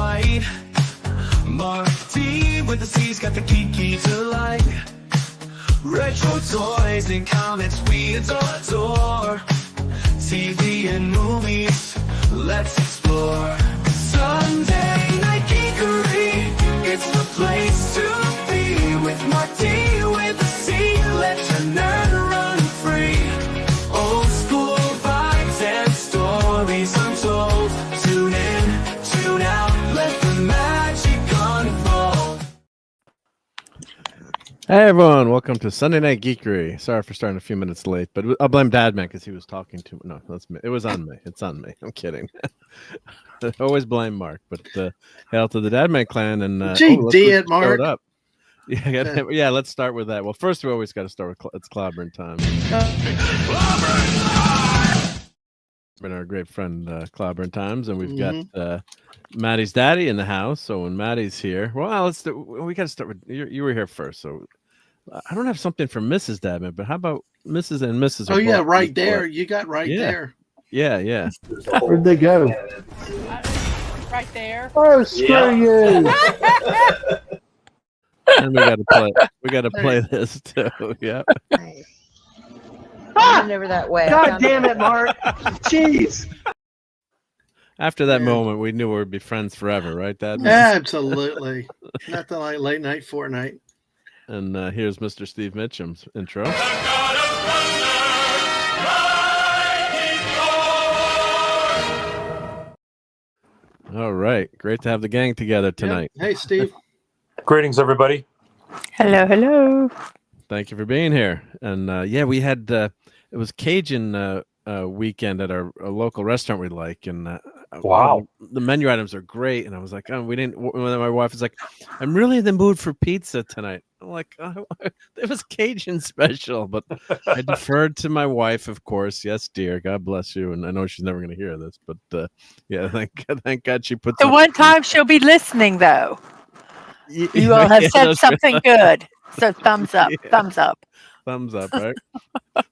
right. Marc D with the C's got the key to life. Retro toys and comics we adore. TV and movies, let's explore. Sunday Night Geekery, it's the place to be. With Marc D with the C, let your nerd run free. Old school vibes and stories untold. Tune in, tune out, let the magic unfold. Hey everyone, welcome to Sunday Night Geekery. Sorry for starting a few minutes late, but I'll blame Dadman because he was talking to me. No, that's me. It was on me. It's on me. I'm kidding. Always blame Mark, but hail to the Dadman clan and it, Mark. Up. Yeah, let's start with that. Well, first we always got to start with it's clobbering time. Been our great friend Clobbering Times, and we've got Maddie's daddy in the house. So when Maddie's here, well, we got to start with you were here first, so I don't have something for Mrs. Dadman, but how about Mrs. and Mrs. Oh yeah, right there. You got there. Yeah. Where'd they go? Right there. Oh, screw you! And we got to play this too. Yeah. Nice. Over that way. God damn it, Mark! Jeez. After that moment, we knew we'd be friends forever, right, Dad? Absolutely. Nothing like late night Fortnite. And here's Mr. Steve Mitchum's intro. All right, great to have the gang together tonight. Yep. Hey, Steve. Greetings, everybody. Hello. Thank you for being here. And we had it was Cajun weekend at our local restaurant we like, and wow, the menu items are great. And I was like, oh, we didn't. My wife was like, I'm really in the mood for pizza tonight. I'm like, oh, it was Cajun special, but I deferred to my wife, of course. Yes, dear, God bless you. And I know she's never going to hear this, but yeah, thank God she put. The one time she'll be listening, though. You will have said something good. So thumbs up, thumbs up. Thumbs up, right?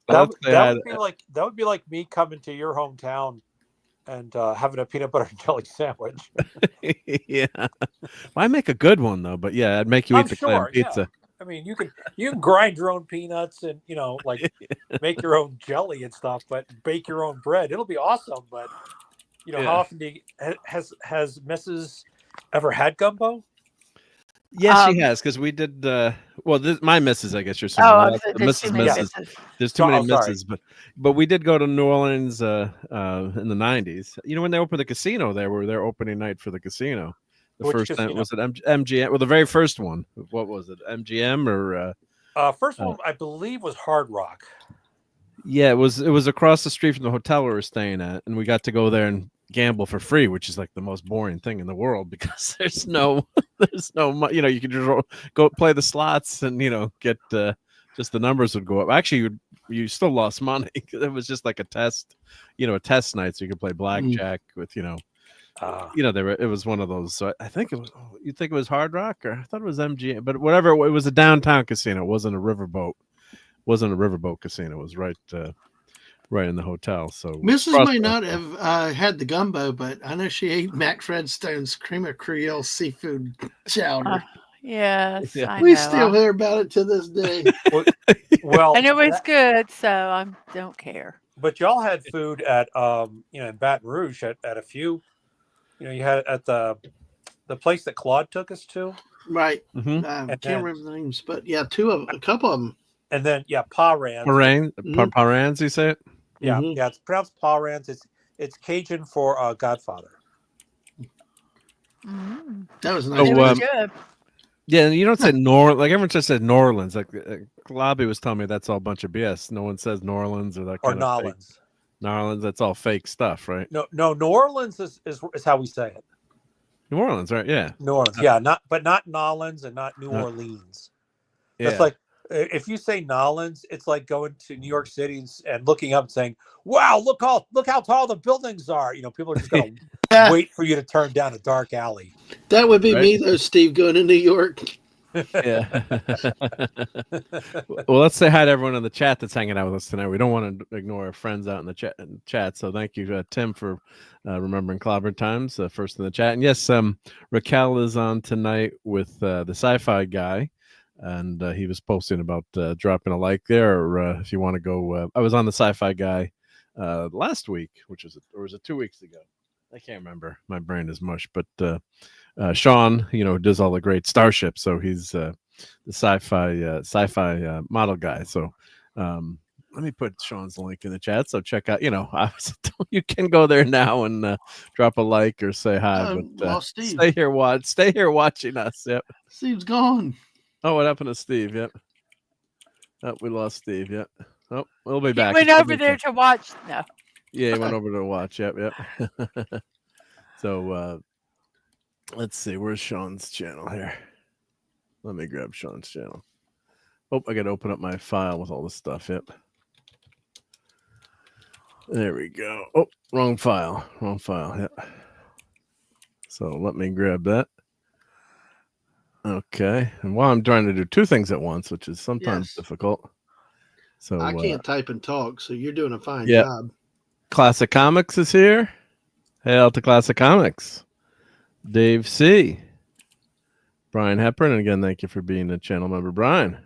that would be like me coming to your hometown and having a peanut butter and jelly sandwich. Yeah, well, I make a good one though. But yeah, I'd make you eat the clam pizza. Yeah. I mean, you can grind your own peanuts and make your own jelly and stuff, but bake your own bread. It'll be awesome. But how often has Mrs. ever had gumbo? Yes, she has, because we did. My missus, I guess you're saying. Mrs. There's too many misses, but we did go to New Orleans in the '90s. You know when they opened the casino there, we were there opening night for the casino. Which first casino? time was it MGM? Well, the very first one. What was it? MGM or? First one I believe was Hard Rock. Yeah, it was across the street from the hotel we were staying at, and we got to go there and gamble for free, which is like the most boring thing in the world because there's no you can just go play the slots and get just the numbers would go up. Actually, you still lost money. It was just like a test night, so you could play blackjack with it was one of those. So I think it was. You think it was Hard Rock, or I thought it was MGM, but whatever. It was a downtown casino. It wasn't a riverboat. Casino. It was right in the hotel. So Mrs. may not have had the gumbo, but I know she ate Mac Fredstone's cream of Creole seafood chowder. Yes, Yeah. I We know. still hear about it to this day. Well, And it was good, so I don't care. but y'all had food at in Baton Rouge at a few. You had it at the place that Claude took us to. Right. Mhm. I can't remember the names, but yeah, a couple of them. And then Parans. Parans, you say it? Yeah, it's pronounced Parans. It's Cajun for Godfather. That was nice. It was good. Yeah, you don't say like everyone just said New Orleans. Like Lobby was telling me that's all a bunch of BS. No one says New Orleans or that kind of Nolans. New Orleans, that's all fake stuff, right? No, New Orleans is how we say it. New Orleans, right? Yeah. New Orleans, yeah, not Nolans and not New Orleans. Yeah. It's like if you say Nolans, it's like going to New York City and looking up and saying, "Wow, look how tall the buildings are." People are just going to wait for you to turn down a dark alley. That would be me though, Steve, going to New York. Yeah. Well, let's say hi to everyone in the chat that's hanging out with us tonight. We don't want to ignore our friends out in the chat. So thank you, Tim, for remembering Clobber Times first in the chat. And yes, Raquel is on tonight with the sci-fi guy, and he was posting about dropping a like there, or if you want to go. I was on the sci-fi guy last week, or was it 2 weeks ago? I can't remember. My brain is mush, but Sean, does all the great Starship, so he's the sci-fi model guy. So let me put Sean's link in the chat. So check out. You can go there now and drop a like or say hi. But lost Steve. Stay here watching us. Yep. Steve's gone. Oh, what happened to Steve? Yep. Oh, we lost Steve. Yep. Oh, we'll be back. He went over there to watch. No. Yeah, he went over to watch. Yep. So let's see. Where's Sean's channel here? Let me grab Sean's channel. Oh, I got to open up my file with all this stuff. Yep. There we go. Oh, wrong file. Yep. So let me grab that. Okay. And while I'm trying to do two things at once, which is sometimes difficult. So I can't type and talk, so you're doing a fine yep. job. Classic Comics is here. Hail to Classic Comics. Dave C. Brian Hepburn. And again, thank you for being a channel member, Brian.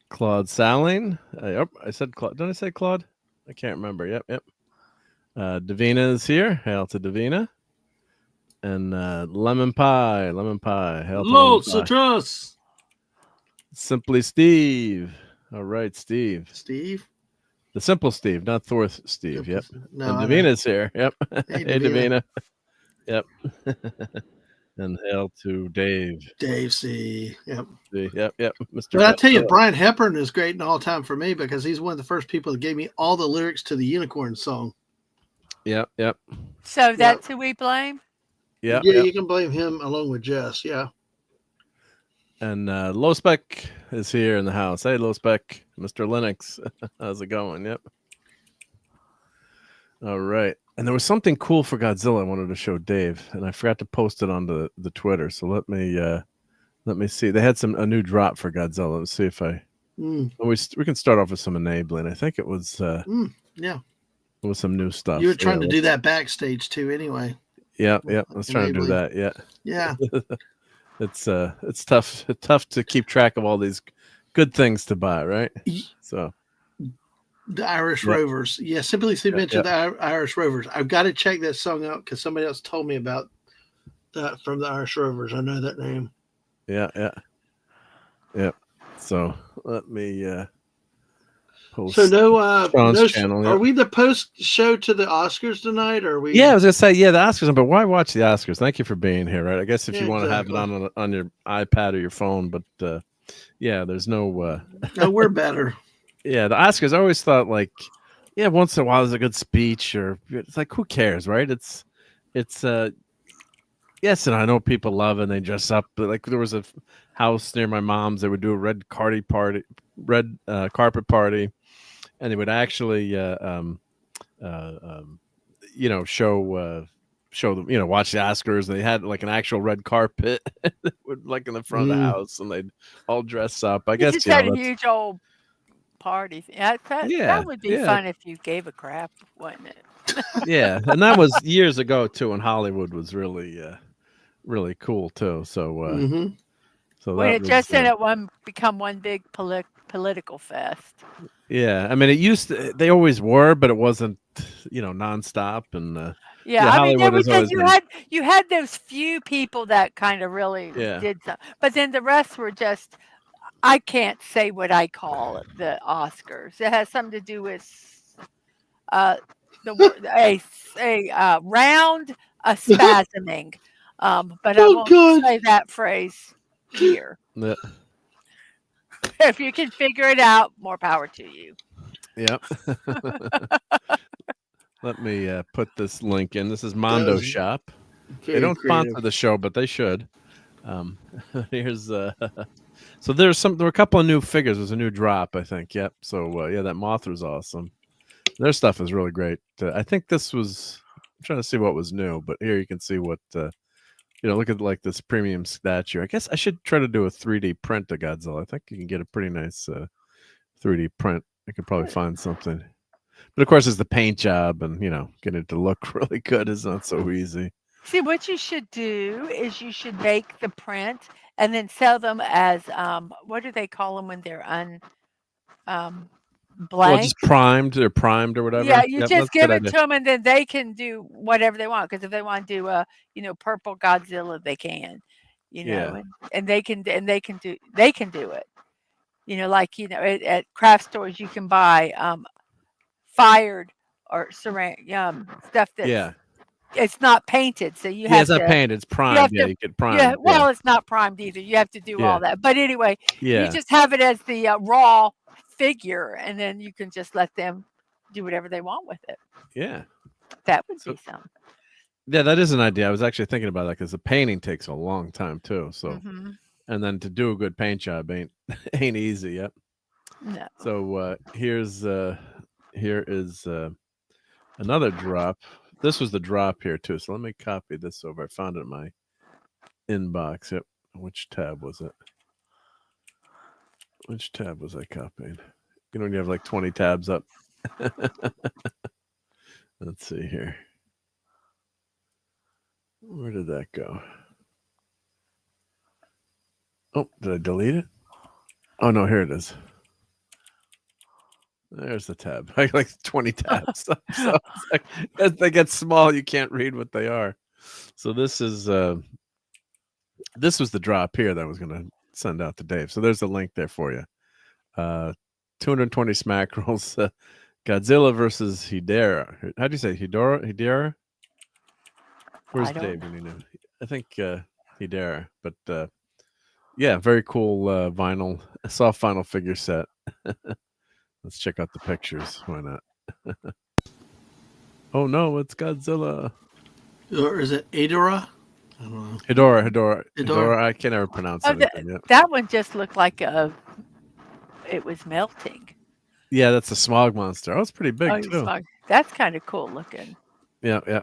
Claude Saling. I said Claude. Did I say Claude? I can't remember. Yep. Davina is here. Hail to Davina. And Lemon Pie. Hail to Hello, Lemon Pie. Citrus. Simply Steve. All right, Steve. Steve? The simple Steve, not Thor Steve. Yep. No, and Davina's here. Yep. Hey, Hey, Davina. Yep. And hail to Dave. Dave C. Yep. Yep. Mr. But I tell you, Brian Hepburn is great in all time for me because he's one of the first people that gave me all the lyrics to the Unicorn song. Yep. So that's who we blame? Yeah. You can blame him along with Jess. Yeah. And Low Spec is here in the house. Hey, Low Spec, Mr. Linux. How's it going? Yep. All right. And there was something cool for Godzilla I wanted to show Dave, and I forgot to post it on the Twitter. So let me see. They had a new drop for Godzilla. Let's see if we can start off with some enabling. I think it was it was some new stuff. You were trying to do that backstage too, anyway. Yeah. I was trying to do that. Yeah. It's tough to keep track of all these good things to buy, right? So the Irish Rovers. Yeah, Simply mentioned the Irish Rovers. I've got to check that song out because somebody else told me about that from the Irish Rovers. I know that name. Yeah. So let me post. So no channel, are we the post show to the Oscars tonight? Or are we? Yeah, I was gonna say the Oscars, but why watch the Oscars? Thank you for being here. Right, I guess if you want to have it on your iPad or your phone, but there's no. No, we're better. Yeah, the Oscars. I always thought once in a while there's a good speech, or it's like who cares, right? It's yes, and I know people love it and they dress up, but like there was a house near my mom's, they would do a red carpet party, and they would actually show them, watch the Oscars, and they had like an actual red carpet like in the front of the house, and they'd all dress up. I guess just had a huge old party. That would be fun if you gave a crap, wouldn't it? Yeah, and that was years ago too, and Hollywood was really really cool too. So so when it was, just didn't become one big political fest. Yeah, I mean it used to, they always were, but it wasn't nonstop. And I mean you had those few people that kind of really did something, but then the rest were just, I can't say what I call it, the Oscars. It has something to do with a round, a spasming. But I won't say that phrase here. Yeah. If you can figure it out, more power to you. Yep. Let me put this link in. This is Mondo Shop. They don't sponsor the show, but they should. Here's so there were a couple of new figures. There's a new drop, I think. Yep. So that Mothra's awesome. Their stuff is really great. I think this was, I'm trying to see what was new, but here you can see what look at like this premium statue. I guess I should try to do a 3D print of Godzilla. I think you can get a pretty nice 3D print. I could probably find something. But of course, it's the paint job, and getting it to look really good is not so easy. See, what you should do is you should make the print and then sell them as what do they call them when they're blank? Well, just primed or primed or whatever. Yeah, you Yep, just that's a give good it idea. to them, and then they can do whatever they want. Because if they want to do a purple Godzilla, they can, Yeah. and they can do it. Like at craft stores you can buy fired or ceramic stuff that's Yeah. it's not painted, so you Yeah, have it's not to. painted. It's primed. Yeah, you get primed. Yeah, well, it's not primed either. You have to do Yeah. all that. But anyway, Yeah. you just have it as the raw figure, and then you can just let them do whatever they want with it. Yeah. That would be something. Yeah, that is an idea. I was actually thinking about that because the painting takes a long time too. So, Mhm. and then to do a good paint job ain't easy. Yep. No. So here is another drop. This was the drop here too. So let me copy this over. I found it in my inbox. Yep. Which tab was it? Which tab was I copying? When you have like 20 tabs up. Let's see here. Where did that go? Oh, did I delete it? Oh no, here it is. There's the tab. I like 20 tabs. So it's like, as they get small, you can't read what they are. So this was the drop here that I was going to send out to Dave. So there's a link there for you. 220 smack rolls. Godzilla versus Hedera. How do you say Hedera? Where's Dave? I think Hedera. But yeah, very cool vinyl, soft vinyl figure set. Let's check out the pictures. Why not? Oh no, it's Godzilla. Or is it Adora? I don't know. Hedora. I can't ever pronounce it. That one just looked like it was melting. Yeah, that's a smog monster. Oh, it's pretty big too. Smog. That's kind of cool looking. Yeah, yeah.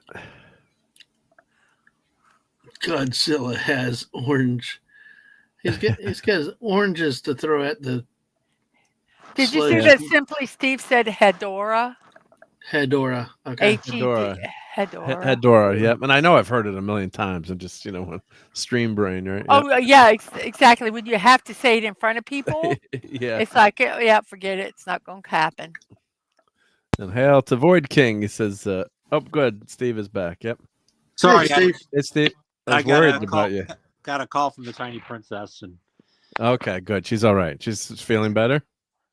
Godzilla has orange. He's got oranges to throw at the. Did you see that Simply Steve said Hedora? Hedora. Okay. Hedora. Hedora. Yep. And I know I've heard it a million times. And just stream brain, right? Oh yeah, exactly. When you have to say it in front of people, yeah, it's like forget it. It's not going to happen. And hail to Void King. He says, "Oh, good. Steve is back." Yep. Sorry, hey, Steve. It's Steve. I was worried about you. Got a call from the tiny princess, and okay, good. She's all right. She's feeling better.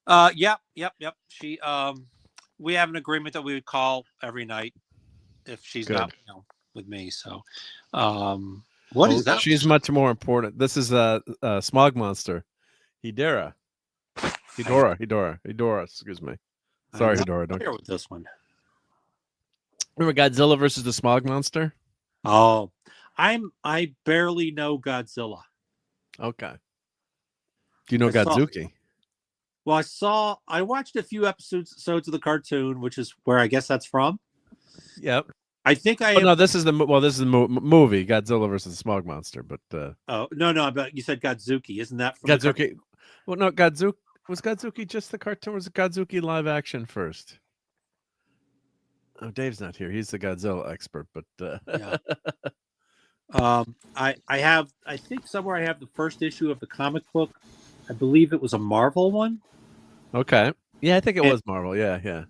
Yep. She we have an agreement that we would call every night if she's not with me. So what is that? She's much more important. This is a smog monster. Hedora, excuse me. Sorry, Hedora. Don't care with this one. Remember Godzilla versus the smog monster? Oh, I barely know Godzilla. Okay. Do you know Godzuki? Well, I watched a few episodes of the cartoon, which is where I guess that's from. Yep. I think no, this is the movie Godzilla versus the Smog Monster, but oh no, but you said Godzuki, isn't that from Godzuki? Well, no, was Godzuki just the cartoon? Or was it Godzuki live action first? Oh, Dave's not here. He's the Godzilla expert, but yeah. I think somewhere I have the first issue of the comic book. I believe it was a Marvel one. Okay. Yeah, I think it was Marvel. Yeah.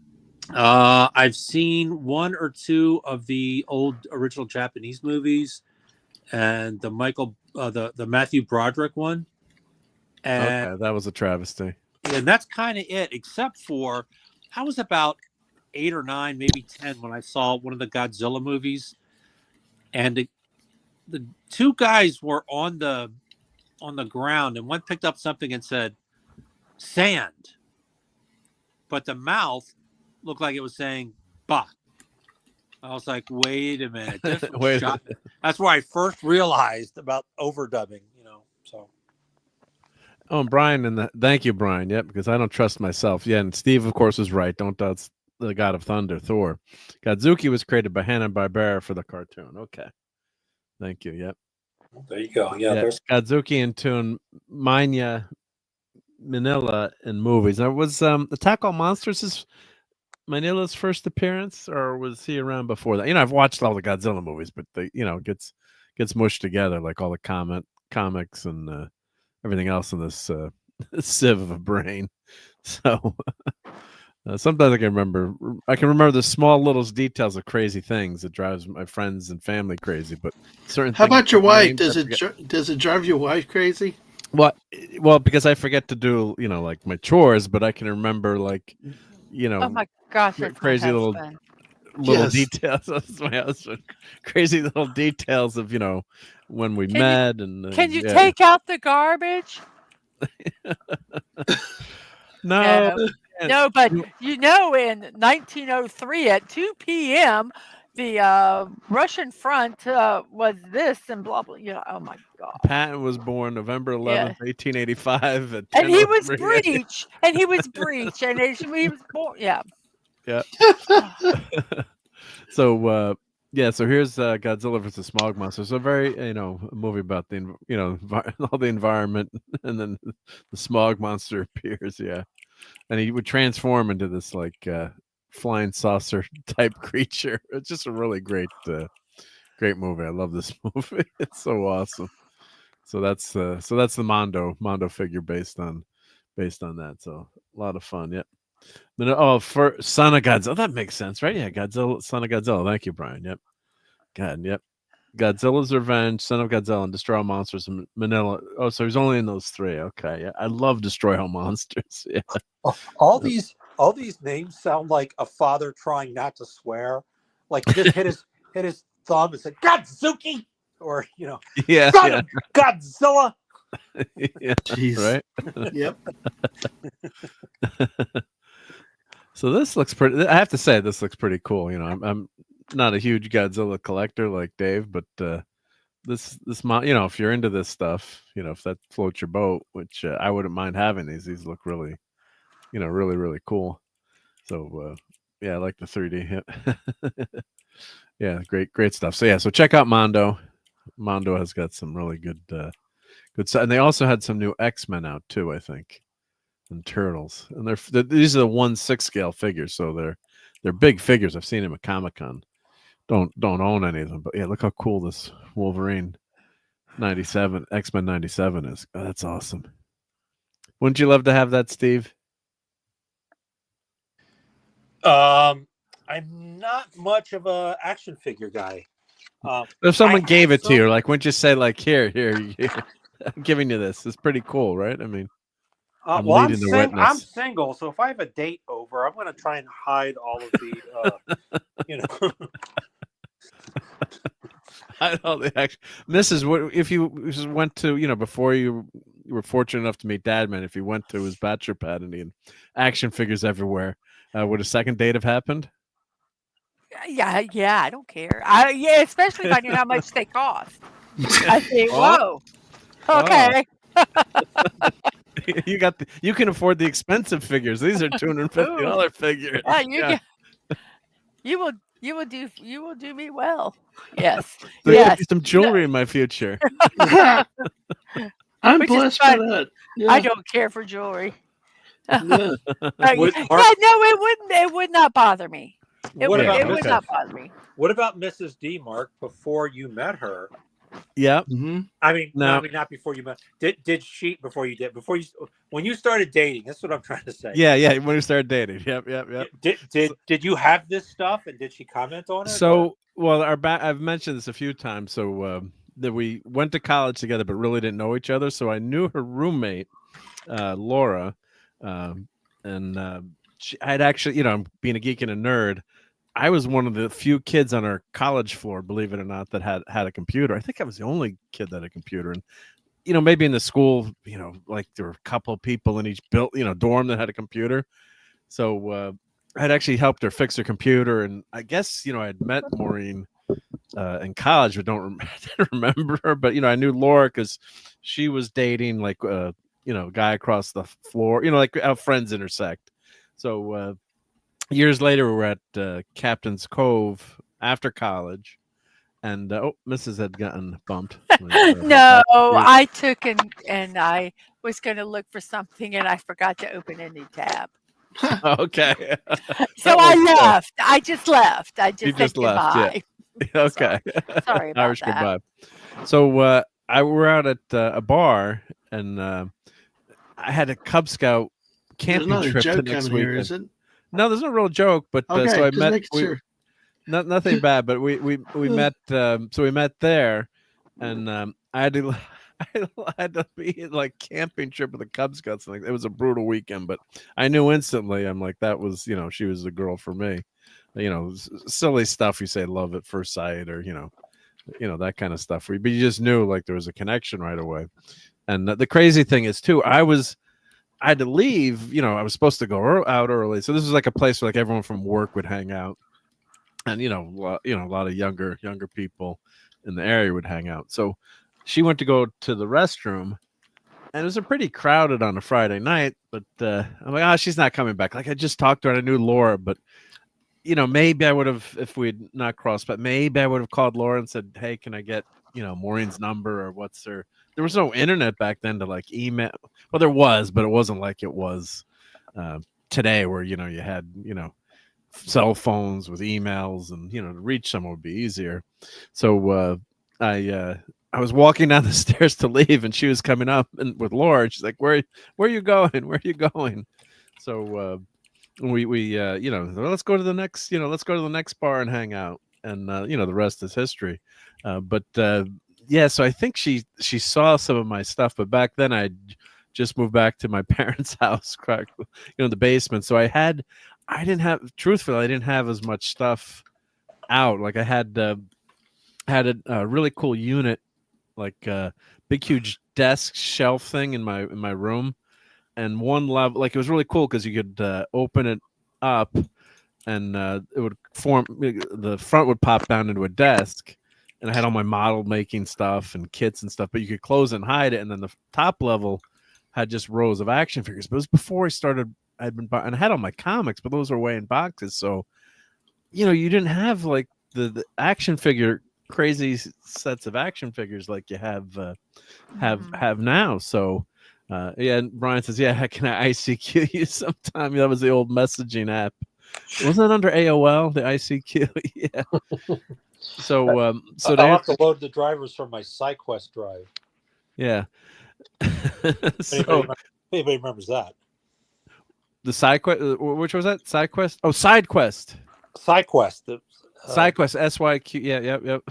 I've seen one or two of the old original Japanese movies, and the the Matthew Broderick one. And okay, that was a travesty. And that's kind of it, except for I was about 8 or 9, maybe 10 when I saw one of the Godzilla movies, and the two guys were on the ground, and one picked up something and said sand, but the mouth looked like it was saying "bah." I was like, wait a minute. That's where I first realized about overdubbing, so. Oh, and Brian, thank you, Brian. Yep, because I don't trust myself. Yeah, and Steve, of course, was right. Don't doubt the God of Thunder, Thor. Godzuki was created by Hanna-Barbera for the cartoon. Okay. Thank you. Yep. There you go. Yeah, there's Godzuki and Toon Manya Manila in movies. Now, was Attack on Monsters his Manila's first appearance, or was he around before that? I've watched all the Godzilla movies, but they gets mushed together like all the comics and everything else in this sieve of a brain. So sometimes I can remember the small little details of crazy things that drives my friends and family crazy. But certain. How about your wife? Does it drive your wife crazy? Well, because I forget to do like my chores, but I can remember like Oh my gosh, that's crazy my little Yes. details. That's my husband. Crazy little details of when we met and can you take out the garbage? No. No, but in 1903 at 2 p.m., the Russian front was this and blah blah. Oh my God! Patton was born November 11th, 1885. And he was breech, and he was born. Yeah. Yeah. So so here's Godzilla versus Smog Monster. So very a movie about the all the environment, and then the Smog Monster appears. Yeah, and he would transform into this like flying saucer type creature. It's just a really great movie. I love this movie. It's so awesome. So that's the Mondo figure based on that. So a lot of fun. Yep. For Son of Godzilla, that makes sense, right? Yeah, Godzilla, Son of Godzilla. Thank you, Brian. Yep. God, yep. Godzilla's Revenge, Son of Godzilla, and Destroy All Monsters in Manila. Oh, so he's only in those three. Okay, yeah. I love Destroy All Monsters. Yeah. all these names sound like a father trying not to swear. Like he just hit his thumb and said Godzuki, or Yeah, Godzilla. Yeah, right. Yep. So this looks pretty. I have to say, this looks pretty cool. I'm not a huge Godzilla collector like Dave, but this if you're into this stuff, if that floats your boat, which I wouldn't mind having these look really, really really cool. So I like the 3D hit. Yeah, great stuff. So so check out Mondo. Mondo has got some really good stuff, and they also had some new X-Men out too, I think, and Turtles, and these are the 1/6 scale figures, so they're big figures. I've seen them at Comic-Con. Don't own any of them, but yeah, look how cool this Wolverine 97 X-Men 97 is. Oh, that's awesome. Wouldn't you love to have that, Steve? I'm not much of a action figure guy. If someone gave it to you, like, wouldn't you say, like, here, I'm giving you this. It's pretty cool, right? I mean, I'm single, so if I have a date over, I'm going to try and hide all of the, hide all the action. This is what if you went to, before you were fortunate enough to meet Dadman. If you went to his bachelor party and action figures everywhere, would a second date have happened? Yeah, I don't care. Especially if I knew how much they cost. I think, whoa, okay. You can afford the expensive figures. These are $250 figures. You will do me well. Yes. There could be some jewelry in my future. I'm blessed for that. Yeah. I don't care for jewelry. Yeah. It would not bother me. It would not bother me. What about Mrs. D, Mark? Before you met her? Yeah. Mm-hmm. I mean, not before you met. Did she when you started dating? That's what I'm trying to say. Yeah. When we started dating. Yep. Did you have this stuff, and did she comment on it? So, I've mentioned this a few times. So that we went to college together, but really didn't know each other. So I knew her roommate, Laura, and I'd actually, being a geek and a nerd, I was one of the few kids on our college floor, believe it or not, that had a computer. I think I was the only kid that had a computer. And, maybe in the school, like there were a couple of people in each dorm that had a computer. So I'd actually helped her fix her computer. And I guess, I'd met Maureen in college, but didn't remember her. But, I knew Laura because she was dating like, a guy across the floor, like how friends intersect. So years later, we were at Captain's Cove after college, And Mrs. had gotten bumped. No, I took and I was going to look for something and I forgot to open a new tab. Okay. So I left. I just left. I You just said just left, yeah. goodbye. Okay. Sorry about Irish that. goodbye. So we're out at a bar, and I had a Cub Scout camping There's not a trip the joke next coming here, weekend. is it? No, there's no real joke, but Okay, so I just met. making sure. Nothing bad, but we met. So we met there, and I had to. I had to be like camping trip with the Cub Scouts. Like it was a brutal weekend, but I knew instantly. I'm like, that was, she was the girl for me. Silly stuff. You say love at first sight, or that kind of stuff. But you just knew like there was a connection right away. And the crazy thing is too, I had to leave. I was supposed to go out early, so this was like a place where like everyone from work would hang out, and a lot of younger people in the area would hang out. So she went to go to the restroom, and it was a pretty crowded on a Friday night. But I'm like, she's not coming back. Like I just talked to her, and I knew Laura, but maybe I would have, if we'd not crossed, but maybe I would have called Laura and said, hey, can I get Maureen's number, or what's her? There was no internet back then to like email. Well, there was, but it wasn't like it was today, where you had cell phones with emails, and to reach someone would be easier. So I was walking down the stairs to leave, and she was coming up and with Laura. She's like, where are you going? Where are you going? So we let's go to the next, let's go to the next bar and hang out. And the rest is history. So I think she saw some of my stuff, but back then I just moved back to my parents' house, the basement. So I didn't have as much stuff out. Like I had a really cool unit, like a big huge desk shelf thing in my room, and one level, like it was really cool because you could open it up, and it would form, the front would pop down into a desk, and I had all my model making stuff and kits and stuff, but you could close it and hide it. And then the top level had just rows of action figures. But it was before I started. I'd been buying, and I had all my comics, but those were way in boxes. So, you didn't have like the action figure, crazy sets of action figures like you have now. So, and Brian says, yeah, can I ICQ you sometime? That was the old messaging app. Wasn't it under AOL, the ICQ? Yeah. So I'll have to load the drivers from my SideQuest drive. Yeah. Anybody remembers that? The SideQuest, which was that? SideQuest? Oh, SideQuest. SideQuest. SideQuest, SYQ. Yeah, yep.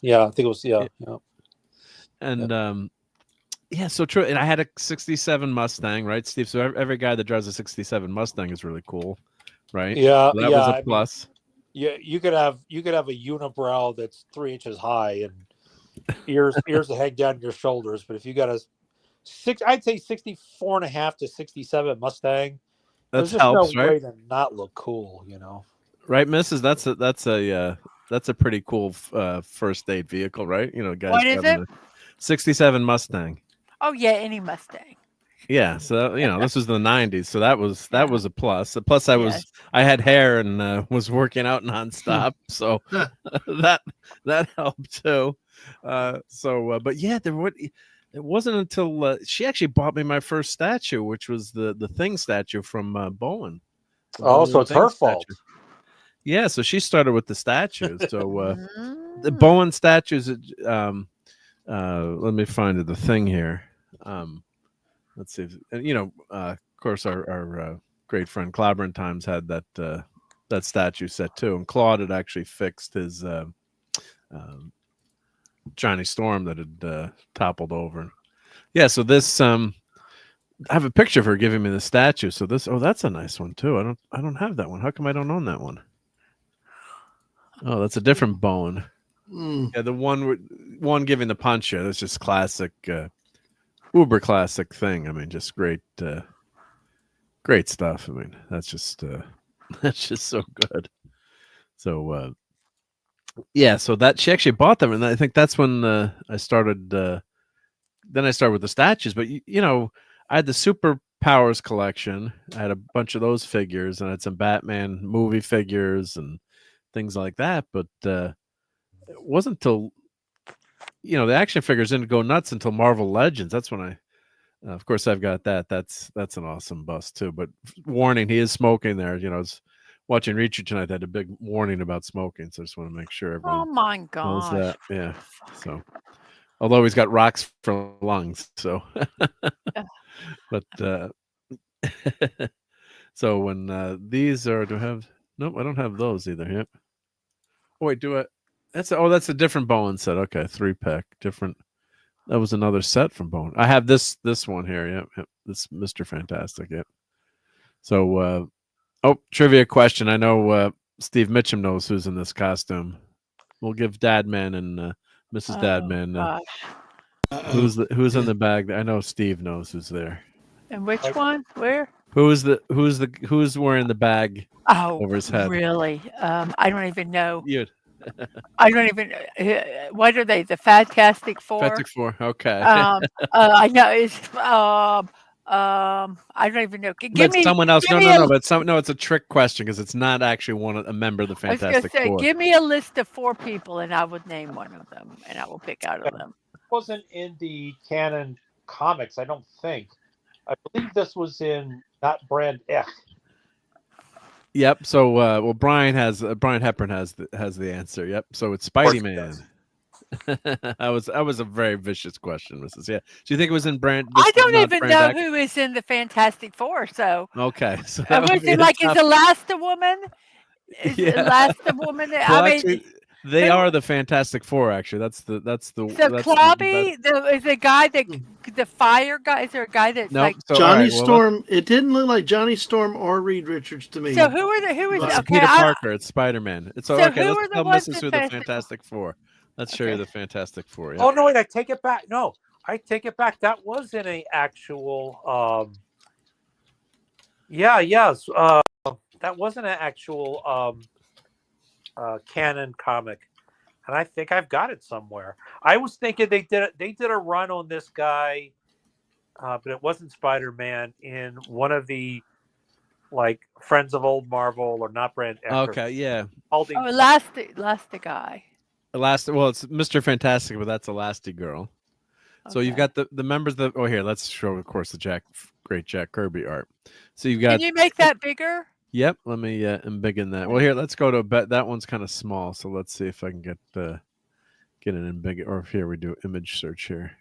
Yeah. I think it was, yeah. And so true. And I had a 67 Mustang, right, Steve? So every guy that drives a 67 Mustang is really cool, right? Yeah, so that was a plus. You could have a unibrow that's 3 inches high and ears that hang down your shoulders. But if you got I'd say 64.5 to 67 Mustang, there's just helps, no right? way to not look cool, Right, Mrs. That's a pretty cool first date vehicle, right? Guys. What is it? 67 Mustang. Oh yeah, any Mustang. Yeah, so this was the 90s, so that was a plus. Plus, I had hair and was working out nonstop, so that helped too. But yeah, it wasn't until she actually bought me my first statue, which was the Thing statue from Bowen. Oh, so it's her fault. Yeah, so she started with the statues. So the Bowen statues. Let me find the Thing here. Let's see. Of course, our great friend Clobberin Times had that statue set too, and Claude had actually fixed his Johnny Storm that had toppled over. Yeah, so this I have a picture of her giving me the statue. So that's a nice one too. I don't have that one. How come I don't own that one? Oh, that's a different Bowen. Yeah, the one giving the punch. Yeah, that's just classic. Uber classic Thing. I mean, just great stuff. I mean, that's just so good. So so that she actually bought them, and I think that's when I started. Then I started with the statues, but I had the Superpowers collection. I had a bunch of those figures, and I had some Batman movie figures and things like that. But it wasn't until the action figures didn't go nuts until Marvel Legends. That's when of course, I've got that. That's an awesome bust too. But warning, he is smoking there. I was watching Reacher tonight. They had a big warning about smoking, so I just want to make sure everyone Oh my knows gosh. that. Yeah. So, although he's got rocks for lungs, so. But so when these are, do I have? Nope, I don't have those either. Yep. Oh wait, do I? That's a different Bowen set. Okay, 3-pack, different. That was another set from Bowen. I have this one here. Yep. This Mr. Fantastic. Yep. So, trivia question. I know Steve Mitchum knows who's in this costume. We'll give Dadman and Mrs. Dadman. Who's in the bag? I know Steve knows who's there. And which one? Where? Who's wearing the bag over his head? Really? I don't even know. You. I don't even. What are they? The Fantastic Four. Fantastic Four. Okay. I know it's. I don't even know. Give me someone else. No. But it's a trick question because it's not actually a member of the Fantastic Four. Give me a list of 4 people, and I would name one of them, and I will pick out of them. It wasn't in the canon comics, I don't think. I believe this was in not Brand X. Yep. So, Brian Hepburn has the answer. Yep. So it's Spidey Man. that was a very vicious question, Mrs. Yeah. Do you think it was in Brand? I don't even know who is in the Fantastic Four. So okay. So was it like is Elasti-Woman? Is Elasti-Woman? Well, actually, they are the Fantastic Four. Actually, that's the. So Clobby is the guy that the fire guy. Is there a guy that's like Johnny Storm? It didn't look like Johnny Storm or Reed Richards to me. So who is okay, Peter Parker? It's Spider-Man. It's okay. Who Let's tell Mrs. who the Fantastic Four. Let's show you the Fantastic Four. Yeah. Oh no! Wait, I take it back. No, I take it back. That was in an actual. Yes. That wasn't an actual canon comic, and I think I've got it somewhere. I was thinking they did a run on this guy, but it wasn't Spider-Man in one of the like Friends of Old Marvel or not Brand X. Okay, yeah. Elasti guy. Well, it's Mr. Fantastic, but that's Elastigirl. Okay. So you've got the members that. Oh, here, let's show, of course, the great Jack Kirby art. So you've got. Can you make that bigger? Yep. Let me embiggen that. Well, here, let's go to that one's kind of small. So let's see if I can get it embiggen. Or here we do image search here.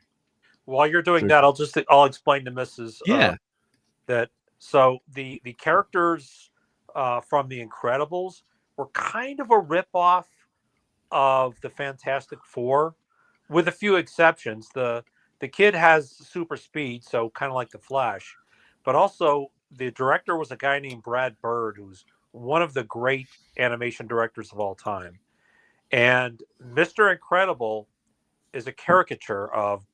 While you're doing that, I'll explain to Mrs. That so the characters from the Incredibles were kind of a ripoff of the Fantastic Four, with a few exceptions. The kid has super speed, so kind of like the Flash, but also the director was a guy named Brad Bird, who's one of the great animation directors of all time. And Mr. Incredible is a caricature of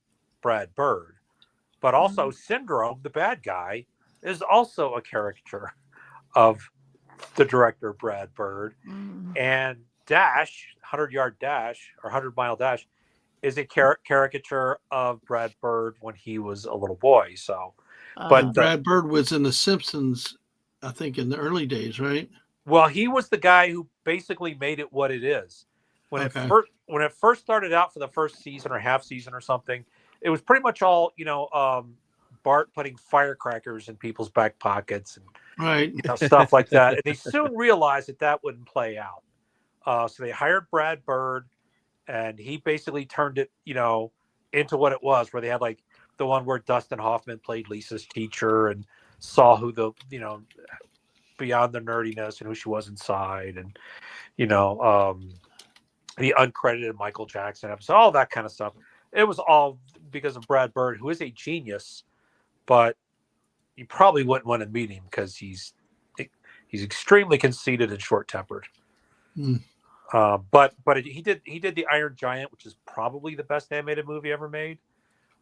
Brad Bird, but also Syndrome, the bad guy, is also a caricature of the director Brad Bird. And Dash, 100-yard dash or 100-mile dash, is a caricature of Brad Bird when he was a little boy. So, but Brad Bird was in The Simpsons, I think, in the early days, right? Well, he was the guy who basically made it what it is. When it first started out for the first season or half season or something, it was pretty much all Bart putting firecrackers in people's back pockets and stuff like that. And they soon realized that wouldn't play out. So they hired Brad Bird, and he basically turned it, into what it was, where they had like the one where Dustin Hoffman played Lisa's teacher and saw who the, beyond the nerdiness and who she was inside, and, the uncredited Michael Jackson episode, all that kind of stuff. It was all because of Brad Bird, who is a genius, but you probably wouldn't want to meet him because he's extremely conceited and short-tempered. But he did the Iron Giant, which is probably the best animated movie ever made.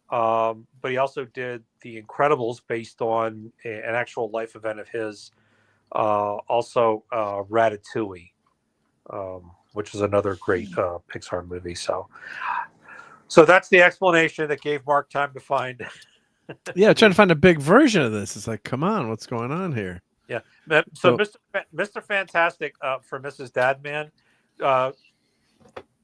But he also did the Incredibles based on an actual life event of his. Also Ratatouille, which is another great Pixar movie. So that's the explanation that gave Mark time to find. Yeah, trying to find a big version of this. It's like, come on, what's going on here? Yeah. So Mr. Fantastic for Mrs. Dadman.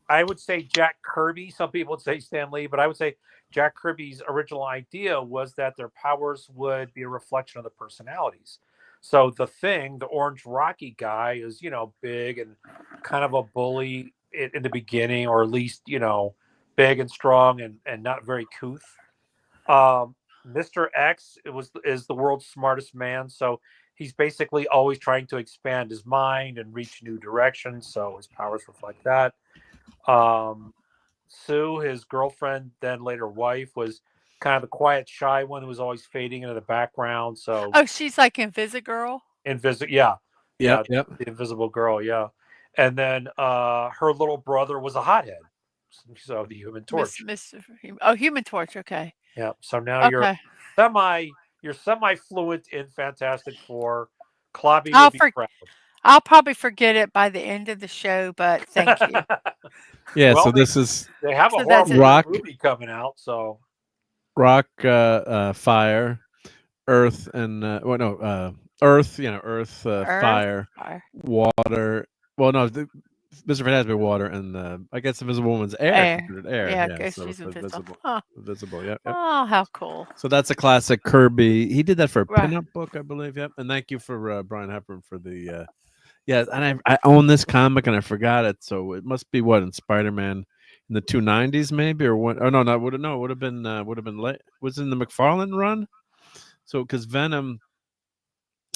I would say Jack Kirby. Some people would say Stan Lee, but I would say Jack Kirby's original idea was that their powers would be a reflection of the personalities. So the Thing, the Orange Rocky guy, is big and kind of a bully in the beginning, or at least big and strong and not very couth. Mr. X is the world's smartest man, so he's basically always trying to expand his mind and reach new directions. So his powers reflect that. Sue, his girlfriend, then later wife, was kind of the quiet, shy one who was always fading into the background. So she's like Invisigirl. Yeah, Yep. the Invisible Girl, yeah. And then her little brother was a hothead, so the Human Torch. Human Torch. Okay. Yeah. So now you're semi fluent in Fantastic Four. Clobby will be proud. I'll probably forget it by the end of the show, but thank you. Yeah, well, so this is they have a horrible movie coming out, so rock, fire, earth, and earth, earth, fire, water. Well, no, Mr. Fantastic water, and I guess Invisible Woman's air. Yeah, so she's invisible. Invisible, yeah. Oh, how cool! So that's a classic Kirby. He did that for a pinup book, I believe. Yep. And thank you for Brian Hepburn for the. Yeah, and I own this comic and I forgot it, so it must be what in Spider-Man in the 290s maybe, or what? Oh no, it would have been late. Was it in the McFarlane run? So because Venom.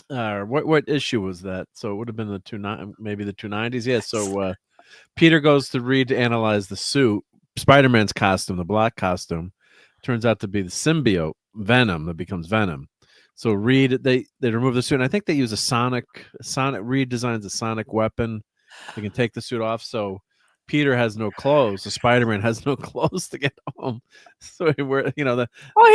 What issue was that? So it would have been maybe the 290s. Yeah. So Peter goes to Reed to analyze the suit, Spider-Man's costume, the black costume. Turns out to be the symbiote Venom that becomes Venom. So Reed, they remove the suit, and I think they use a sonic. Reed designs a sonic weapon. They can take the suit off. So Peter has no clothes. So Spider-Man has no clothes to get home. So he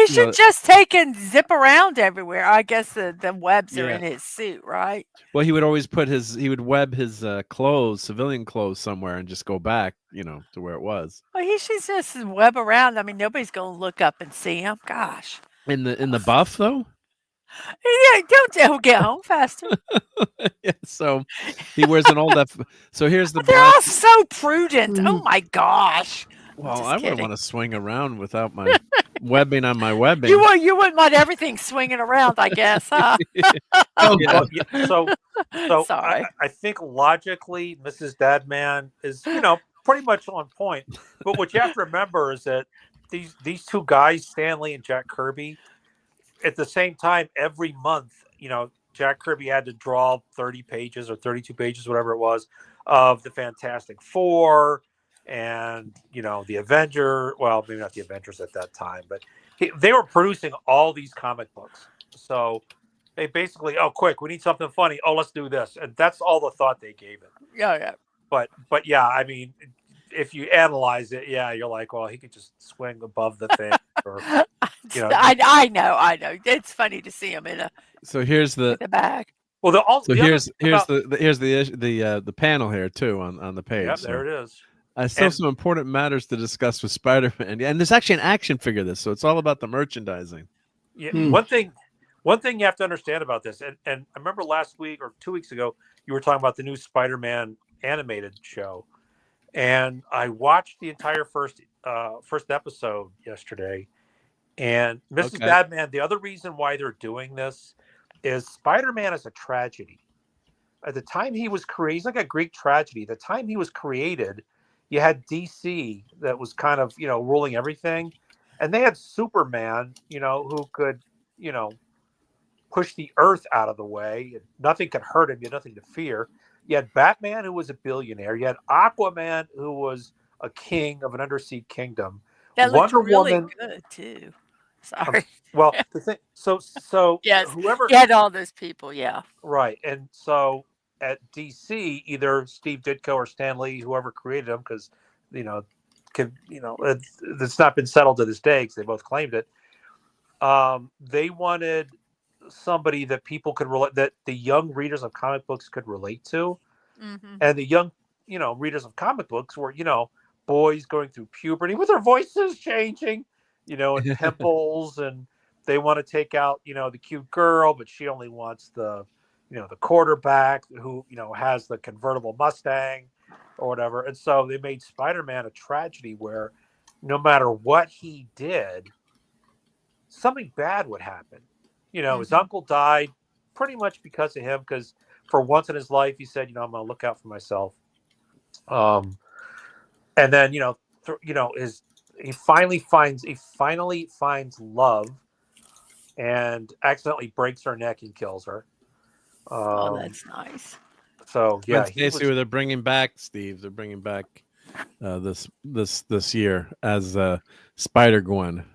should just take and zip around everywhere. I guess the webs are in his suit, right? Well, he would always he would web his clothes, civilian clothes, somewhere and just go back, to where it was. Well, he should just web around. I mean, nobody's going to look up and see him. Gosh. In the buff though. Yeah, don't get home faster. Yeah, so he wears an old So here's the. They're all so prudent. Oh my gosh. Well, I wouldn't want to swing around without my webbing on my webbing. You wouldn't want everything swinging around, I guess, huh? So sorry. I think logically, Mrs. Dadman is pretty much on point. But what you have to remember is that these two guys, Stan Lee and Jack Kirby, at the same time, every month, Jack Kirby had to draw 30 pages or 32 pages, whatever it was, of the Fantastic Four and, the Avenger. Well, maybe not the Avengers at that time, but they were producing all these comic books. So they basically, quick, we need something funny. Oh, let's do this. And that's all the thought they gave it. Yeah. But yeah, I mean, if you analyze it, yeah, you're like, well, he could just swing above the thing. Or, I know. It's funny to see him in a. So here's the bag. Well, here's the panel here too on the page. Yeah, so. there it is. Still some important matters to discuss with Spider-Man, and there's actually an action figure this, so it's all about the merchandising. Yeah, one thing you have to understand about this, and I remember last week or 2 weeks ago, you were talking about the new Spider-Man animated show. And I watched the entire first episode yesterday. And Mrs. Dadman, the other reason why they're doing this is Spider-Man is a tragedy. At the time he was created, he's like a Greek tragedy. The time he was created, you had DC that was kind of, ruling everything. And they had Superman, who could, push the earth out of the way. And nothing could hurt him. You had nothing to fear. You had Batman, who was a billionaire. You had Aquaman, who was a king of an undersea kingdom. That looked really good too. Sorry. Well, the thing. So yes, whoever you had all those people, yeah. Right, and so at DC, either Steve Ditko or Stan Lee, whoever created them, because it's not been settled to this day because they both claimed it. They wanted somebody that people could relate, that the young readers of comic books could relate to. And the young readers of comic books were boys going through puberty with their voices changing, and pimples, and they want to take out the cute girl, but she only wants the the quarterback who has the convertible Mustang. or whatever. And so they made Spider-Man a tragedy where no matter what he did, something bad would happen. You know, his uncle died pretty much because of him, because for once in his life, he said, you know, I'm going to look out for myself. And then, he finally finds love and accidentally breaks her neck and kills her. Oh, that's nice. So yeah, Stacy, they're bringing back Steve. They're bringing back this year as Spider-Gwen.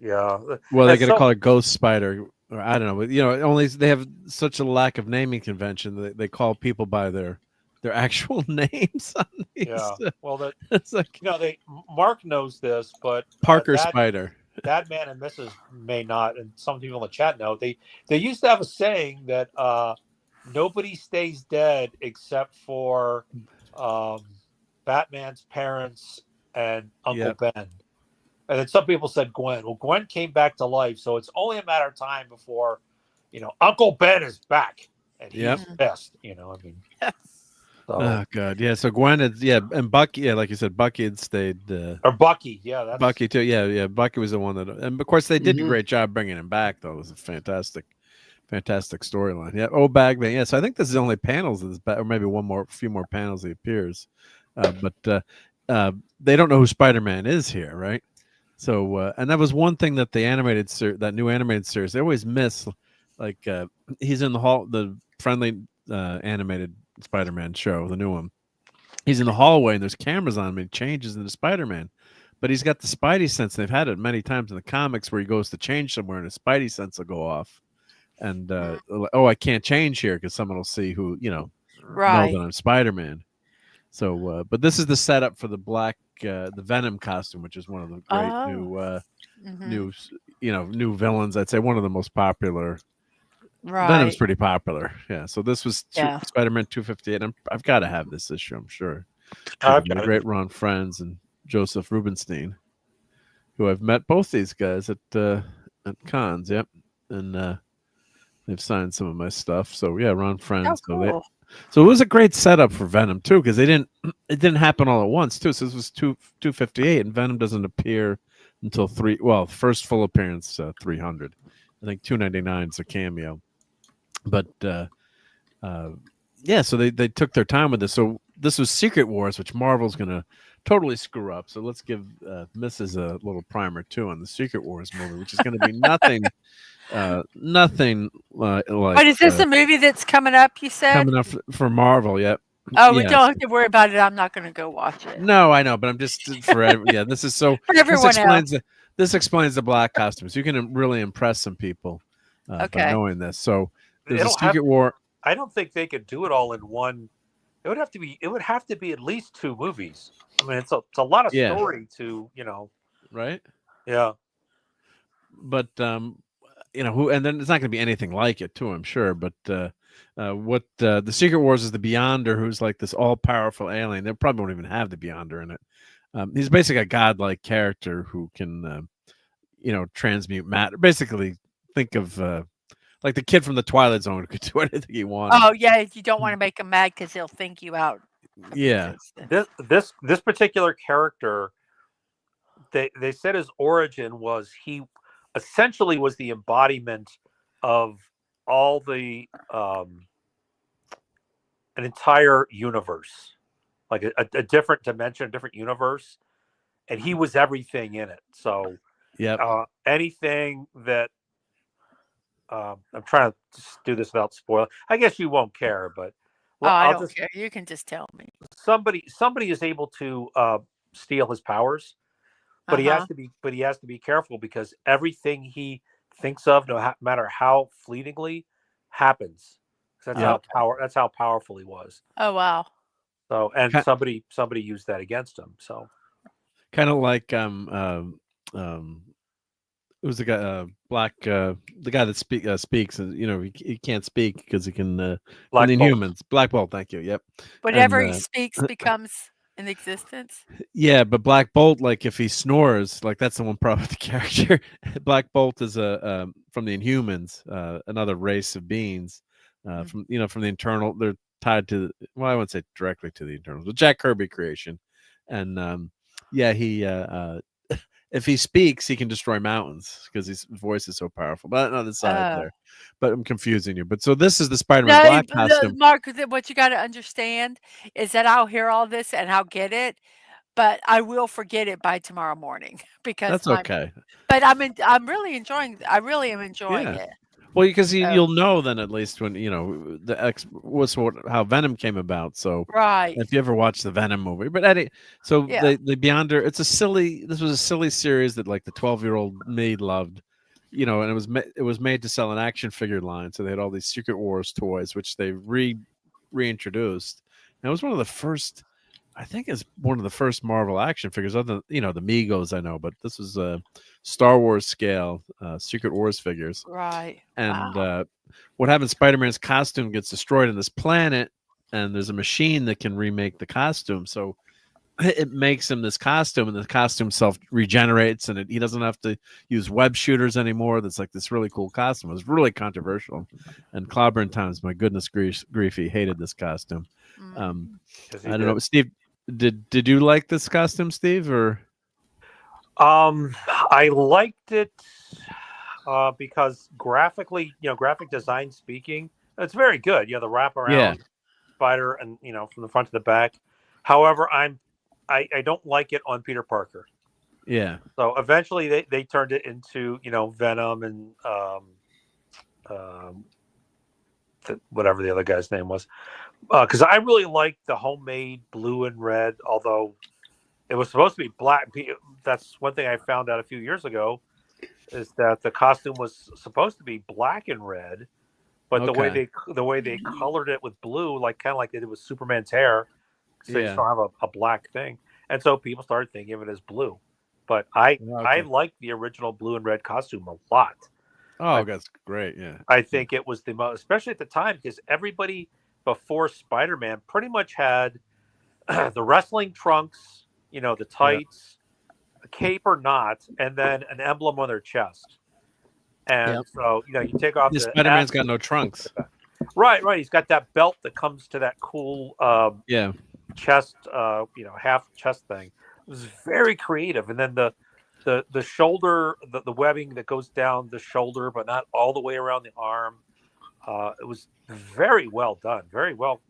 Yeah. Well, they're gonna call it Ghost Spider, or I don't know. But only they have such a lack of naming convention that they call people by their actual names on these. Yeah. Well, it's like Mark knows this, but Parker Spider. That man and Mrs. may not, and some people in the chat know. They used to have a saying that nobody stays dead except for Batman's parents and Uncle Ben. And then some people said Gwen. Well, Gwen came back to life, so it's only a matter of time before, Uncle Ben is back, and he's pissed. I mean. So. Oh God, yeah. So Gwen had, and Bucky, like you said, Bucky had stayed. Or Bucky, that's Bucky too. Yeah. Bucky was the one that, and of course they did a great job bringing him back. Though it was a fantastic storyline. Yeah. Oh, Bagman. Yeah. So I think this is the only panels of this, or maybe few more panels he appears, but they don't know who Spider-Man is here, right? So, and that was one thing that the that new animated series, they always miss. Like he's in the friendly animated Spider-Man show, the new one. He's in the hallway and there's cameras on him and he changes into Spider-Man, but he's got the Spidey sense. They've had it many times in the comics where he goes to change somewhere and his Spidey sense will go off, and I can't change here because someone will see who know that I'm Spider-Man. So, but this is the setup for the the Venom costume, which is one of the great new villains. I'd say one of the most popular. Right. Venom's pretty popular. Yeah. So this was Spider-Man 258. I've got to have this issue, I'm sure. The great Ron Friends and Joseph Rubinstein, who I've met both these guys at cons. Yep. And they've signed some of my stuff. So yeah, Ron Friends. Oh, cool. So it was a great setup for Venom too, because it didn't happen all at once too. So this was 258, and Venom doesn't appear until first full appearance 300. I think 299 is a cameo. But so they took their time with this. So this was Secret Wars, which Marvel's gonna totally screw up. So let's give Mrs. a little primer too on the Secret Wars movie, which is going to be nothing like. But is this a movie that's coming up? You said coming up for Marvel. Yep. Oh, we don't have to worry about it. I'm not going to go watch it. No, I know, but I'm just This is so. For everyone else. This explains the black costumes. You can really impress some people by knowing this. So there's a Secret War. I don't think they could do it all in one. It would have to be at least 2 movies. I mean, it's a lot of story to right. Yeah, but who, and then it's not going to be anything like it too, I'm sure. But what the Secret Wars is the Beyonder, who's like this all-powerful alien. They probably won't even have the Beyonder in it. He's basically a godlike character who can, transmute matter. Basically, think of like the kid from the Twilight Zone who could do anything he wanted. Oh yeah, you don't want to make him mad because he'll think you out. Yeah. This particular character, they said his origin was he essentially was the embodiment of all the an entire universe, like a different dimension, a different universe, and he was everything in it. So anything that I'm trying to just do this without spoiling. I guess you won't care, but I don't care. You can just tell me. Somebody is able to steal his powers, but he has to be careful because everything he thinks of, no matter how fleetingly, happens. That's how powerful he was. Oh wow! So and somebody used that against him. So kind of like who's the guy? The guy that speaks, and he can't speak because he can. The Inhumans, Black Bolt. Thank you. Yep. Whatever he speaks becomes in existence. Yeah, but Black Bolt, like if he snores, like that's the one problem with the character. Black Bolt is from the Inhumans, another race of beings from the internal. They're tied to, well, I wouldn't say directly to the Eternals, but Jack Kirby creation. And yeah, he if he speaks, he can destroy mountains because his voice is so powerful. But another side there. But I'm confusing you. But so this is the Spider-Man black costume. Mark, what you got to understand is that I'll hear all this and I'll get it, but I will forget it by tomorrow morning because that's okay. But I'm really enjoying. I really am enjoying it. Well, because you'll know then at least when how Venom came about. So right, if you ever watch the Venom movie, but Eddie, so the Beyonder, this was a silly series that like the 12-year-old me loved, and it was made to sell an action figure line. So they had all these Secret Wars toys, which they reintroduced. And it was one of the first. I think it's one of the first Marvel action figures, other than, the Migos I know, but this was a Star Wars scale Secret Wars figures. Right. And what happens, Spider-Man's costume gets destroyed on this planet, and there's a machine that can remake the costume. So it makes him this costume, and the costume self-regenerates, and he doesn't have to use web shooters anymore. That's like this really cool costume. It was really controversial. And Clobberin Times, my goodness griefy, hated this costume. I don't know, Steve. Did you like this costume, Steve? Or I liked it because graphically, graphic design speaking, it's very good. The wraparound spider, and from the front to the back. However, I don't like it on Peter Parker. Yeah. So eventually they turned it into Venom and whatever the other guy's name was. Because I really liked the homemade blue and red, although it was supposed to be black. That's one thing I found out a few years ago, is that the costume was supposed to be black and red, but the way they colored it with blue, kind of like they did with Superman's hair, so you don't have a black thing, and so people started thinking of it as blue. But I liked the original blue and red costume a lot. Oh, that's great! Yeah, I think it was the most, especially at the time, because everybody before Spider-Man pretty much had the wrestling trunks, the tights, a cape or not, and then an emblem on their chest. And so, you take off Spider-Man's got no trunks. Right. He's got that belt that comes to that cool chest, half chest thing. It was very creative. And then the shoulder, the webbing that goes down the shoulder, but not all the way around the arm. It was very well done. Very well,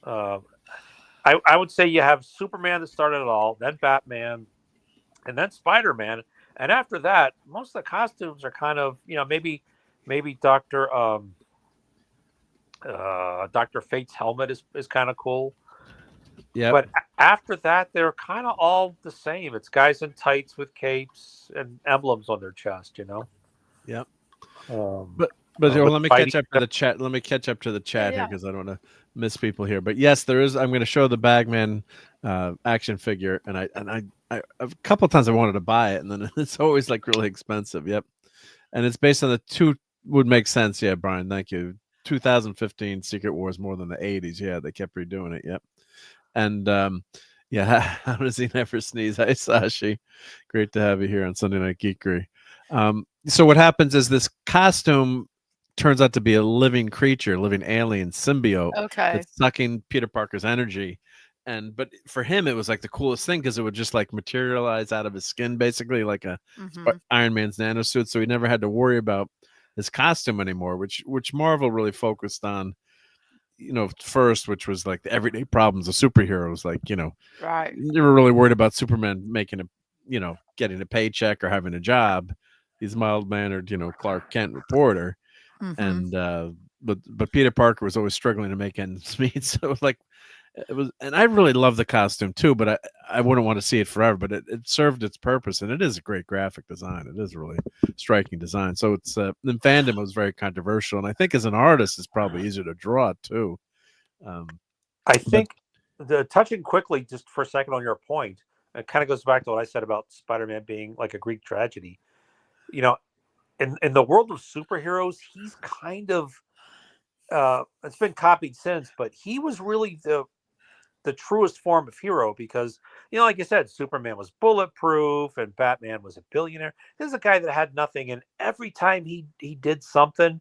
I would say you have Superman that started it all, then Batman, and then Spider-Man. And after that, most of the costumes are kind of, maybe Dr. Fate's helmet is kind of cool. Yeah. But after that, they're kind of all the same. It's guys in tights with capes and emblems on their chest, Yep. But let me catch up to the chat. Let me catch up to the chat here because I don't want to miss people here. But yes, there is. I'm going to show the Bagman action figure, and I a couple of times I wanted to buy it, and then it's always really expensive. Yep, and it's based on the two. Would make sense. Yeah, Brian, thank you. 2015 Secret Wars more than the 80s. Yeah, they kept redoing it. Yep, and how does he never sneeze? Hi, Sashi. Great to have you here on Sunday Night Geekery. So what happens is this costume turns out to be a living creature, living alien symbiote. Okay. That's sucking Peter Parker's energy. But for him, it was the coolest thing because it would just materialize out of his skin, basically like a Iron Man's nanosuit. So he never had to worry about his costume anymore, which Marvel really focused on, first, which was the everyday problems of superheroes. Right. They were really worried about Superman making getting a paycheck or having a job. He's mild-mannered, Clark Kent reporter. And but Peter Parker was always struggling to make ends meet. So it was, and I really love the costume too, but I wouldn't want to see it forever, but it served its purpose, and it is a great graphic design. It is a really striking design. So it's in fandom, it was very controversial, and I think as an artist it's probably easier to draw too. I think touching quickly just for a second on your point, it kind of goes back to what I said about Spider-Man being like a Greek tragedy. In the world of superheroes, he's kind of it's been copied since, but he was really the truest form of hero because, like you said, Superman was bulletproof and Batman was a billionaire. This is a guy that had nothing, and every time he did something,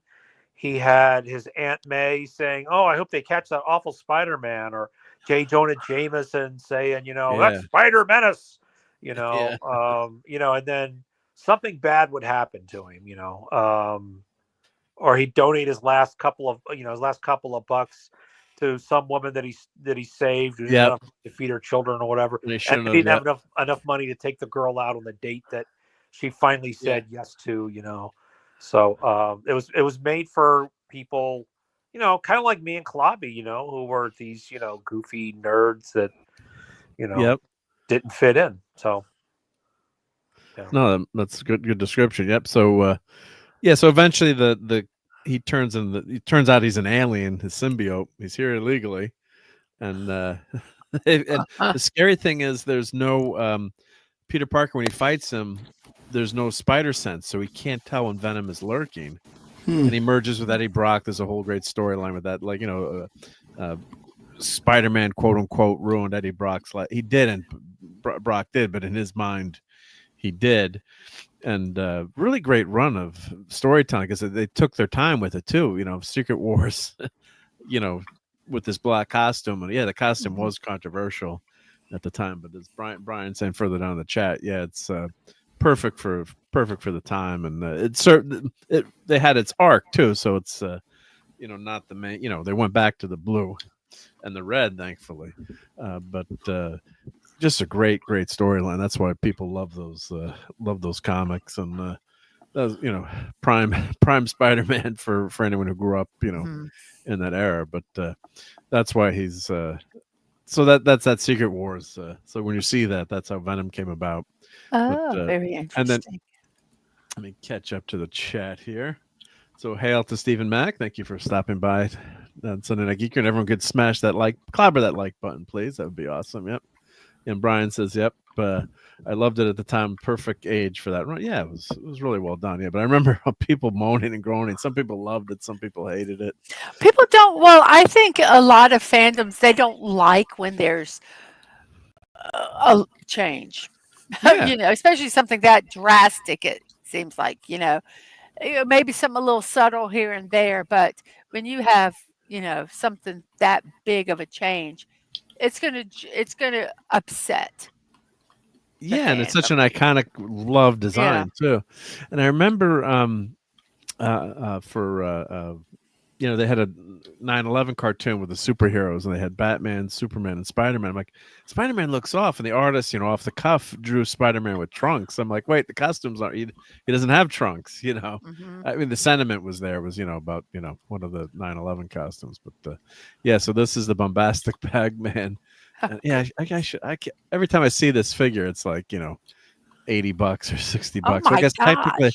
he had his Aunt May saying, "Oh, I hope they catch that awful Spider-Man," or J. Jonah Jameson saying, "That's Spider Menace," Yeah. and then something bad would happen to him, or he'd donate his last couple of bucks to some woman that he saved who didn't have to feed her children or whatever, And and he didn't have enough money to take the girl out on the date that she finally said yes to, So it was made for people, kind of like me and Klobby, who were these, goofy nerds that, didn't fit in. So no, that's a good description. Yep. So so eventually he turns out he's an alien, his symbiote. He's here illegally, and and the scary thing is there's no Peter Parker when he fights him. There's no spider sense, so he can't tell when Venom is lurking. And he merges with Eddie Brock. There's a whole great storyline with that, like Spider-Man quote unquote ruined Eddie Brock's life. He didn't. Brock did, but in his mind, he did. And really great run of storytelling because they took their time with it too. Secret Wars, with this black costume, and the costume was controversial at the time. But as Brian saying further down in the chat, it's perfect for the time, and they had its arc too. So it's not the main. They went back to the blue and the red, thankfully, but. Just a great storyline. That's why people love those comics, and prime Spider-Man for anyone who grew up in that era. But that's why he's so that's that Secret Wars. So when you see that's how Venom came about. Very interesting. And then let me catch up to the chat here. So hail to Stephen Mack. Thank you for stopping by on Sunday Night Geekery, and everyone could smash that clobber that like button, please. That would be awesome. Yep. And Brian says, "Yep, I loved it at the time. Perfect age for that run. Yeah, it was really well done. Yeah, but I remember people moaning and groaning. Some people loved it, some people hated it. People don't. Well, I think a lot of fandoms they don't like when there's a change. Especially something that drastic. It seems like maybe something a little subtle here and there, but when you have something that big of a change. It's gonna upset. Yeah, and it's such an iconic love design too. And I remember they had a 9/11 cartoon with the superheroes, and they had Batman, Superman, and Spider-Man. I'm like, Spider-Man looks off, and the artist, off the cuff, drew Spider-Man with trunks. I'm like, wait, the costumes aren't. He doesn't have trunks. I mean, the sentiment was there. Was about one of the 9/11 costumes, but so this is the bombastic Bagman. Every time I see this figure, it's like $80 or $60. Oh my I guess gosh. technically.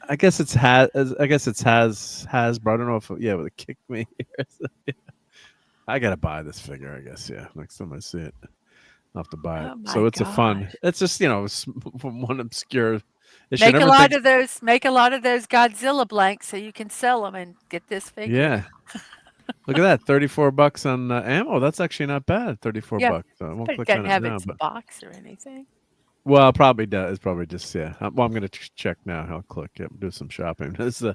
I guess it's Hasbro. I don't know if would it kick me here. I gotta buy this figure. I guess next time I see it, I'll have to buy it. So it's a fun. It's just from one obscure issue. Make a lot of those Godzilla blanks so you can sell them and get this figure. Yeah. Look at that, $34 on ammo. That's actually not bad. $34. So I won't but it click doesn't on have it now, its box or anything. Well, it probably does. It's probably just Well, I'm gonna check now. I'll click. Do some shopping. This is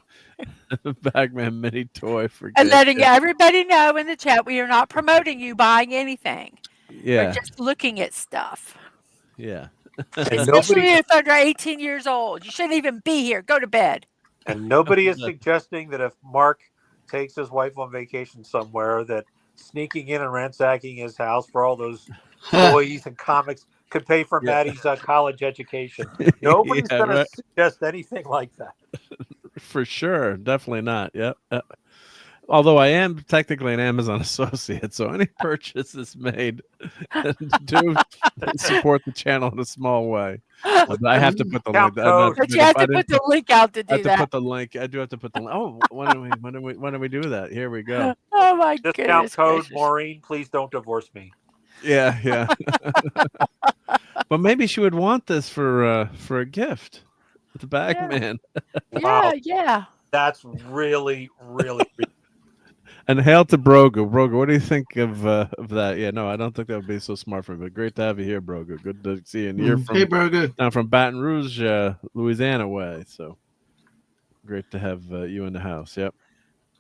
a Bagman mini toy for. And letting everybody know in the chat we are not promoting you buying anything. Yeah, we're just looking at stuff. Yeah, especially if under 18 years old. You shouldn't even be here. Go to bed. And nobody is suggesting that if Mark takes his wife on vacation somewhere, that sneaking in and ransacking his house for all those toys and comics could pay for Maddie's college education. Nobody's going to suggest anything like that. For sure. Definitely not. Yep. Although I am technically an Amazon associate, so any purchase is made do support the channel in a small way. But I have to put the link. But you have to put the link out to do that. I have to put the link. I do have to put the link. Oh, when do we do that? Here we go. Oh my goodness. Discount code Maureen. Please don't divorce me. Yeah. But maybe she would want this for a gift. The Bagman. Wow. Yeah. That's really. And hail to Broga. Broga, what do you think of that? Yeah, no, I don't think that would be so smart for me. But great to have you here, Broga. Good to see you. And you're from Broga. Now from Baton Rouge, Louisiana way. So great to have you in the house. Yep.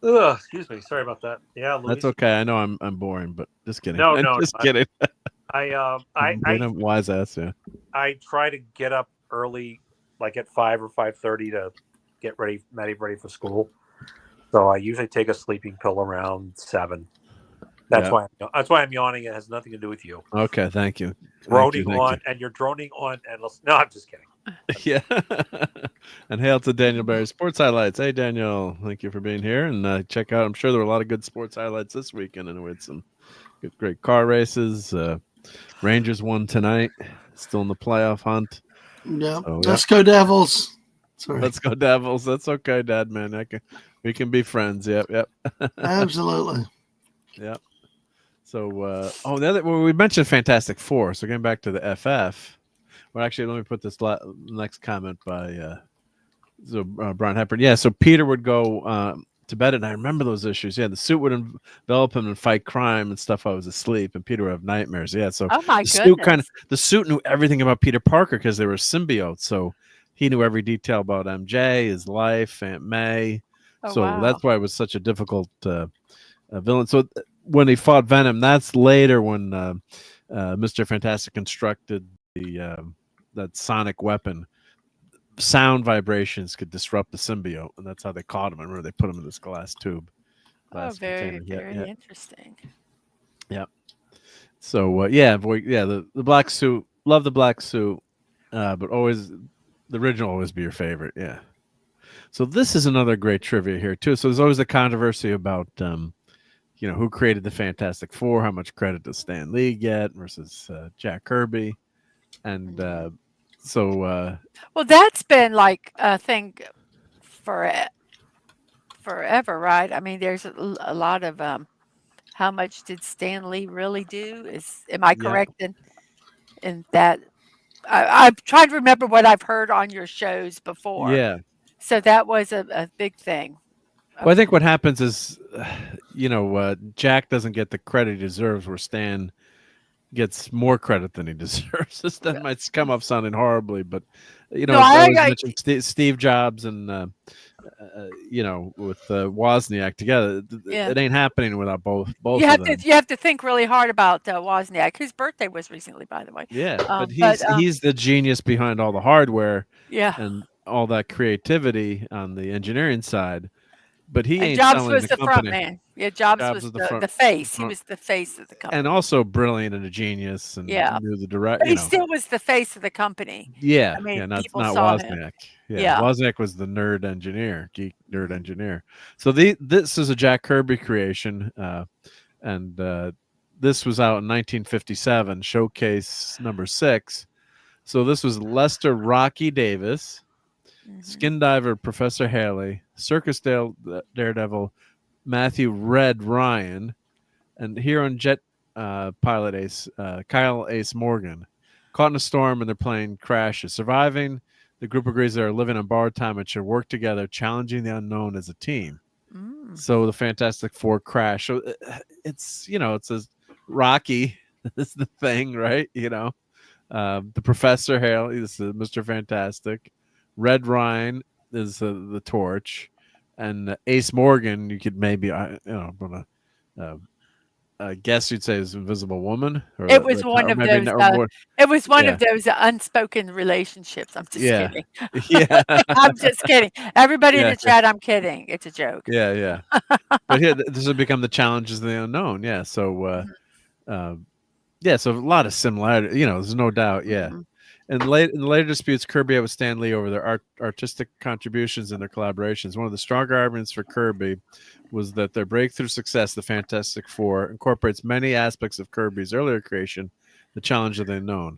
Ugh, excuse me. Sorry about that. Yeah, Luis. That's okay. I know I'm boring, but just kidding. No, I'm no, just kidding. I Being a wise ass, yeah. I try to get up early, like at 5 or 5:30, to get ready for school. So I usually take a sleeping pill around 7. That's why I'm yawning. It has nothing to do with you. Okay, thank you. Droning on, and you're droning on endless. No, I'm just kidding. Yeah. And hail to Daniel Barry Sports Highlights. Hey, Daniel, thank you for being here. And check out, I'm sure there were a lot of good sports highlights this weekend, and we had some great car races. Rangers won tonight, still in the playoff hunt. Yeah. So, Let's go Devils. Sorry. Let's go Devils. That's okay, Dad, man. We can be friends. Yep. Absolutely. Yep. So, we mentioned Fantastic Four. So, getting back to the FF. Well, actually, let me put this next comment by Brian Hepburn. Yeah, so Peter would go to bed, and I remember those issues. Yeah, the suit would envelop him and fight crime and stuff. I was asleep, and Peter would have nightmares. Yeah, so oh my the suit knew everything about Peter Parker because they were symbiotes. So he knew every detail about MJ, his life, Aunt May. That's why it was such a difficult villain. So when he fought Venom, that's later when Mr. Fantastic constructed that sonic weapon. Sound vibrations could disrupt the symbiote, and that's how they caught him. I remember they put him in this glass tube. Very interesting. Yeah. So the black suit. Love the black suit, but always the original always be your favorite. Yeah. So this is another great trivia here too. So there's always the controversy about who created the Fantastic Four, how much credit does Stan Lee get versus Jack Kirby, and well, that's been like a thing forever, right? I mean, there's a lot of how much did Stan Lee really do? Am I correct in that? I'm trying to remember what I've heard on your shows before. Yeah. So that was a big thing. Well, I think what happens is, Jack doesn't get the credit he deserves, where Stan gets more credit than he deserves. That might come off sounding horribly, but I mentioned Steve Jobs and with Wozniak together. It ain't happening without both of them. You have to think really hard about Wozniak, whose birthday was recently, by the way. Yeah, but he's the genius behind all the hardware. Yeah, and all that creativity on the engineering side. But he ain't Jobs selling was the front company. man. Yeah, Jobs was the face. He was the face of the company. And also brilliant and a genius, and knew the direct. But he still was the face of the company. Yeah, I mean, not Wozniak. Him. Yeah, Wozniak was the geek nerd engineer. So this is a Jack Kirby creation, and this was out in 1957, showcase number 6. So this was Lester Rocky Davis, Skin Diver Professor Haley, Circus Daredevil Matthew Red Ryan, and here on Jet Pilot Ace, Kyle Ace Morgan. Caught in a storm and their plane crashes. Surviving, the group agrees they are living on borrowed time and should work together, challenging the unknown as a team. So the Fantastic Four crash. So it's says Rocky is the thing, right? The Professor Haley, this is Mr. Fantastic. Red Ryan is the Torch, and Ace Morgan. You could maybe guess you'd say is Invisible Woman. It was one of those. It was one of those unspoken relationships. I'm just kidding. Yeah, I'm just kidding. Everybody in the chat, I'm kidding. It's a joke. Yeah. But here, this will become the challenges of the unknown. Yeah. So, so a lot of similarity. There's no doubt. Yeah. And in later disputes, Kirby had with Stan Lee over their artistic contributions and their collaborations. One of the stronger arguments for Kirby was that their breakthrough success, the Fantastic Four, incorporates many aspects of Kirby's earlier creation, the challenge of the unknown.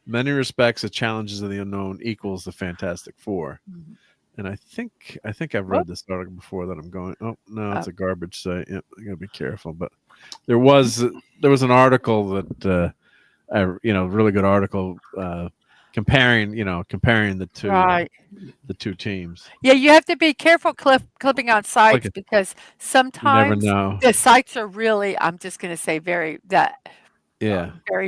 In many respects, the challenges of the unknown equals the Fantastic Four. And I think I've read this article before that I'm going, oh no, it's a garbage site. Yeah, I gotta be careful. But there was an article that really good article comparing the two teams. Yeah, you have to be careful clipping on sites because sometimes the sites are really, I'm just going to say very dangerous.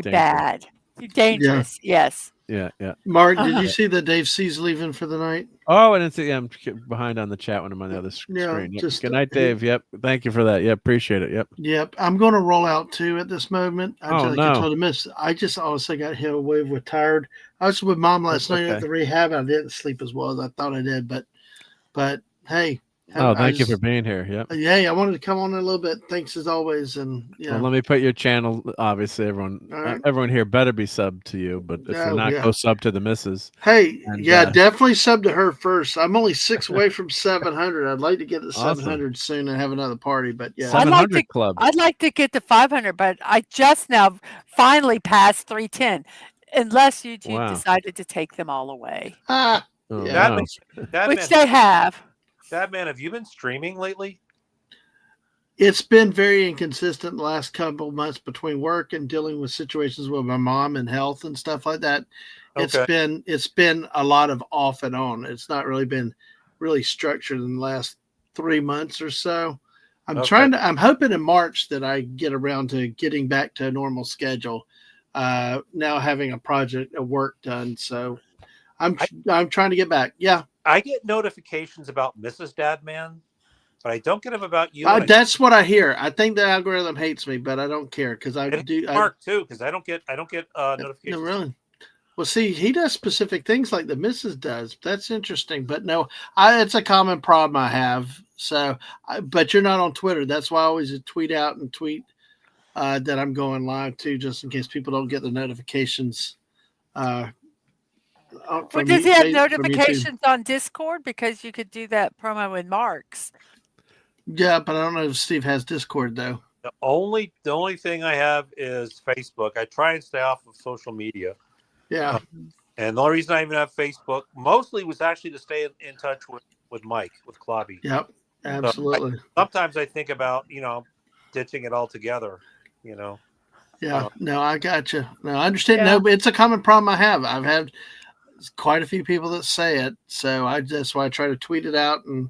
bad. Dangerous. Yes. Yeah. Mark, did Uh-huh. you see that Dave C's leaving for the night? Oh, I didn't see. I'm behind on the chat when I'm on the other Yeah, screen. Yep. just Good night, Dave. Yep. Thank you for that. Yep. Appreciate it. Yep. Yep, I'm going to roll out too at this moment. I Oh, like no. I told him this. I just honestly got hit away with tired. I was with Mom last night at the rehab. I didn't sleep as well as I thought I did, but hey. Oh, thank you for being here. Yep. Yeah, I wanted to come on in a little bit. Thanks as always. And Well, let me put your channel. Obviously, everyone here better be subbed to you, but if you're not, go sub to the missus. Hey, definitely sub to her first. I'm only 6 away from 700. I'd like to get to 700 soon and have another party. But yeah, 700 club. I'd like to get to 500, but I just now finally passed 310. Unless YouTube decided to take them all away, which they have. That man, have you been streaming lately? It's been very inconsistent the last couple of months between work and dealing with situations with my mom and health and stuff like that. Okay. It's been a lot of off and on. It's not really been really structured in the last 3 months or so. I'm I'm hoping in March that I get around to getting back to a normal schedule. Now having a work done. So I'm trying to get back. Yeah. I get notifications about Mrs. Dadman, but I don't get them about you. That's what I hear. I think the algorithm hates me, but I don't care because I do. Mark too, because I don't get notifications. No, really. Well, see, he does specific things like the Mrs. does. That's interesting, but no, it's a common problem I have. So, but you're not on Twitter. That's why I always tweet out and tweet that I'm going live too, just in case people don't get the notifications. Well, does he have notifications on Discord? Because you could do that promo in Mark's. Yeah, but I don't know if Steve has Discord though. The only thing I have is Facebook. I try and stay off of social media. Yeah. And the only reason I even have Facebook mostly was actually to stay in touch with Mike, with Clobby. Yep, absolutely. So sometimes I think about, ditching it altogether, Yeah, no, I got you. No, I understand. Yeah. No, but it's a common problem I have. I've had quite a few people that say it. So that's why I try to tweet it out and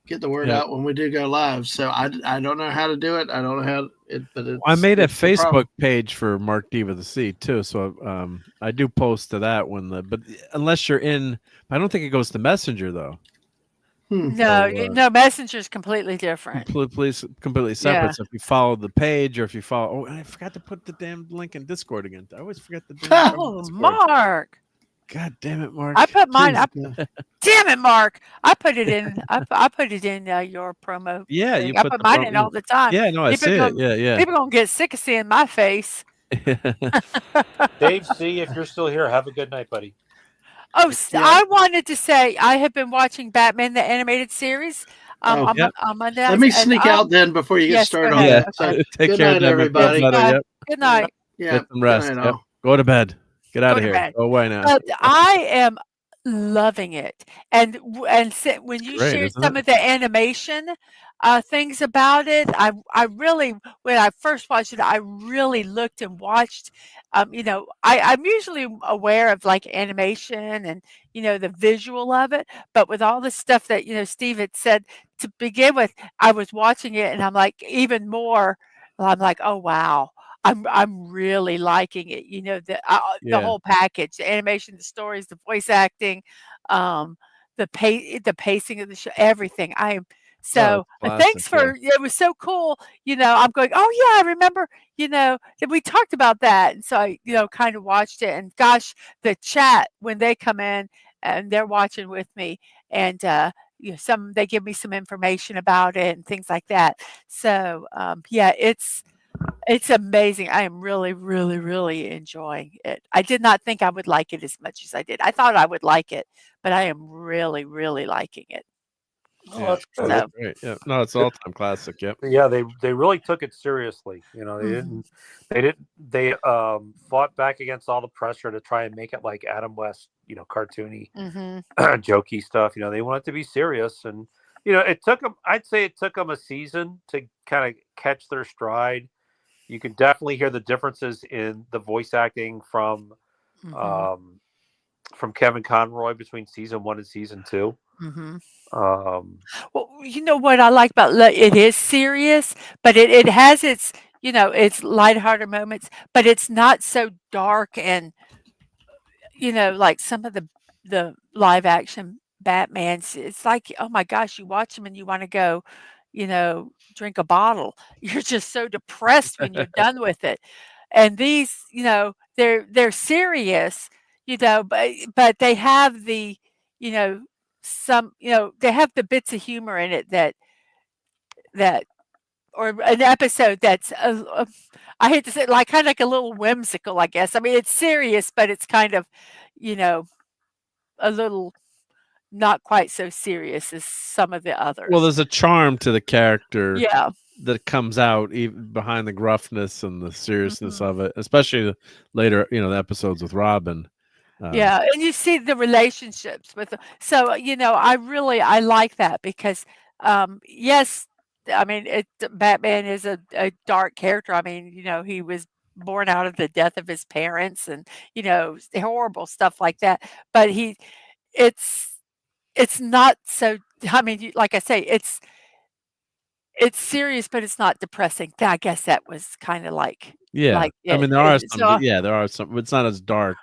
get the word out when we do go live. So I don't know how to do it. I don't know but I made a Facebook page for Marc D with a C too. So I do post to that but unless you're I don't think it goes to Messenger though. No, no, Messenger is completely different. Completely separate. Yeah. So if you follow the page or if you follow, I forgot to put the damn link in Discord again. I always forget the damn Mark. God damn it, Mark! I put mine up. Damn it, Mark! I put it in. I put it in your promo. Yeah, thing. I put mine in all the time. Yeah, no, I see it. Yeah. People gonna get sick of seeing my face. Dave C, if you're still here, have a good night, buddy. Oh, I wanted to say I have been watching Batman the animated series. On Monday. Let me sneak out then before you get started on that. So, take care, night, everybody. Good night. Yeah, get some rest. Yep. Go to bed. Get out of here. Go away now. But I am loving it. And when you shared some of the animation things about it, I really, when I first watched it, I really looked and watched. I'm usually aware of like animation and the visual of it, but with all the stuff that Steve had said to begin with, I was watching it and I'm like even more. I'm like, oh wow. I'm really liking it. The whole package, the animation, the stories, the voice acting, the pacing of the show, everything. I am so thanks for it was so cool. I'm going, oh yeah, I remember, that we talked about that. And so I, kind of watched it and gosh, the chat when they come in and they're watching with me and they give me some information about it and things like that. So it's amazing. I am really, really, really enjoying it. I did not think I would like it as much as I did. I thought I would like it, but I am really, really liking it. Oh, that's great. Yeah, no, it's all-time classic. Yep. Yeah, they really took it seriously. They fought back against all the pressure to try and make it like Adam West, cartoony, jokey stuff. They want it to be serious, and it took them. I'd say it took them a season to kind of catch their stride. You can definitely hear the differences in the voice acting from Kevin Conroy between season 1 and season 2. Well, what I like about it is serious, but it has its it's lighthearted moments, but it's not so dark and, like some of the live action Batmans. It's like, oh my gosh, you watch them and you want to go, drink a bottle. You're just so depressed when you're done with it. And these, they're serious, but they have the, you know, they have the bits of humor in it that or an episode that's I hate to say, like kind of like a little whimsical, I guess. I mean, it's serious, but it's kind of, you know, a little not quite so serious as some of the Well, others. there's a charm to the character Yeah. that comes out even behind the gruffness and the seriousness Mhm. of it, especially later, the episodes with Robin. Yeah, and you see the relationships with so, I like that because, yes, I mean, Batman is a dark character. I mean, he was born out of the death of his parents and, horrible stuff like that. But it's it's not so. I mean, like I say, it's serious, but it's not depressing. I guess that was kind of Yeah, like I it. mean, there are some. So There are some. It's not as dark.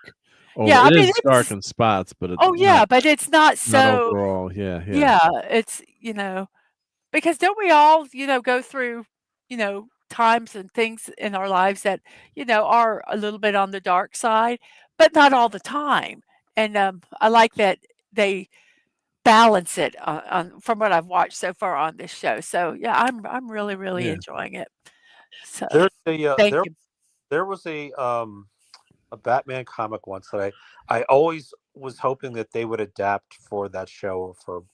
yeah, I It mean, is dark in spots, but it's oh not yeah, but it's not not so. overall. Yeah, yeah, Yeah, it's, because don't we all, go through, times and things in our lives that, are a little bit on the dark side, but not all the time. And I like that they balance it from what I've watched so far on this show. So yeah, I'm really, really yeah. enjoying it. So There's a thank you. there was a Batman comic once that I always was hoping that they would adapt for that show for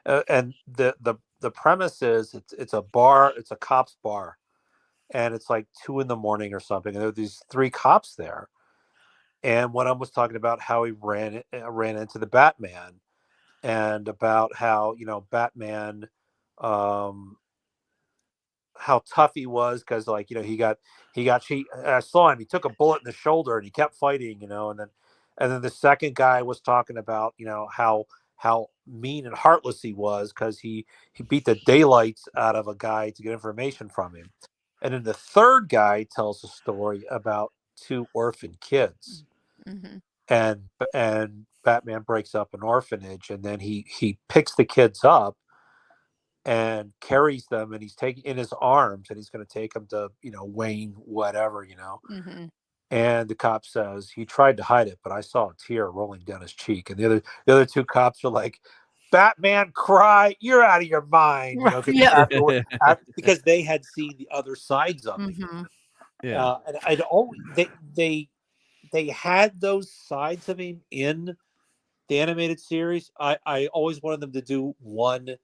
and the premise is it's a bar, it's a cop's bar, and it's like 2 a.m. or something, and there are these three cops there, and one of them was talking about how he ran into the Batman, and about how Batman, um how tough he was because I saw him, he took a bullet in the shoulder and he kept fighting, and then the second guy was talking about how mean and heartless he was because he beat the daylights out of a guy to get information from him. And then the third guy tells a story about two orphan kids, Mhm. and Batman breaks up an orphanage, and then he picks the kids up and carries them, and he's taking in his arms, and he's going to take them to Wayne whatever. Mhm. And the cop says he tried to hide it, but I saw a tear rolling down his cheek. And the other two cops are like, Batman, cry, you're out of your mind, Yeah. because they had seen the other sides of him. Mhm. Yeah. And I'd always they had those sides of him in the animated series. I always wanted them to do one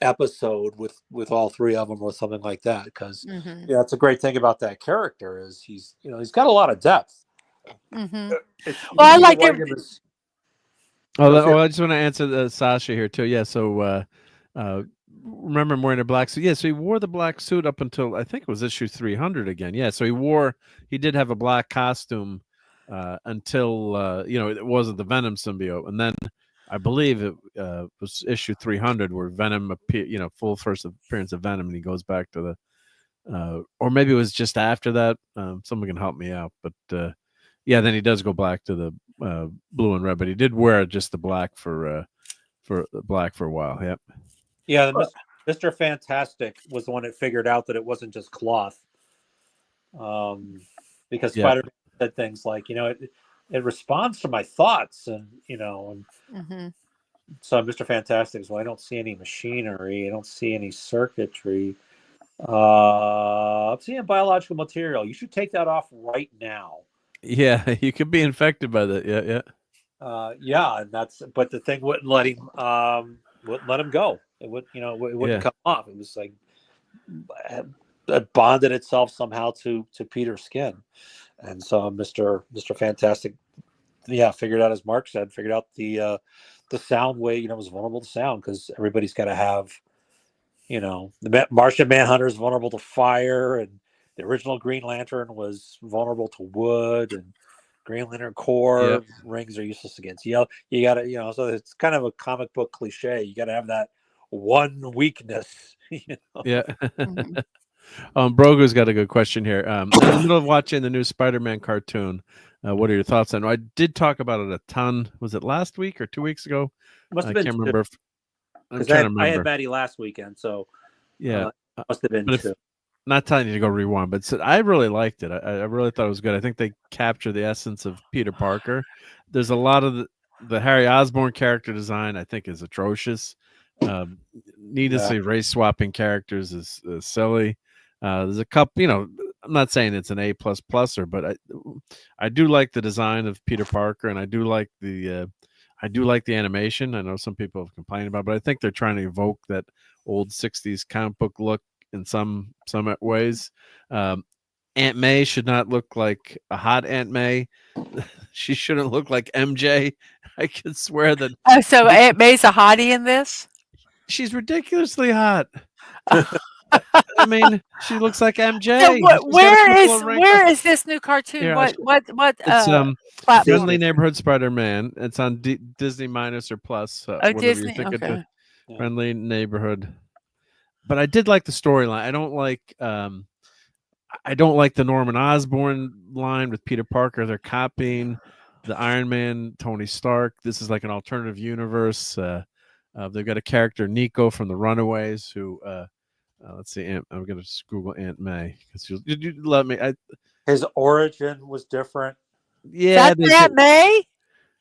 episode with all three of them or something like that, because Mhm. that's a great thing about that character is he's got a lot of depth. Mhm. It's Well, I easy to like it. write him as- I just want to answer Sasha here too. Yeah, so remember him wearing a black suit. Yeah, so he wore the black suit up until I think it was issue 300 again. Yeah, so he did have a black costume until it wasn't the Venom symbiote, and then I believe it was issue 300 where Venom appeared, full first appearance of Venom, and he goes back to the, or maybe it was just after that. Someone can help me out, but yeah, then he does go back to the blue and red, but he did wear just the black for black for a while. Yep. Yeah, Mr. Fantastic was the one that figured out that it wasn't just cloth. Because Yeah. Spider-Man said things like, it responds to my thoughts, and Mhm. so Mr. Fantastic is, well, I don't see any machinery, I don't see any circuitry. I'm seeing biological material. You should take that off right now. Yeah, you could be infected by that. Yeah, yeah. Yeah, and but the thing wouldn't let him go. It wouldn't come off. It was like it bonded itself somehow to Peter's skin, and so Mr. Fantastic, figured out, as Mark said, figured out the sound wave. Was vulnerable to sound because everybody's got to have, the Martian Manhunter is vulnerable to fire, and the original Green Lantern was vulnerable to wood, and Green Lantern core rings are useless against yellow. You got to, so it's kind of a comic book cliche. You got to have that one weakness. Yeah. Mhm. Brogu's got a good question here. In the middle of watching the new Spider-Man cartoon, what are your thoughts on it? I did talk about it a ton. Was it last week or 2 weeks ago? Must I have been can't remember. I'm because trying to remember. I had Maddie last weekend, so Yeah, must have been but two. Not telling you to go rewind, but I really liked it. I really thought it was good. I think they capture the essence of Peter Parker. There's a lot of the Harry Osborn character design I think is atrocious. Needlessly race swapping characters is silly. There's a couple, I'm not saying it's an A++, but I do like the design of Peter Parker, and I do like the animation. I know some people have complained about, but I think they're trying to evoke that old 60s comic book look in some ways. Aunt May should not look like a hot Aunt May. She shouldn't look like MJ. I can swear that. Oh, so Aunt May's a hottie in this? She's ridiculously hot. I mean, she looks like MJ. So where is this new cartoon? Here, what it's platform? Friendly Neighborhood Spider-Man. It's on Disney Minus or Plus. Disney. Okay. Friendly Neighborhood. But I did like the storyline. I don't like the Norman Osborn line with Peter Parker. They're copying the Iron Man, Tony Stark. This is like an alternative universe. They've got a character, Nico from the Runaways, who let's see. I'm going to Google Aunt May because you love me. His origin was different. Yeah, that's Aunt May.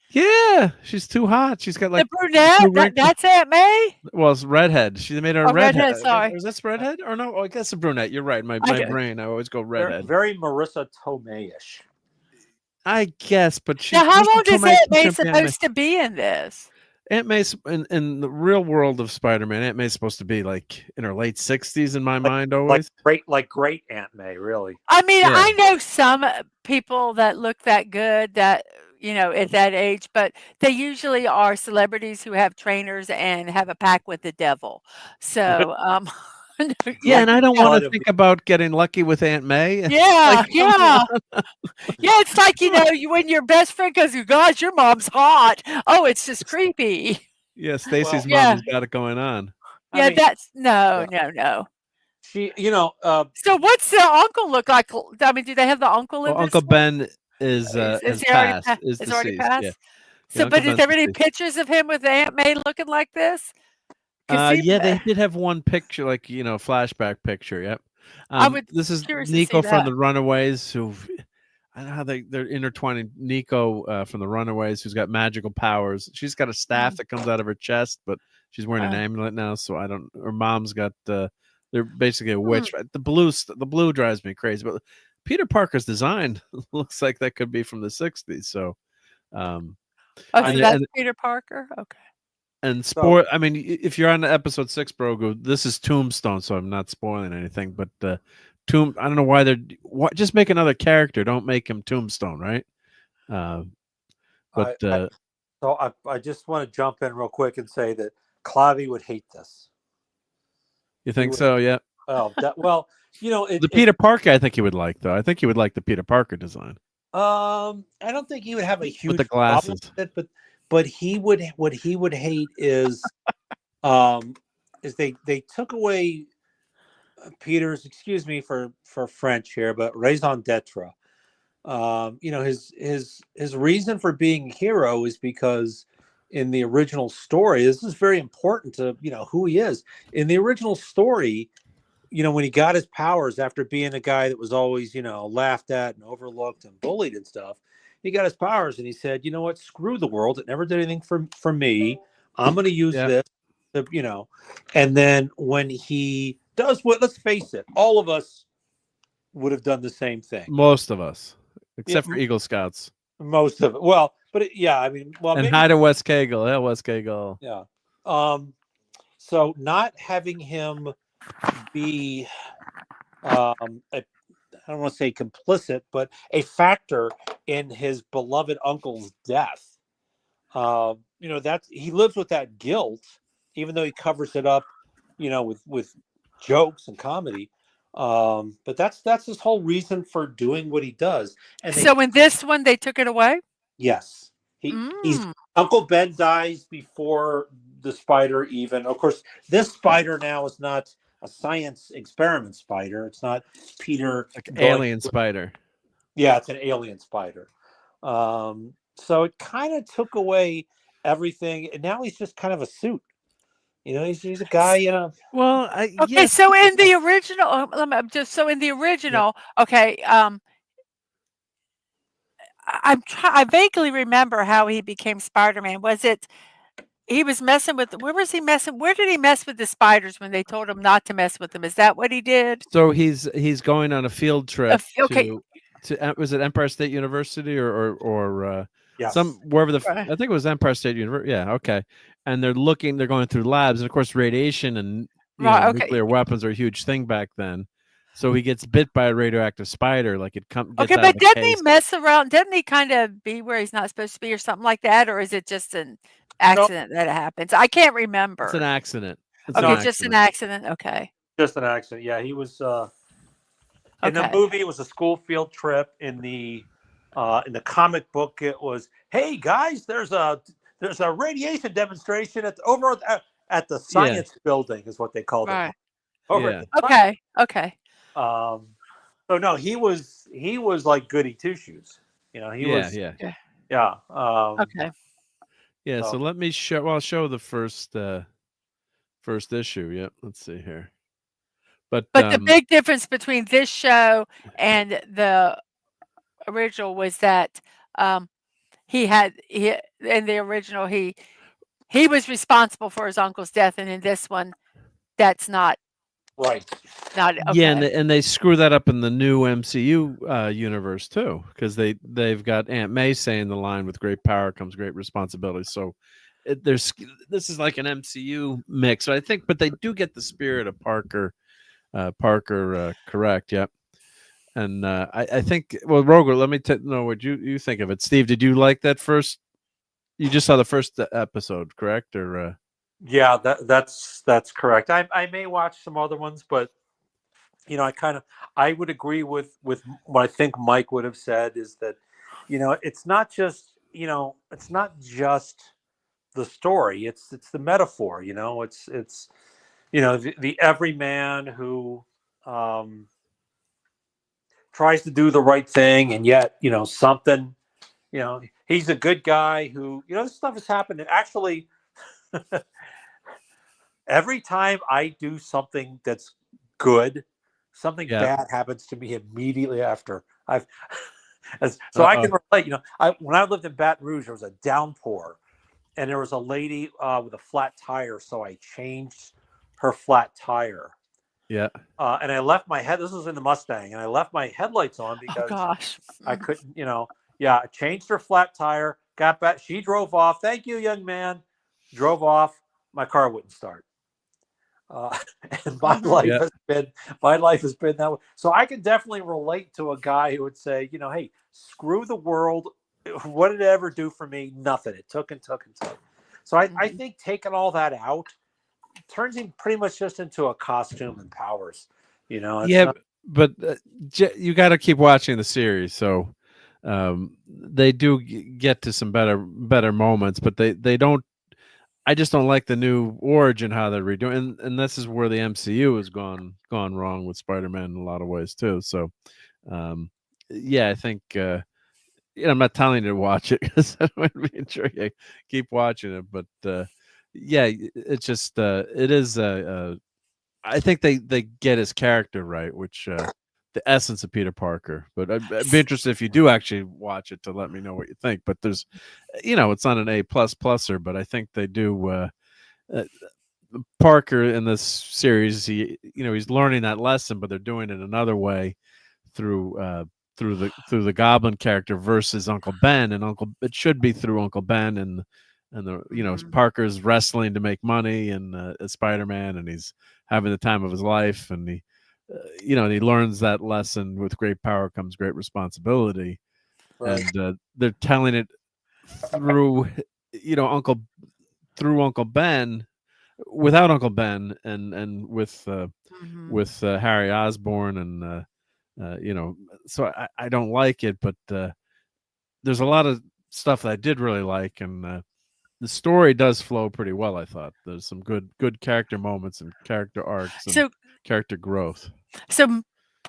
Yeah, she's too hot. She's got like the brunette. That's Aunt May. Well, it's redhead. She made her a redhead. Sorry, is this redhead or no? Oh, I guess a brunette. You're right. My brain. I always go redhead. Very Marissa Tomei-ish. I guess, but she. Now, how old is Aunt May supposed to be in this? Aunt May's in the real world of Spider-Man. Aunt May's supposed to be like in her late 60s in my mind. Always great Aunt May. Really. I mean, I know some people that look that good that. At that age, but they usually are celebrities who have trainers and have a pact with the devil. So, yeah, and I don't want to think about getting lucky with Aunt May. Yeah, yeah. It's like, when your best friend goes, gosh, your mom's hot. Oh, it's just creepy. Yeah, Stacy's mom has got it going on. Yeah, that's no. She, So what's the uncle look like? I mean, do they have the uncle in this Uncle one? Ben is passed. Is already passed. Yeah. So, but is there any pictures of him with Aunt May looking like this? Yeah, they did have one picture, like flashback picture. Yep. This is Nico from the Runaways. Who I don't know how they're intertwining. Nico from the Runaways, who's got magical powers. She's got a staff that comes out of her chest, but she's wearing an amulet now. So I don't. Her mom's got. They're basically a witch. The blue drives me crazy, but. Peter Parker's design looks like that could be from the 60s. So, that's Peter Parker. Okay. And I mean, if you're on episode 6, Brogu, this is Tombstone, so I'm not spoiling anything. But I don't know why just make another character. Don't make him Tombstone, right? So I just want to jump in real quick and say that Clavi would hate this. You think so? Yeah. Oh, the Peter Parker, I think he would like, though. I think he would like the Peter Parker design. I don't think he would have a huge with the glasses, problem with it, but he would. What he would hate is they took away Peter's. Excuse me for French here, but raison d'être. His reason for being a hero is because in the original story, this is very important to who he is. In the original story. When he got his powers after being a guy that was always, laughed at and overlooked and bullied and stuff, he got his powers and he said, you know what, screw the world. It never did anything for me. I'm going to use this, and then when he does let's face it, all of us would have done the same thing. Most of us, except for Eagle Scouts. Most of it. Well, but and hi to Wes Cagle. Yeah, Wes Cagle. Yeah. So not having him be I don't want to say complicit, but a factor in his beloved uncle's death. That he lives with that guilt, even though he covers it up, with jokes and comedy. But that's his whole reason for doing what he does. And so in this one, they took it away. Yes, he's Uncle Ben dies before the spider. Even of course, this spider now is not a science experiment spider. It's not Peter Like going- alien spider. Yeah, it's an alien spider. So it kind of took away everything, and now he's just kind of a suit. He's a guy. Well, Okay, yes. so in the original, okay, I vaguely remember how he became Spider-Man. Was it he was messing with where was he messing? Where did he mess with the spiders when they told him not to mess with them? Is that what he did? So he's going on a field trip Okay. to was it Empire State University or Yes. wherever Right. I think it was Empire State University. Yeah, okay. And they're going through labs, and of course radiation and Right, okay. nuclear weapons are a huge thing back then. So he gets bit by a radioactive spider, like it gets Okay, out but of a didn't he case. mess around? Didn't he kind of be where he's not supposed to be or something like that? Or is it just an accident that happens? I can't remember. It's an accident. It's Okay, an just an accident. accident. Okay. Just an accident. Yeah, he was in the Okay. movie. It was a school field trip. In the comic book, it was, hey guys, there's a radiation demonstration over at the science building, is what they called Right. it. Over Yeah. at the Okay. So no, he was like goody two shoes. He was. Yeah. Yeah. Okay. Yeah. So- So let me show. Well, I'll show the first issue. Yep. Let's see here. But the big difference between this show and the original was that in the original he was responsible for his uncle's death, and in this one, that's not Right. okay. Yeah, and they screw that up in the new MCU universe too, because they've got Aunt May saying the line, "With great power comes great responsibility." So this is like an MCU mix, I think, but they do get the spirit of Parker correct. Yep. And I think, well, Roger, let me know what you think of it. Steve, did you like that first? You just saw the first episode, correct? Or Yeah, that's correct. I may watch some other ones, but I would agree with what I think Mike would have said, is that it's not just the story, it's the metaphor. It's the everyman who tries to do the right thing, and yet something, he's a good guy who, this stuff has happened. And actually, every time I do something that's good, something bad happens to me immediately after. I can relate. When I lived in Baton Rouge, there was a downpour, and there was a lady with a flat tire, so I changed her flat tire. Yeah. And I left my head. This was in the Mustang, and I left my headlights on because Oh gosh. I couldn't. I changed her flat tire. Got back. She drove off. Thank you, young man. Drove off. My car wouldn't start. And my life has been that way. So I can definitely relate to a guy who would say, hey, screw the world. What did it ever do for me? Nothing. It took and took and took. So I think taking all that out turns him pretty much just into a costume and powers. But you got to keep watching the series. So they do get to some better moments, but they don't. I just don't like the new origin, how they're redoing, and this is where the MCU has gone wrong with Spider-Man in a lot of ways too. So, I think I'm not telling you to watch it because I would be sure you keep watching it, but it's just it is. I think they get his character right, which the essence of Peter Parker. But I'd be interested if you do actually watch it to let me know what you think. But there's, it's not an A++er, but I think they do. Parker in this series, he's learning that lesson, but they're doing it another way through the Goblin character versus Uncle Ben, and it should be through Uncle Ben and the Parker's wrestling to make money, and as Spider-Man, and he's having the time of his life, and he learns that lesson: with great power comes great responsibility. Right. And they're telling it through Uncle Ben, without Uncle Ben, and with Harry Osborn, and so I don't like it, but there's a lot of stuff that I did really like, and the story does flow pretty well. I thought there's some good character moments and character arcs. And, character growth. So,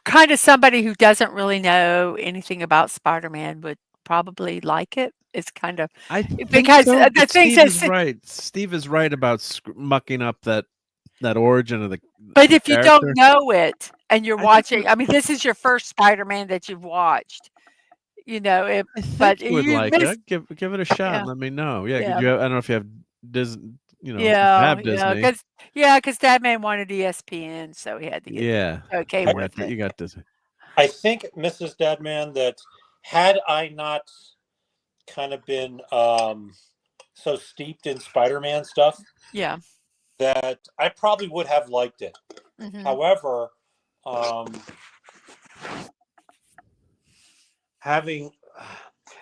kind of somebody who doesn't really know anything about Spider-Man would probably like it. It's kind of I think because so, the but things Steve that is right. Steve is right about mucking up that origin of the but if you don't character. know it and you're I think watching, I mean, this is your first Spider-Man that you've watched, I but think you would you like it. miss, I'd give it a shot yeah, and let me know. Yeah, yeah, I don't know if you have Disney, if you yeah, have yeah, Disney. because Dad Man wanted ESPN, so he had to get Yeah, okay you with it. you got Disney. I think, Mrs. Deadman, that had I not kind of been so steeped in Spider-Man stuff, Yeah. that I probably would have liked it. Mm-hmm. However,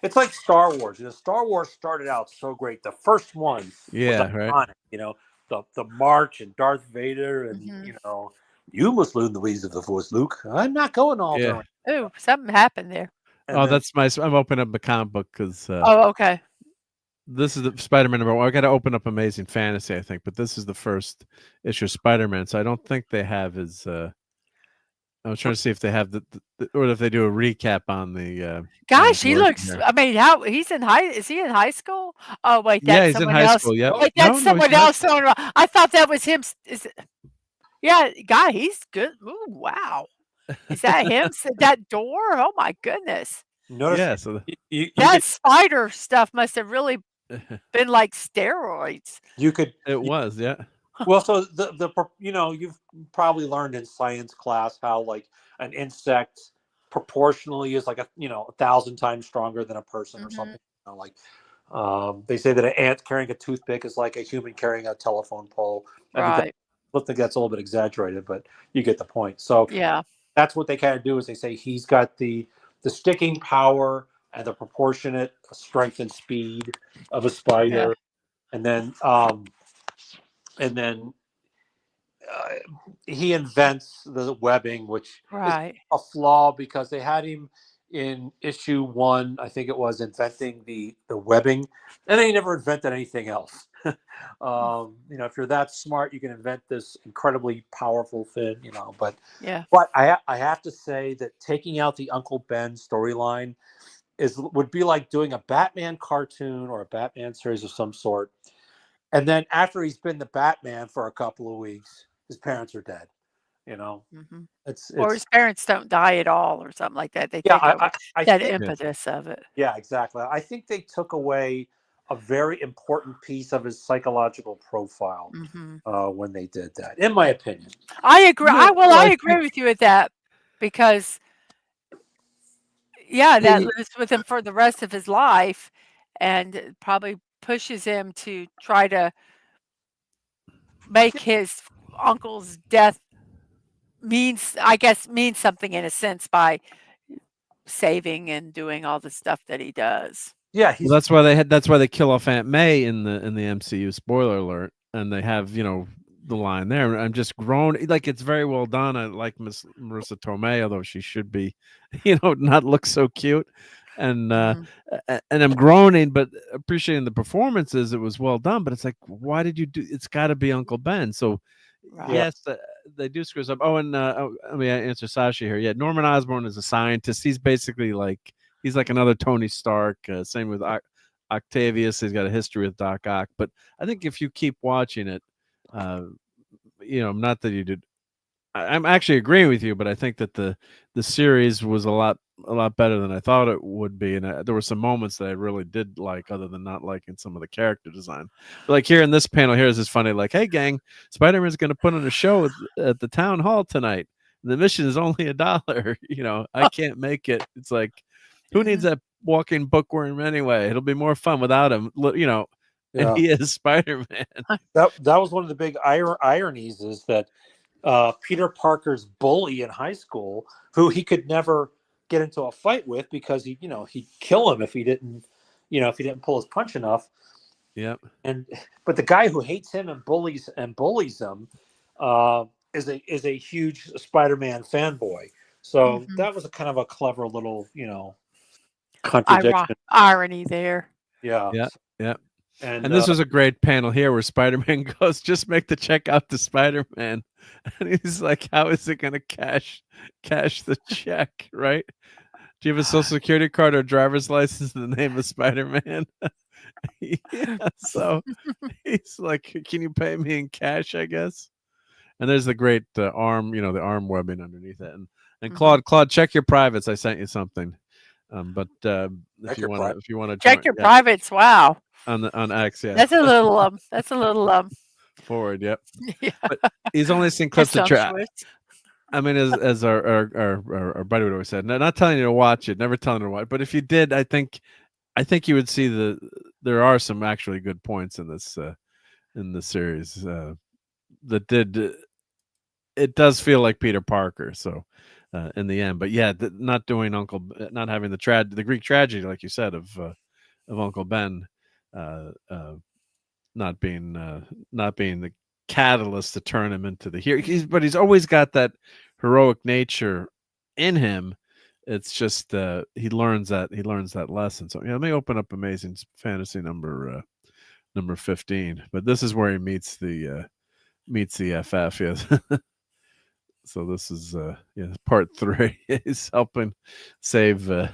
it's like Star Wars. Star Wars started out so great. The first one was iconic. Right. The march and Darth Vader, and Mm-hmm. You must learn the ways of the Force, Luke. I'm not going all the way. Oh, something happened there. And Oh, then, that's my. I'm opening up the comic book because Oh, okay. this is the Spider-Man number 1. I got to open up Amazing Fantasy, I think, but this is the first issue of Spider-Man, so I don't think they have his. I was trying to see if they have or if they do a recap on the. Gosh, he origin looks. here. I mean, how he's in high? Is he in high school? Oh wait, Yeah, that's he's in someone high else. school. Yep. Wait, No, that's no, he's someone in high else. I thought that was him. Yeah, guy, he's good. Ooh, wow. Is that him? That door? Oh my goodness. notice Yeah, so That spider stuff must have really been like steroids. you could. it was, yeah. Well, so you've probably learned in science class how like an insect proportionally is like 1,000 times stronger than a person or something. They say that an ant carrying a toothpick is like a human carrying a telephone pole. Right. I think that's a little bit exaggerated, but you get the point. So Yeah. that's what they kind of do is they say he's got the sticking power and the proportionate strength and speed of a spider, and then he invents the webbing, which is a flaw because they had him in issue 1, I think it was, inventing the webbing, and then he never invented anything else. If you're that smart, you can invent this incredibly powerful thing, but I have to say that taking out the Uncle Ben storyline would be like doing a Batman cartoon or a Batman series of some sort, and then after he's been the Batman for a couple of weeks, his parents are dead. Mm-hmm. It's or his parents don't die at all, or something like that. They take over I that think, impetus of it. Yeah, exactly. I think they took away a very important piece of his psychological profile when they did that, in my opinion. I agree. I agree with you with that because, that lives with him for the rest of his life, and probably pushes him to try to make his uncle's death means something in a sense by saving and doing all the stuff that he does. Yeah, that's why they kill off Aunt May in the MCU. Spoiler alert, and they have the line there. I'm just groaning, like it's very well done. I like Miss Marissa Tomei, although she should be, not look so cute. And and I'm groaning, but appreciating the performances. It was well done, but it's like, why did you do? It's got to be Uncle Ben. So yes, they do screw up. Oh, and let me answer Sasha here. Yeah, Norman Osborn is a scientist. He's basically he's like another Tony Stark. Same with Octavius. He's got a history with Doc Ock. But I think if you keep watching it, not that you did. I'm actually agreeing with you, but I think that the series was a lot better than I thought it would be, and there were some moments that I really did like, other than not liking some of the character design. But like here in this panel, here's this funny, like, hey gang, Spider-Man's going to put on a show at the town hall tonight. The mission is only $1. I can't make it. It's like, who needs that walking bookworm anyway? It'll be more fun without him. And he is Spider-Man. That was one of the big ironies is that Peter Parker's bully in high school, who he could never get into a fight with because he'd kill him if he didn't pull his punch enough. Yep. But the guy who hates him and bullies him is a huge Spider-Man fanboy. So that was a kind of a clever little contradiction. Irony there. Yeah. Yeah. Yeah. And this was a great panel here where Spider-Man goes, "Just make the check out to Spider-Man," and he's like, "How is it going to cash the check?" Right? Do you have a social security card or a driver's license in the name of Spider-Man? Yeah, so he's like, "Can you pay me in cash?" I guess. And there's the great arm, the arm webbing underneath it. And Claude, check your privates. I sent you something. But if you want to check your privates, wow. On X, yeah. That's a little forward, yep. Yeah. But he's only seen clips of I mean, as our buddy would always say, not telling you to watch it, never telling you to watch it. But if you did, I think you would see there are some actually good points in this series that did. It does feel like Peter Parker, so in the end, but yeah, not doing not having the Greek tragedy, like you said, of Uncle Ben, not being the catalyst to turn him into the hero. But he's always got that heroic nature in him. It's just he learns that lesson. So let me open up Amazing Fantasy number 15. But this is where he meets the FF. Yes. So this is part 3. He's helping save the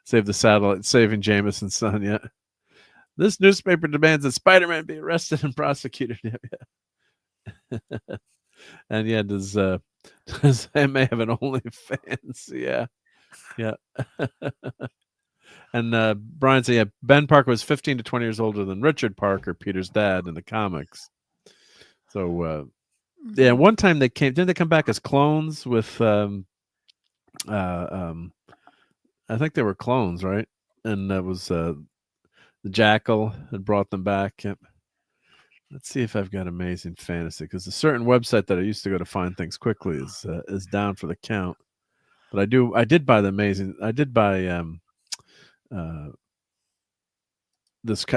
satellite, saving Jameson's son. Yeah. This newspaper demands that Spider-Man be arrested and prosecuted. And yeah, does may have an OnlyFans? Yeah. And Brian said, yeah, Ben Parker was 15 to 20 years older than Richard Parker, Peter's dad, in the comics. So yeah, one time didn't they come back as clones with I think they were clones, right? And that was the Jackal had brought them back. Yep. Let's see if I've got Amazing Fantasy, because a certain website that I used to go to find things quickly is down for the count. But I did buy this.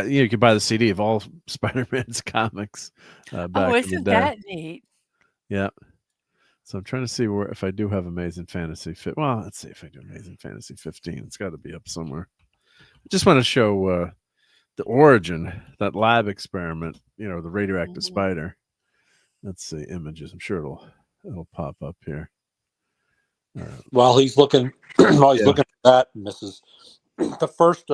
You could buy the CD of all Spider-Man's comics. Back isn't that neat? Yeah. So I'm trying to see if I do have Amazing Fantasy fit. Well, let's see if I do Amazing Fantasy 15. It's got to be up somewhere. I just want to show the origin, that lab experiment, the radioactive spider. Let's see images. I'm sure it'll pop up here. While he's looking, looking at that, Mrs. The first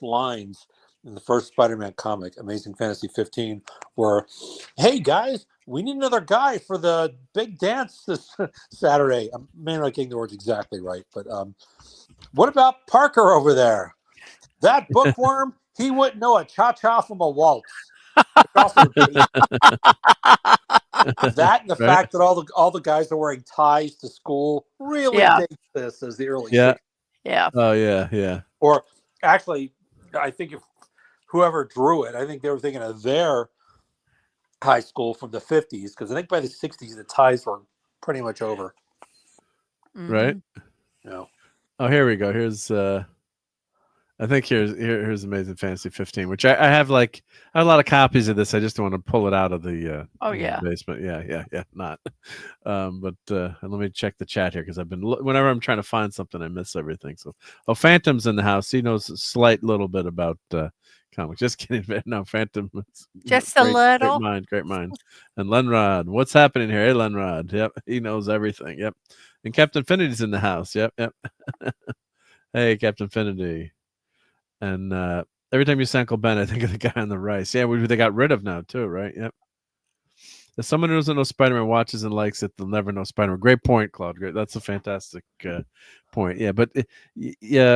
lines in the first Spider-Man comic, Amazing Fantasy 15, were, "Hey guys, we need another guy for the big dance this Saturday." I may not getting the words exactly right, but what about Parker over there? That bookworm, he wouldn't know a cha-cha from a waltz. That and the fact that all the guys are wearing ties to school really dates this as the early 60s. Yeah. Oh yeah. Or actually, I think if whoever drew it, I think they were thinking of their high school from the 50s, because I think by the 60s the ties were pretty much over. Right? Yeah. Oh, here we go. Here's I think here's Amazing Fantasy 15, which I have I have a lot of copies of this. I just don't want to pull it out of the basement. Yeah, not. But let me check the chat here, because I've been whenever I'm trying to find something, I miss everything. So, Phantom's in the house. He knows a slight little bit about comics. Just kidding. No, Phantom. Just a little. Great mind. And Lenrod, what's happening here? Hey, Lenrod. Yep, he knows everything. Yep. And Captain Infinity's in the house. Yep. Hey, Captain Infinity. And every time you say Uncle Ben, I think of the guy on the rice. Yeah, they got rid of now too, right? Yep. If someone who doesn't know Spider-Man watches and likes it, they'll never know Spider-Man. Great point, Claude. Great. That's a fantastic point. Yeah, but they,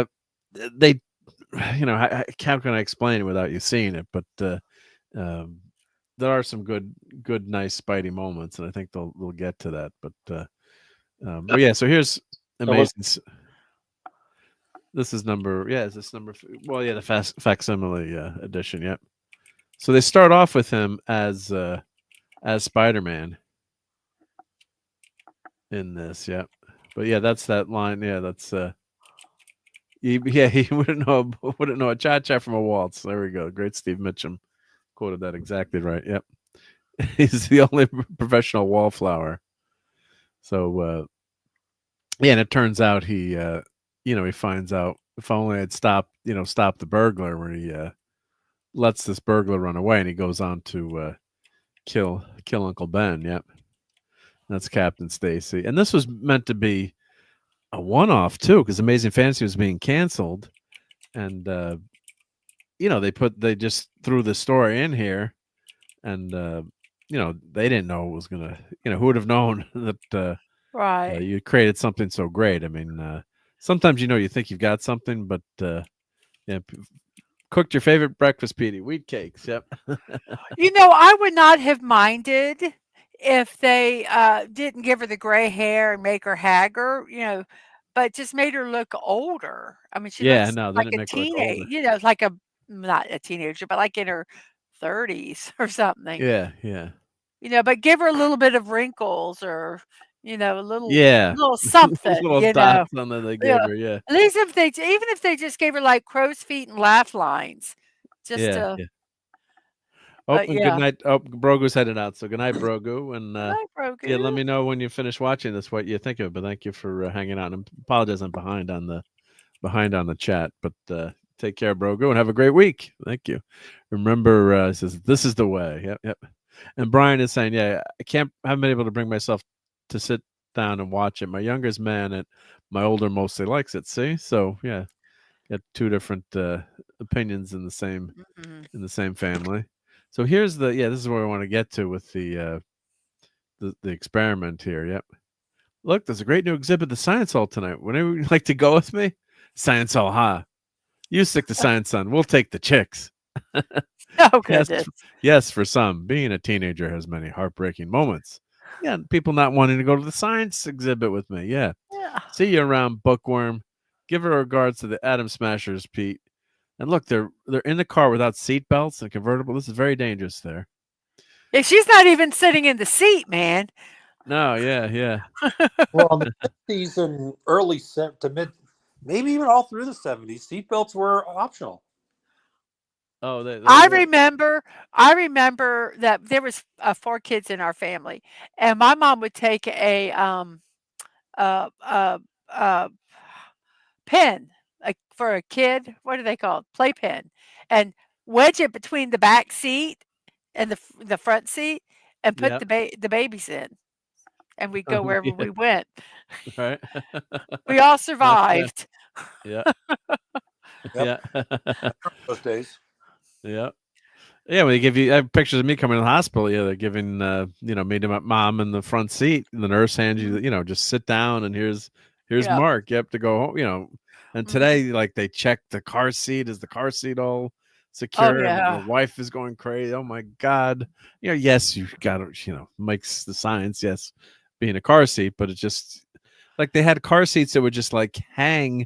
how can I explain it without you seeing it? But there are some good, nice Spidey moments, and I think they'll get to that. But yeah, so here's Amazing. This is number. Is this number? Well, yeah, the facsimile edition. Yep. So they start off with him as Spider-Man in this. Yep. But yeah, that's that line. Yeah, that's he wouldn't know a cha-cha from a waltz. There we go. Great, Steve Mitchum quoted that exactly right. Yep. He's the only professional wallflower. So yeah, and it turns out he finds out if only I'd stopped the burglar, where he lets this burglar run away, and he goes on to kill Uncle Ben. Yep, that's Captain Stacy. And this was meant to be a one-off too, because Amazing Fantasy was being canceled, and they just threw the story in here, and they didn't know it was gonna. Who would have known that Right. you created something so great? I mean, sometimes you think you've got something, but cooked your favorite breakfast, Petey, wheat cakes. Yep. I would not have minded if they didn't give her the gray hair and make her haggard, but just made her look older. I mean, she looks No, they like didn't a make her look older. teenage, like not a teenager, but like in her 30s or something. Yeah. But give her a little bit of wrinkles or, a little something, little dots on that they gave her. Yeah. At least even if they just gave her like crow's feet and laugh lines, just Yeah. to. Oh, and good night. Oh, Brogu's headed out. So good night, Brogu. And Good night, Brogu. yeah, let me know when you finish watching this what you think of it. But thank you for hanging out. And apologize, I'm behind on the chat. But take care, Brogu, and have a great week. Thank you. Remember, says this is the way. Yep. And Brian is saying, yeah, haven't been able to bring myself to sit down and watch it. My youngest man and my older mostly likes it. See, so yeah, got two different opinions in the same family. So here's this is where I want to get to with the experiment here. Yep. Look, there's a great new exhibit, the Science Hall tonight. Would anyone like to go with me? Science Hall, huh? You stick the science on. We'll take the chicks. Oh, goodness. Yes, for some. Being a teenager has many heartbreaking moments. Yeah, people not wanting to go to the science exhibit with me. Yeah. See you around, Bookworm. Give her regards to the Atom Smashers, Pete. And look, they're in the car without seat belts and convertible. This is very dangerous there. Yeah, she's not even sitting in the seat, man. No, yeah. Well, in the 50s and early to mid, maybe even all through the 70s, seatbelts were optional. Oh, I remember that there was 4 kids in our family, and my mom would take a pen for a kid. What are they called? Playpen, and wedge it between the back seat and the front seat, and put the babies in, and we'd go wherever we went. Right. We all survived. Yeah. Yep. Those days. Yeah. Yeah, when they give you, I have pictures of me coming to the hospital. Yeah, they're giving, me to my mom in the front seat, and the nurse hands you, just sit down, and here's Mark. You have to go home, And today, like, they check the car seat. Is the car seat all secure? Oh, yeah. My wife is going crazy. Oh my God. Yes, you got to, makes the science, yes, being a car seat, but it's just like they had car seats that would just like hang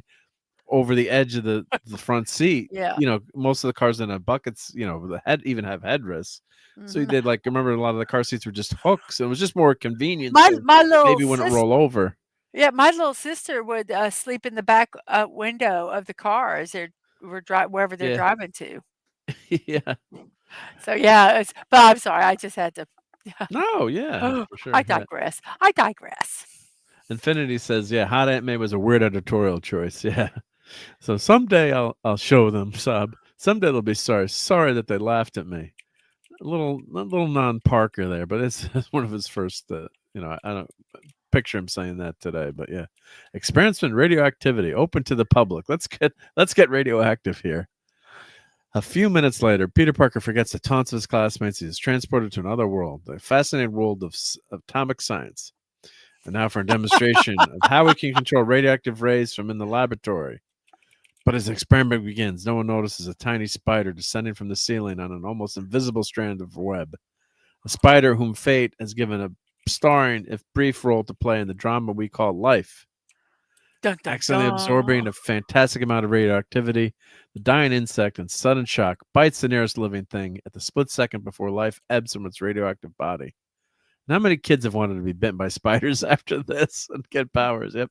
over the edge of the front seat. Yeah. Most of the cars in a buckets, the head even have headrests. So you did, like, remember a lot of the car seats were just hooks. It was just more convenient. My little maybe wouldn't roll over. Yeah, my little sister would sleep in the back window of the car as wherever they're driving to. Yeah. So yeah, but I'm sorry, I just had to. No, yeah, for sure. I digress. I digress. Infinity says, yeah, Hot Aunt May was a weird editorial choice. Yeah. So someday I'll show them, Sub. Someday they'll be sorry that they laughed at me. A little non-Parker there, but it's one of his first. I don't picture him saying that today, but yeah. Experiment radioactivity open to the public. Let's get radioactive here. A few minutes later, Peter Parker forgets the taunts of his classmates. He is transported to another world, the fascinating world of atomic science. And now for a demonstration of how we can control radioactive rays from in the laboratory. But as the experiment begins, no one notices a tiny spider descending from the ceiling on an almost invisible strand of web. A spider whom fate has given a starring, if brief, role to play in the drama we call life. Dun, dun, Accidentally dun. absorbing a fantastic amount of radioactivity, the dying insect, in sudden shock, bites the nearest living thing at the split second before life ebbs from its radioactive body. How many kids have wanted to be bitten by spiders after this and get powers? Yep.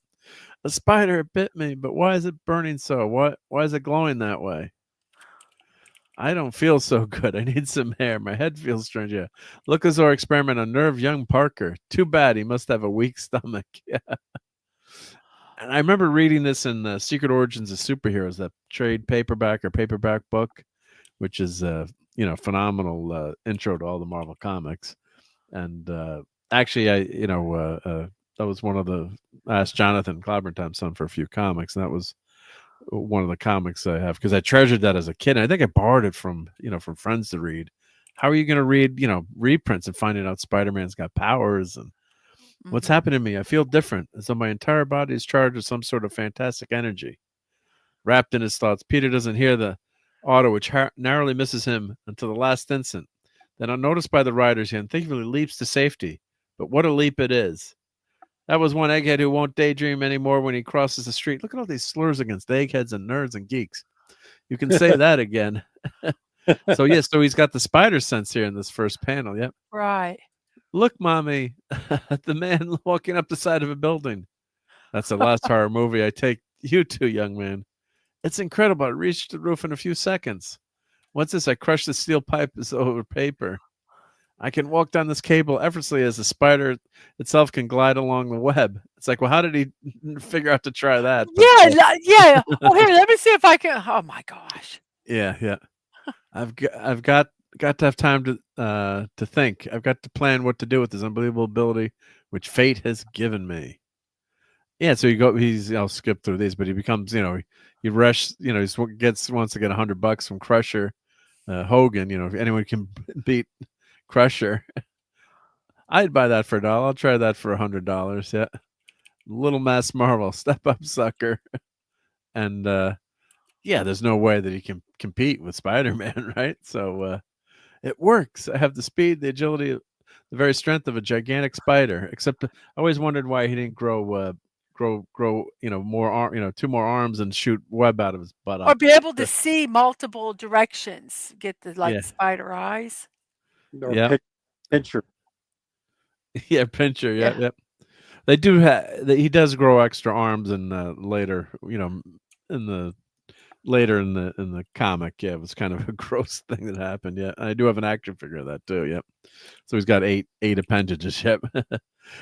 A spider bit me, but why is it burning so? Why is it glowing that way? I don't feel so good. I need some air. My head feels strange. Yeah. Look as our experiment unnerved young Parker. Too bad he must have a weak stomach. Yeah. And I remember reading this in Secret Origins of Superheroes, that trade paperback book, which is phenomenal intro to all the Marvel comics. And actually, that was one of the I asked Jonathan Clobbertime's son for a few comics, and that was one of the comics I have because I treasured that as a kid. And I think I borrowed it from friends to read. How are you going to read reprints and finding out Spider-Man's got powers and what's happened to me? I feel different, as though my entire body is charged with some sort of fantastic energy. Wrapped in his thoughts, Peter doesn't hear the auto, which narrowly misses him until the last instant. Then, unnoticed by the riders, he unthinkingly leaps to safety. But what a leap it is. That was one egghead who won't daydream anymore when he crosses the street. Look at all these slurs against eggheads and nerds and geeks. You can say that again. So he's got the spider sense here in this first panel. Yep. Right. Look, mommy, the man walking up the side of a building. That's the last horror movie I take you to, young man. It's incredible. I reached the roof in a few seconds. What's this? I crushed the steel pipe as over paper. I can walk down this cable effortlessly as the spider itself can glide along the web. It's like, well, how did he figure out to try that? But, yeah. Oh, here, let me see if I can. Oh my gosh. Yeah. I've got to have time to think. I've got to plan what to do with this unbelievable ability which fate has given me. Yeah, so I'll skip through these, but he becomes, he rushes, he wants to get $100 from Crusher, Hogan. If anyone can beat Crusher, I'd buy that for $1. I'll try that for $100. Yeah, Little Mass Marvel, step up, sucker. And there's no way that he can compete with Spider-Man, right? So it works. I have the speed, the agility, the very strength of a gigantic spider. Except I always wondered why he didn't grow more 2 more arms and shoot web out of his butt. Or be able to see multiple directions. Get the spider eyes. Yeah. Pincher. Yeah, Pincher. Yeah. They do he does grow extra arms in later, in the comic. Yeah, it was kind of a gross thing that happened. Yeah, I do have an action figure of that too. Yep. So he's got eight appendages. Yep.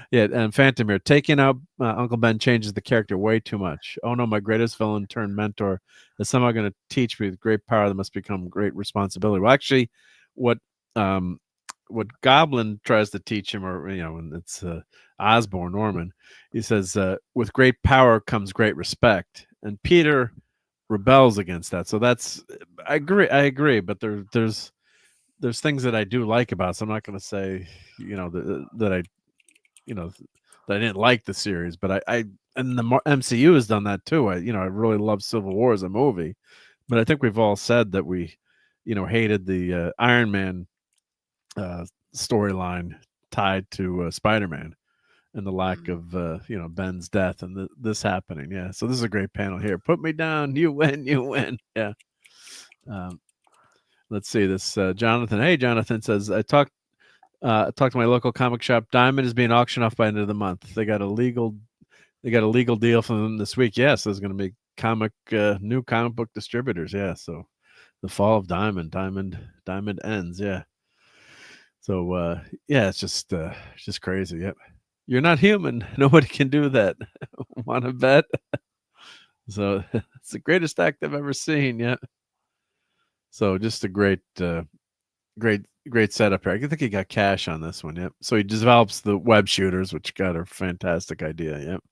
Yeah, and Phantom here. Taking out Uncle Ben changes the character way too much. Oh no, my greatest villain turned mentor is somehow going to teach me with great power that must become great responsibility. Well, actually, what Goblin tries to teach him, or and it's Osborn Norman. He says, "With great power comes great respect," and Peter rebels against that. So I agree, but there's things that I do like about it. So I'm not going to say that I that I didn't like the series, but I and the MCU has done that too. I really love Civil War as a movie, but I think we've all said that we hated the Iron Man storyline tied to Spider-Man and the lack of Ben's death and this happening. Yeah, so this is a great panel here. Put me down, you win. Yeah. Let's see this. Jonathan. Hey, Jonathan says, I talked to my local comic shop. Diamond is being auctioned off by the end of the month. They got a legal deal from them this week. Yes, there's going to be new comic book distributors. Yeah, so the fall of Diamond ends. Yeah. So it's just crazy. Yep. You're not human. Nobody can do that. Want to bet? So it's the greatest act I've ever seen. Yeah. So just a great setup here. I think he got cash on this one. Yep. So he develops the web shooters, which got a fantastic idea. Yep.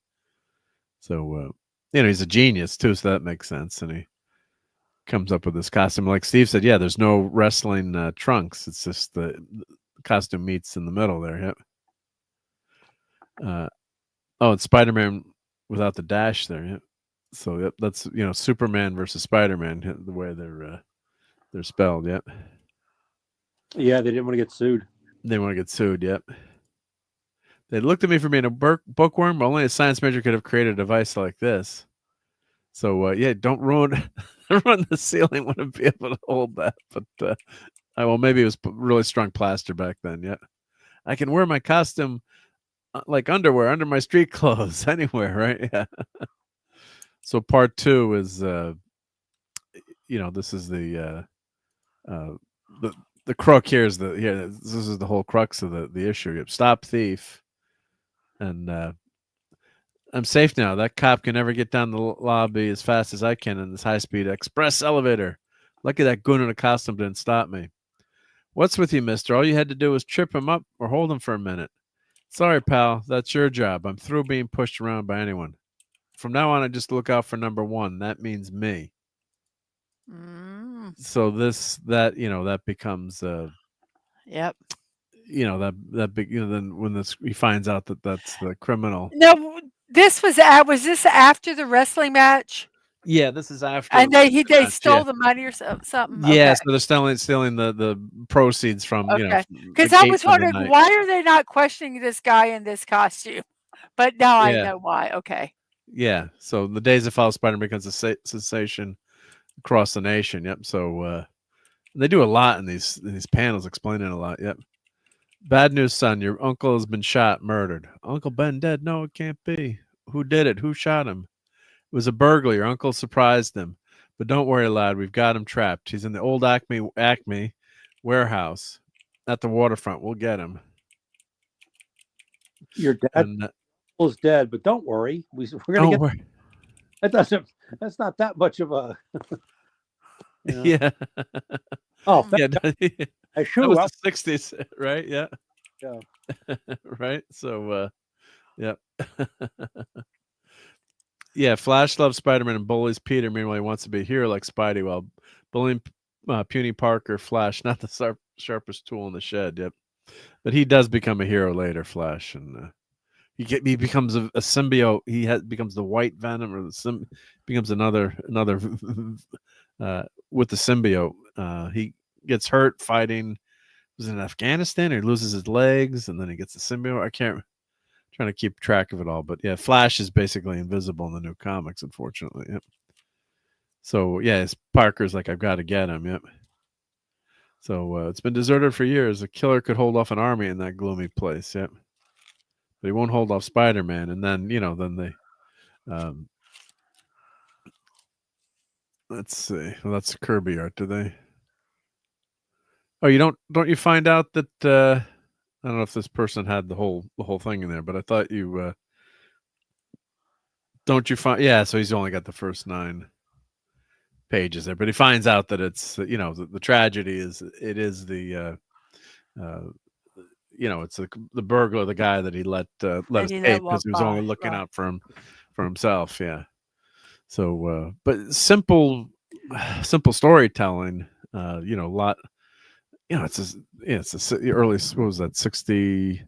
So he's a genius too, so that makes sense. And he comes up with this costume. Like Steve said, yeah, there's no wrestling trunks. It's just the costume meets in the middle there. Yep. And Spider-Man without the dash there. Yep. So yep, that's Superman versus Spider-Man, the way they're spelled. Yep. Yeah, they didn't want to get sued. Yep. They looked at me for being a bookworm, but only a science major could have created a device like this. So don't ruin the ceiling. Wouldn't be able to hold that, but maybe it was really strong plaster back then. Yeah, I can wear my costume like underwear under my street clothes anywhere, right? Yeah. So part 2 is this is the crook here is this is the whole crux of the issue. Stop thief, and I'm safe now. That cop can never get down the lobby as fast as I can in this high-speed express elevator. Lucky that goon in a costume didn't stop me. What's with you, mister? All you had to do was trip him up or hold him for a minute. Sorry, pal. That's your job. I'm through being pushed around by anyone. From now on, I just look out for number one. That means me. So that becomes Yep. Then when he finds out that that's the criminal. No, this was this after the wrestling match? Yeah, this is after. And they stole the money or something. Yeah, Okay. so they're stealing the proceeds from Because I was wondering why are they not questioning this guy in this costume? But now I know why. Okay. Yeah, so the Days of Follow Spider becomes a sensation across the nation. Yep. So they do a lot in these panels, explaining a lot. Yep. Bad news, son. Your uncle has been shot, murdered. Uncle Ben dead? No, it can't be. Who did it? Who shot him? It was a burglar. Your uncle surprised him. But don't worry, lad. We've got him trapped. He's in the old Acme warehouse at the waterfront. We'll get him. Your dad was dead, but don't worry. We're gonna get. That's not that much of a. Yeah. Oh, yeah. I sure that was the 60s, right? Yeah. Yeah. Right. So, yeah. Yeah. Flash loves Spider-Man and bullies Peter. Meanwhile, he wants to be a hero like Spidey while bullying puny Parker. Flash, not the sharpest tool in the shed. Yep. But he does become a hero later, Flash, and he becomes a symbiote. He becomes the White Venom, or becomes another with the symbiote. He gets hurt fighting. Was it in Afghanistan? Or he loses his legs, and then he gets the symbiote. I can't. Trying to keep track of it all, but yeah, Flash is basically invisible in the new comics, unfortunately. Yep. So yeah, Parker's like, I've got to get him. Yep. So it's been deserted for years. A killer could hold off an army in that gloomy place. Yep. But he won't hold off Spider-Man. And then then they let's see. Well, that's Kirby art. Do they? Oh, you don't you find out that I don't know if this person had the whole thing in there, but I thought you don't you find so he's only got the first 9 pages there, but he finds out that it's the tragedy is it's the burglar, the guy that he let escape because he was only looking out for himself. Yeah. So but simple storytelling, a lot. It's a early. What was that? 60.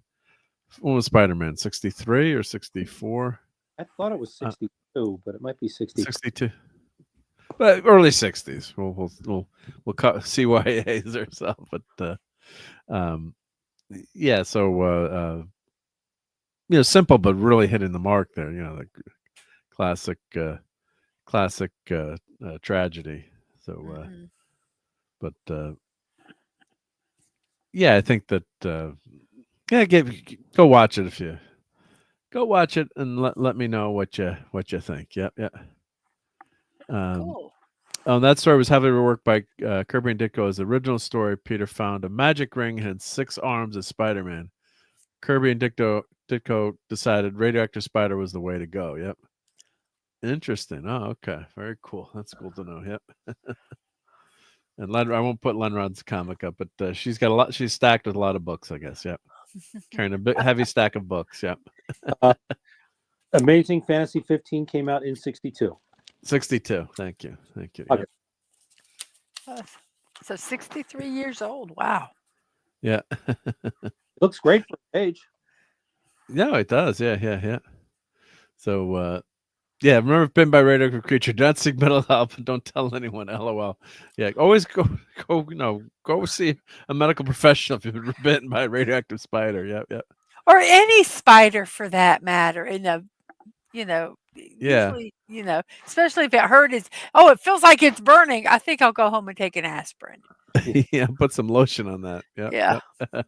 What was Spider-Man? 63 or 64? I thought it was 62, but it might be 62. 62. But early 60s. We'll cut CYA's ourselves, but yeah. So simple but really hitting the mark there. The classic tragedy. So, but. Yeah, I think that go watch it if you go watch it and let me know what you think. Yep, yeah. Cool. Oh, that story was heavily reworked by Kirby and Ditko. As the original story, Peter found a magic ring and had 6 arms as Spider-Man. Kirby and Ditko decided radioactive spider was the way to go. Yep. Interesting. Oh, okay. Very cool. That's cool to know. Yep. And I won't put Lenrod's comic up, but she's got a lot. She's stacked with a lot of books, I guess. Yep. Carrying a bit heavy stack of books. Yep. Amazing Fantasy 15 came out in 62. 62. Thank you. Okay. Yep. So 63 years old. Wow. Yeah. Looks great for age. No, it does. Yeah. So, yeah, remember bitten by radioactive creature. Don't seek mental help. Don't tell anyone. LOL. Yeah, always go see a medical professional if you've been bitten by a radioactive spider. Yep. Or any spider for that matter. Usually, especially if it hurt it feels like it's burning. I think I'll go home and take an aspirin. Yeah, put some lotion on that. Yep, yeah. Yep.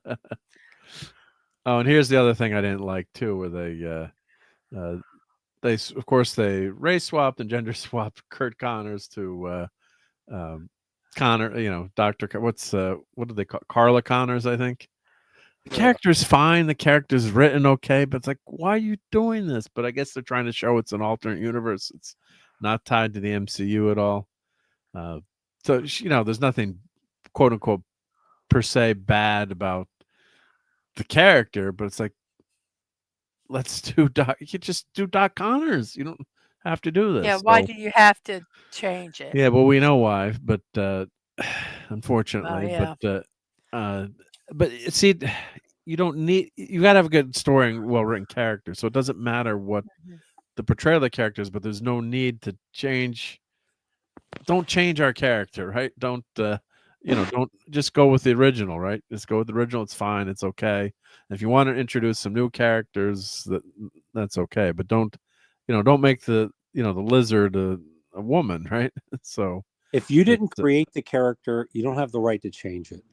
Oh, and here's the other thing I didn't like too, where they race swapped and gender swapped Kurt Connors to Connor. Dr. What do they call Carla Connors? I think. The character's fine. The character's written okay, but it's like, why are you doing this? But I guess they're trying to show it's an alternate universe. It's not tied to the MCU at all. So there's nothing, quote unquote, per se bad about the character, but it's like, let's do Doc. You could just do Doc Connors. You don't have to do this. Yeah, why do you have to change it? Yeah, well, we know why, but unfortunately, but see, you don't need. You got to have a good story and well-written character. So it doesn't matter what the portrayal of the characters, but there's no need to change. Don't change our character, right? Don't don't just go with the original, right? Just go with the original. It's fine. It's okay. If you want to introduce some new characters, that's okay. But don't make the the lizard a woman, right? So if you didn't create the character, you don't have the right to change it.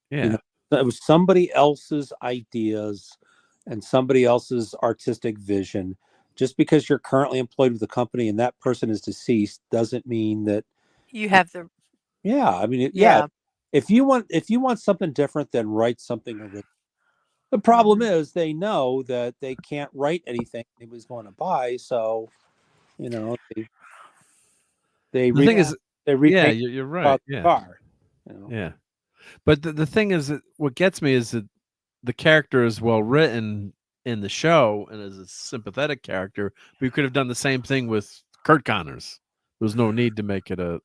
Yeah, it was somebody else's ideas and somebody else's artistic vision. Just because you're currently employed with the company and that person is deceased doesn't mean that you have the. Yeah, I mean, If you want something different, then write something original. The problem is they know that they can't write anything anybody's going to buy, so the thing is, repaint you're right. The car. Yeah, but the thing is that what gets me is that the character is well written in the show and is a sympathetic character. We could have done the same thing with Kurt Connors. There was no need to make it a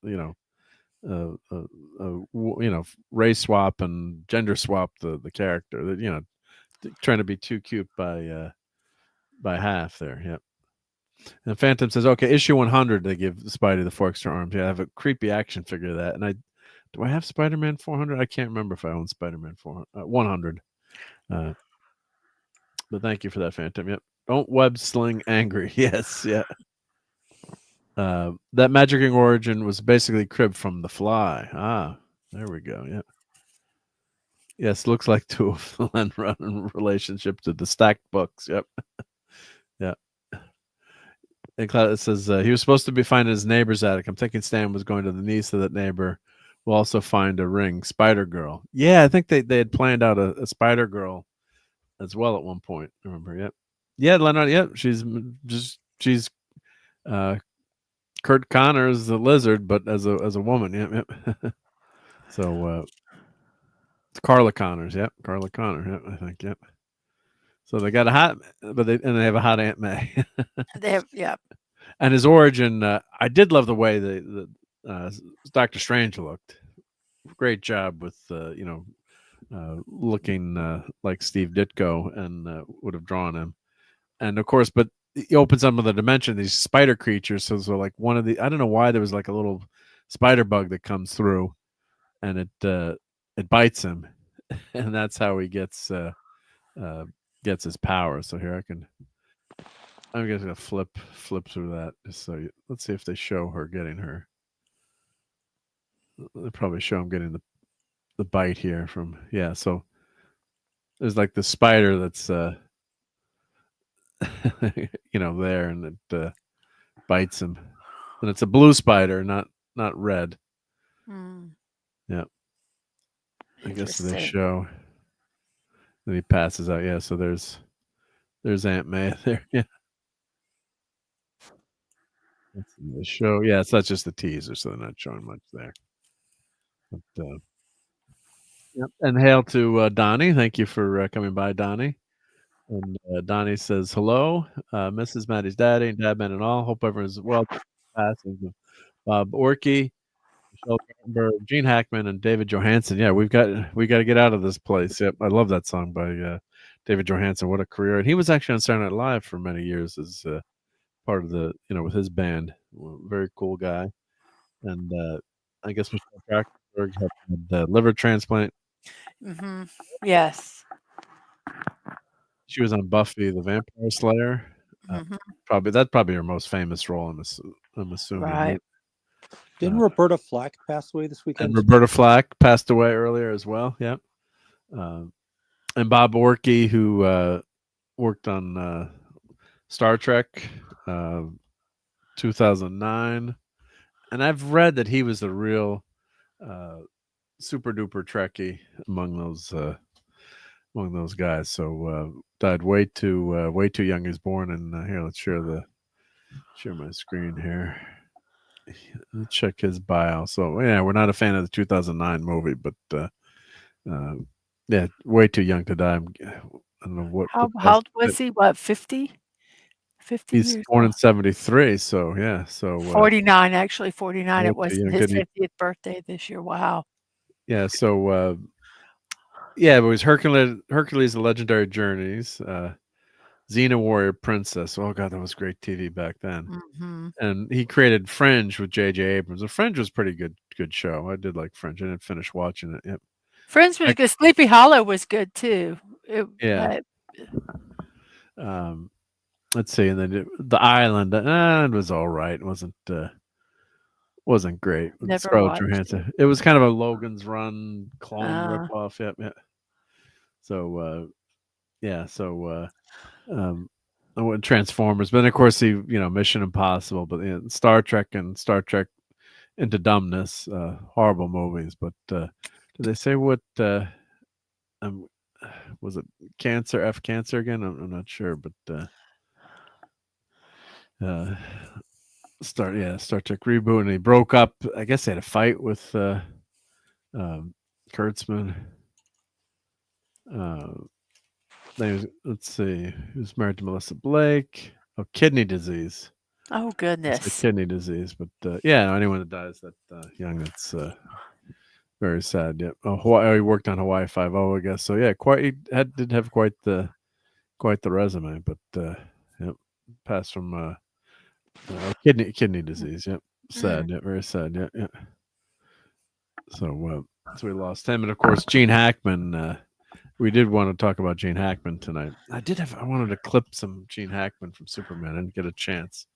race swap and gender swap the character. That trying to be too cute by half there. Yep. And Phantom says, okay, issue 100 they give Spidey the 4 extra arms. Yeah, I have a creepy action figure of that. And do I have Spider-Man 400? I can't remember if I own Spider-Man 100. But thank you for that, Phantom. Yep. Don't web sling angry. Yes, yeah. That Magic Ring origin was basically cribbed from The Fly. Ah, there we go. Yeah. Yes, looks like two of the Len Run relationship to the stacked books. Yep. Yeah. And it says he was supposed to be finding his neighbor's attic. I'm thinking Stan was going to the niece of that neighbor. Will also find a ring, Spider Girl. Yeah, I think they had planned out a Spider Girl as well at one point. Remember? Yep. Yeah, Leonard. Yep. She's Kurt Connors the lizard, but as a woman. Yep. Yep. So Carla Connors. Yep. Carla Connor. Yep. I think. Yep. So they got a hot, they have a hot Aunt May. They have, yeah. And his origin, I did love the way the Doctor Strange looked. Great job with looking like Steve Ditko, and would have drawn him. And of course, but he opens up another dimension. These spider creatures. So like one of the, I don't know why there was like a little spider bug that comes through, and it bites him, and that's how he gets his power. So here I'm just gonna flip through that. Just so let's see if they show her getting her. They probably show him getting the bite here from So there's like the spider that's there, and it bites him, and it's a blue spider, not red. Yeah, I guess they show. Then he passes out. Yeah, so there's Aunt May there. Yeah. That's in the show. Yeah, so that's just the teaser, so they're not showing much there. But, yep. And hail to Donnie. Thank you for coming by, Donnie. And Donnie says, hello, Mrs. Maddie's daddy and dad, men and all. Hope everyone's well. Passing Bob Orkey, Michelle Gartenberg, Gene Hackman, and David Johansen. Yeah, we got to get out of this place. Yep, I love that song by David Johansen. What a career! And he was actually on Saturday Night Live for many years as part of the with his band. Very cool guy. And I guess Michelle Gartenberg had liver transplant. Mm-hmm. Yes. She was on Buffy the Vampire Slayer. Probably her most famous role. I'm assuming. Right. Didn't Roberta Flack pass away this weekend? And Roberta Flack passed away earlier as well. Yep. And Bob Orkey, who worked on Star Trek 2009, and I've read that he was a real super duper Trekkie among among those guys. So died way too young. He was born in here. Let's share my screen here. Let's check his bio. So yeah, we're not a fan of the 2009 movie, but yeah, way too young to die. I don't know what. How old was he? What, 50? 50 He's years born in old. 73. So yeah, so 49, actually 49. way It too was young. his Good. 50th birthday this year. Wow. Yeah. So yeah, but it was Hercules: The Legendary Journeys, Xena Warrior Princess. Oh god, that was great TV back then. Hmm. And he created Fringe with J.J. Abrams. The Fringe was pretty good show. I did like Fringe. I didn't finish watching it. Yep. Friends was good. Sleepy Hollow was good too. Yeah. Let's see, and then The Island. It was all right. It wasn't great. Never Scarlett watched Johansson. It was kind of a Logan's Run clone ripoff. Yep. So yeah. So I went Transformers, but then of course Mission Impossible, but Star Trek and Star Trek Into Dumbness, horrible movies. But did they say what was it Cancer again? I'm not sure, but Star Trek reboot, and he broke up. I guess they had a fight with Kurtzman. Let's see, he was married to Melissa Blake. Oh, kidney disease. Oh goodness. Kidney disease, but yeah, anyone that dies that young, it's very sad. Yeah. Oh, Hawaii. He worked on Hawaii 5-0, I guess. So yeah, did have quite the resume, but yep, passed from kidney disease. Yep, sad. Yeah, very sad. Yeah. So we lost him, and of course Gene Hackman. We did want to talk about Gene Hackman tonight. I wanted to clip some Gene Hackman from Superman. I didn't get a chance.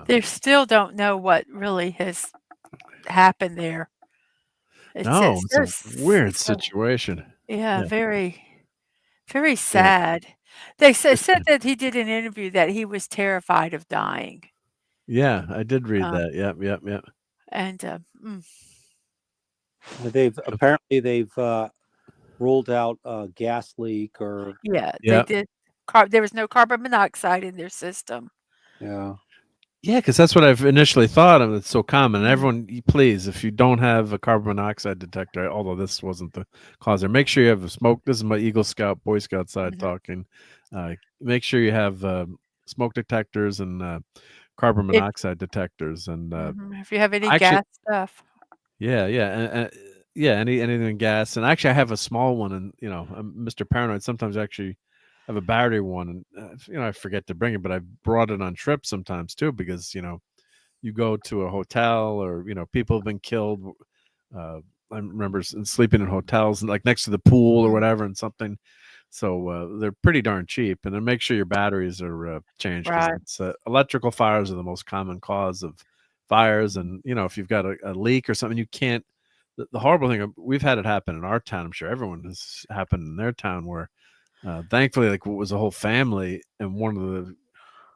They still don't know what really has happened there. It's a weird situation. Yeah, very, very sad. They said that he did an interview that he was terrified of dying. Yeah, I did read that. Yep. And they've ruled out a gas leak or they did. There was no carbon monoxide in their system. Yeah, because that's what I've initially thought of. It's so common. Everyone, please, if you don't have a carbon monoxide detector, although this wasn't the cause there, make sure you have a smoke. This is my Eagle Scout, Boy Scout side talking. Make sure you have smoke detectors and carbon monoxide detectors. And if you have any gas stuff. Yeah. Anything gas. And actually, I have a small one, and I'm Mr. Paranoid. Sometimes I actually have a battery one, and I forget to bring it, but I brought it on trips sometimes too, because you go to a hotel, or people have been killed. I remember sleeping in hotels and like next to the pool or whatever, and something. So they're pretty darn cheap, and then make sure your batteries are changed. Right. Electrical fires are the most common cause of fires, and if you've got a leak or something, you can't. The horrible thing, we've had it happen in our town. I'm sure everyone has happened in their town where, thankfully, like it was a whole family, and one of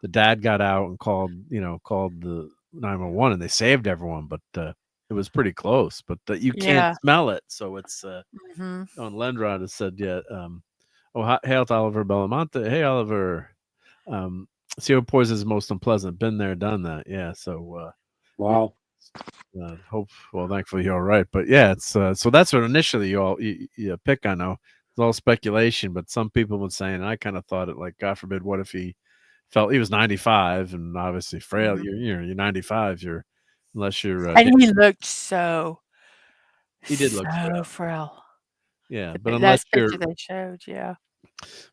the dad got out and called the 911, and they saved everyone. But it was pretty close. But you can't smell it, so it's on Lenrod has said, hail to Oliver Belamonte. Hey, Oliver. CO poison is most unpleasant. Been there, done that. Yeah. So wow. Thankfully you're all right, but yeah, it's so that's what initially you pick. I know it's all speculation, but some people were saying, and I kind of thought it like, God forbid, what if he was 95 and obviously frail. You're 95. Unless you're and he looked so. He did look so frail. Yeah, but unless you're they showed,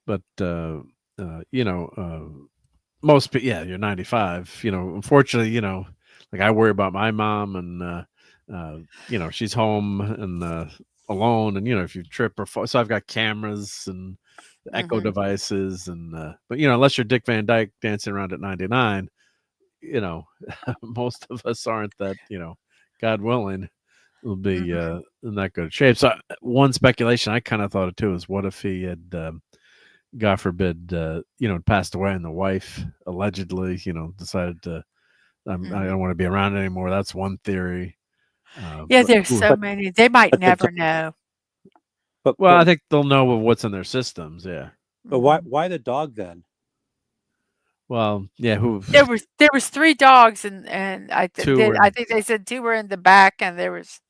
But most people, you're 95. Unfortunately, like I worry about my mom, and she's home and alone, and if you trip or fall, so I've got cameras and echo devices, and but unless you're Dick Van Dyke dancing around at 99, most of us aren't that. God willing, will be in that good shape. So one speculation I kind of thought of too is, what if he had God forbid passed away, and the wife allegedly decided to I don't want to be around anymore. That's one theory. There's so many. They might never know. But Well, I think they'll know what's in their systems. Yeah. But why the dog then? Well, yeah. Who? There was 3 dogs, and I Two I think they said 2 were in the back, and there was.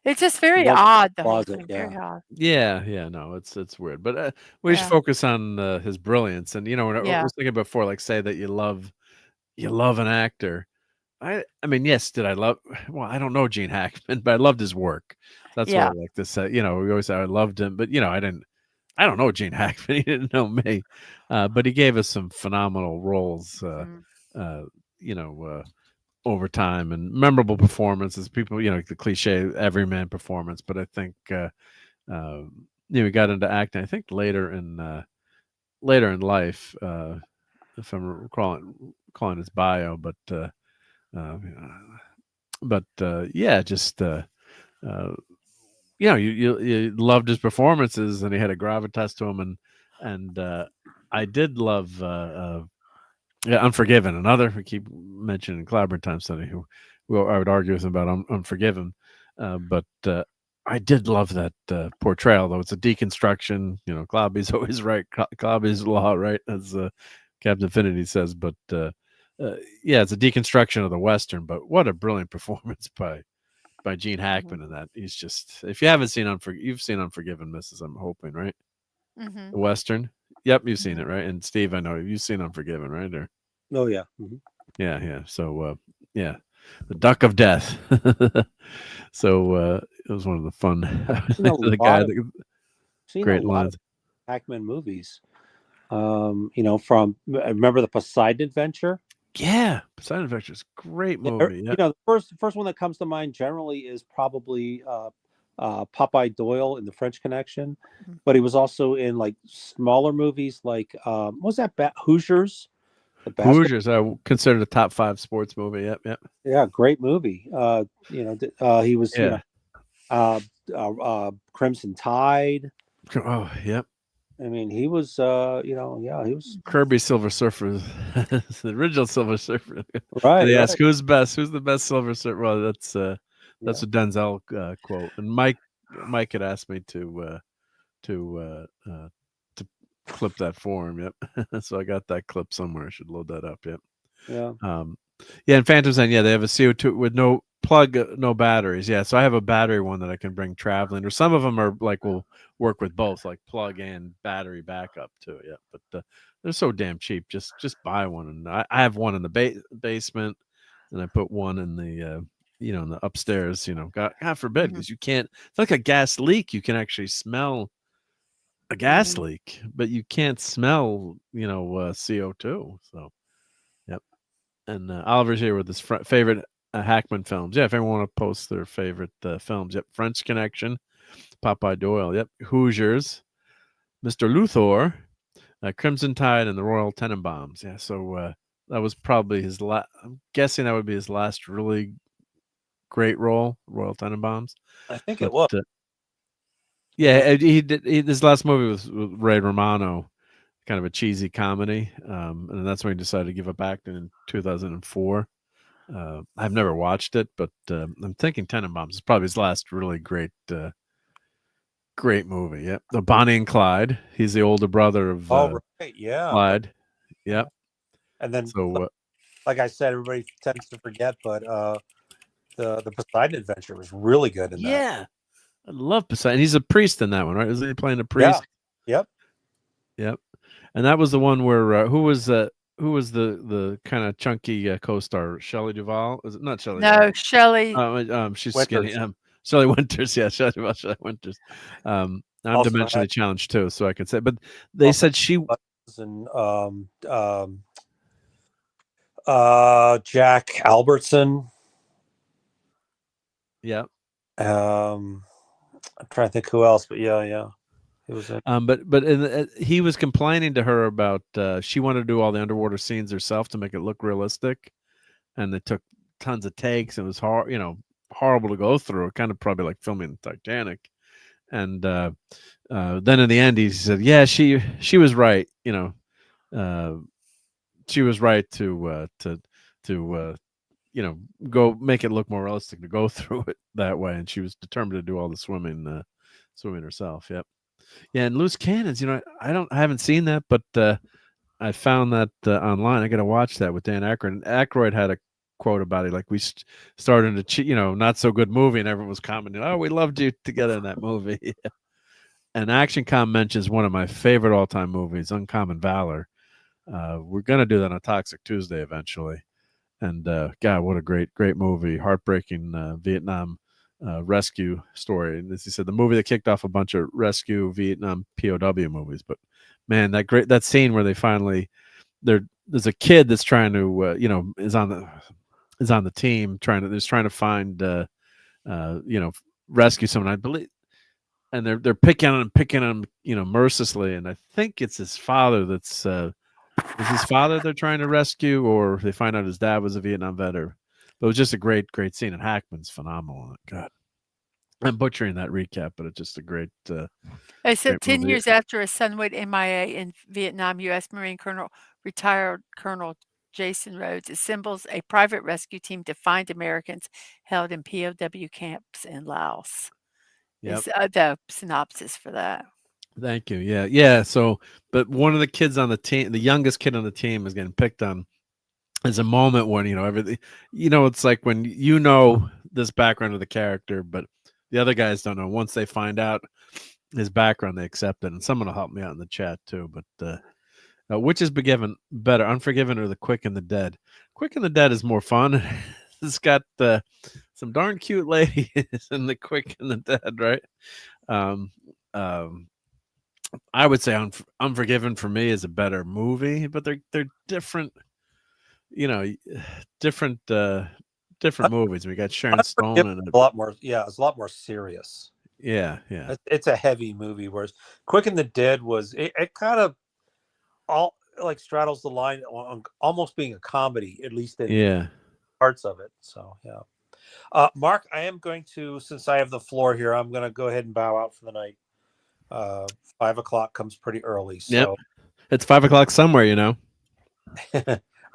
It's just very One odd. The whole closet, thing, very odd. Yeah. No, it's weird, but we should Yeah. focus on his brilliance. And when I Yeah. was thinking before, like say that you love an actor. I mean, yes, did I love? Well, I don't know Gene Hackman, but I loved his work. That's what I Yeah. like to say. We always say I loved him, but I don't know Gene Hackman. He didn't know me, but he gave us some phenomenal roles. Mhm. Over time and memorable performances. People, the cliche everyman performance. But I think we got into acting. I think later in life, if I'm recalling his bio, uh, yeah, just you loved his performances, and he had a gravitas to him, and I did love Unforgiven. Another we keep mentioning Clobber Time Sunday, who I would argue with him about Unforgiven, but I did love that portrayal, though it's a deconstruction. Clobby's always right. Clobby's law, right, as Captain Infinity says. But yeah, it's a deconstruction of the Western. But what a brilliant performance by Gene Hackman in that. He's just, if you haven't seen you've seen Unforgiven, Mrs. I'm hoping, right? Mhm. The Western. Yep, you've seen it, right? And Steve, I know you've seen Unforgiven, right? Or Oh yeah. yeah. So yeah, the Duck of Death. So it was one of the fun. The guy, great lines. Hackman movies. From remember the Poseidon Adventure? Yeah, Poseidon Adventure is a great movie. Yeah. The first one that comes to mind generally is probably Popeye Doyle in The French Connection, but he was also in like smaller movies like what was that Hoosiers? Hoosiers, I considered a top 5 sports movie. Yep. Yeah, great movie. He was Crimson Tide. Oh, yep. I mean, he was he was Kirby Silver Surfer, the original Silver Surfer. Right. And they right. ask who's the best Silver Surfer. Well, that's a Denzel quote. And Mike had asked me to clip that for him. Yep. So I got that clip somewhere. I should load that up. Yep. Yeah. Yeah, and Phantom Zone, they have a CO2 with no plug, no batteries. Yeah, so I have a battery one that I can bring traveling, or some of them are like will work with both, like plug and battery backup too. Yeah, but they're so damn cheap. Just buy one, and I have one in the basement, and I put one in the in the upstairs. God forbid, because you can't. It's like a gas leak. You can actually smell a gas leak, but you can't smell CO2. So. And Oliver's here with his favorite Hackman films. Yeah, if anyone want to post their favorite films. Yep, French Connection, Popeye Doyle. Yep, Hoosiers, Mr. Luthor, Crimson Tide, and the Royal Tenenbaums. Yeah, so that was probably his last. I'm guessing that would be his last really great role, Royal Tenenbaums. I think it was. Yeah, he did. His last movie was with Ray Romano. Kind of a cheesy comedy, and that's when he decided to give up acting in 2004. I've never watched it, but I'm thinking Tenenbaums is probably his last really great movie. Yep, the Bonnie and Clyde. He's the older brother of Clyde. Yep. And then, so like I said, everybody tends to forget, but the Poseidon Adventure was really good in that. Yeah, I love Poseidon. He's a priest in that one, right? Isn't he playing a priest? Yeah. Yep. And that was the one where who was the kind of chunky co-star? Shelley Duvall? Is it not Shelley? No, Shelley. She's Winters. skinny. Shelley Winters. Yeah, Shelley Winters. I'm also dimensionally challenged too, so I can say. But they said she and Jack Albertson. Yeah. I'm trying to think who else, but yeah. It was but he was complaining to her about she wanted to do all the underwater scenes herself to make it look realistic, and it took tons of takes. It was horrible to go through. Kind of probably like filming Titanic. And then in the end, he said, "Yeah, she was right. She was right to go make it look more realistic to go through it that way, and she was determined to do all the swimming swimming herself. Yep. Yeah, and Loose Cannons. I haven't seen that, but I found that online. I got to watch that with Dan Aykroyd. And Aykroyd had a quote about it, like we started a not so good movie, and everyone was commenting, "Oh, we loved you together in that movie." And Action Com mentions one of my favorite all-time movies, Uncommon Valor. We're gonna do that on Toxic Tuesday eventually. And God, what a great movie! Heartbreaking Vietnam rescue story. And as he said, the movie that kicked off a bunch of rescue Vietnam POW movies. But man, that scene where they finally there's a kid that's trying to is on the team trying to find rescue someone, I believe, and they're picking on him mercilessly, and I think it's his father that's is his father they're trying to rescue, or they find out his dad was a Vietnam vet. But it was just a great scene, and Hackman's phenomenal. God, I'm butchering that recap, but it's just a great. I said 10 movie. years after his son went MIA in Vietnam, U.S. Marine retired Colonel Jason Rhodes assembles a private rescue team to find Americans held in POW camps in Laos. Yep. Is the synopsis for that. Thank you. Yeah. So, but one of the kids on the team, the youngest kid on the team, is getting picked on. There's a moment when everything. It's like when this background of the character, but the other guys don't know. Once they find out his background, they accept it. And someone will help me out in the chat too. But which is better, Unforgiven or The Quick and the Dead? Quick and the Dead is more fun. It's got some darn cute ladies in The Quick and the Dead, right? I would say Unforgiven for me is a better movie, but they're different. Different movies. We got Sharon Stone and a lot more. Yeah, it's a lot more serious. Yeah. It's a heavy movie. Whereas Quick and the Dead was it kind of all like straddles the line on almost being a comedy, at least in parts of it. So yeah. Mark, I am going to, since I have the floor here, I'm going to go ahead and bow out for the night. 5 o'clock comes pretty early. So yep. It's 5 o'clock somewhere,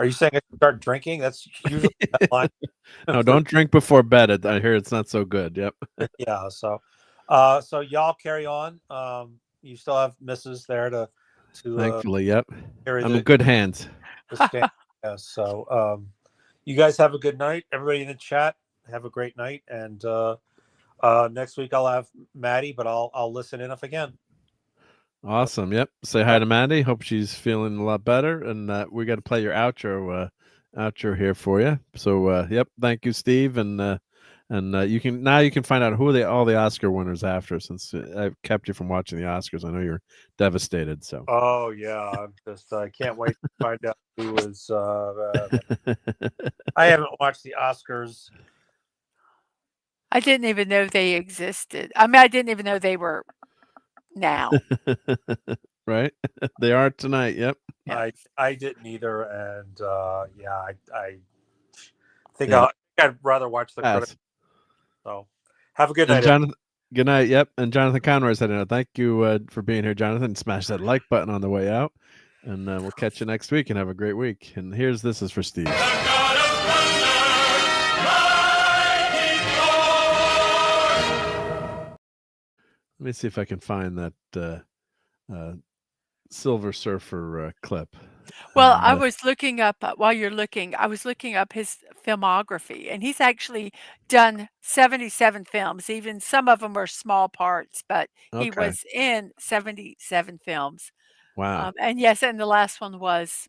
Are you saying I should start drinking? That's usually that line. No, don't drink before bed. I hear it's not so good. Yep. Yeah. So y'all carry on. You still have Mrs. there to thankfully. Yep. I'm in good hands. Yeah. So you guys have a good night. Everybody in the chat, have a great night. And next week I'll have Maddie, but I'll listen in if I can. Awesome. Yep. Say hi to Maddie. Hope she's feeling a lot better. And we got to play your outro here for you. So yep. Thank you, Steve. And you can find out who all the Oscar winners after, since I've kept you from watching the Oscars. I know you're devastated. So. Oh yeah, I'm just I can't wait to find out who was. I haven't watched the Oscars. I didn't even know they existed. I mean, I didn't even know they were now. Right? They are tonight. Yep. Yeah. I didn't either, and I think I'd rather watch the credits. So have a good night. Jonathan, good night. Yep. And Jonathan Conroy said, thank you for being here, Jonathan. Smash that like button on the way out, and we'll catch you next week. And have a great week. And this is for Steve. Let me see if I can find that Silver Surfer clip. Well, I was looking up while you're looking. I was looking up his filmography, and he's actually done 77 films. Even some of them are small parts, but he was in 77 films. Wow! And yes, and the last one was,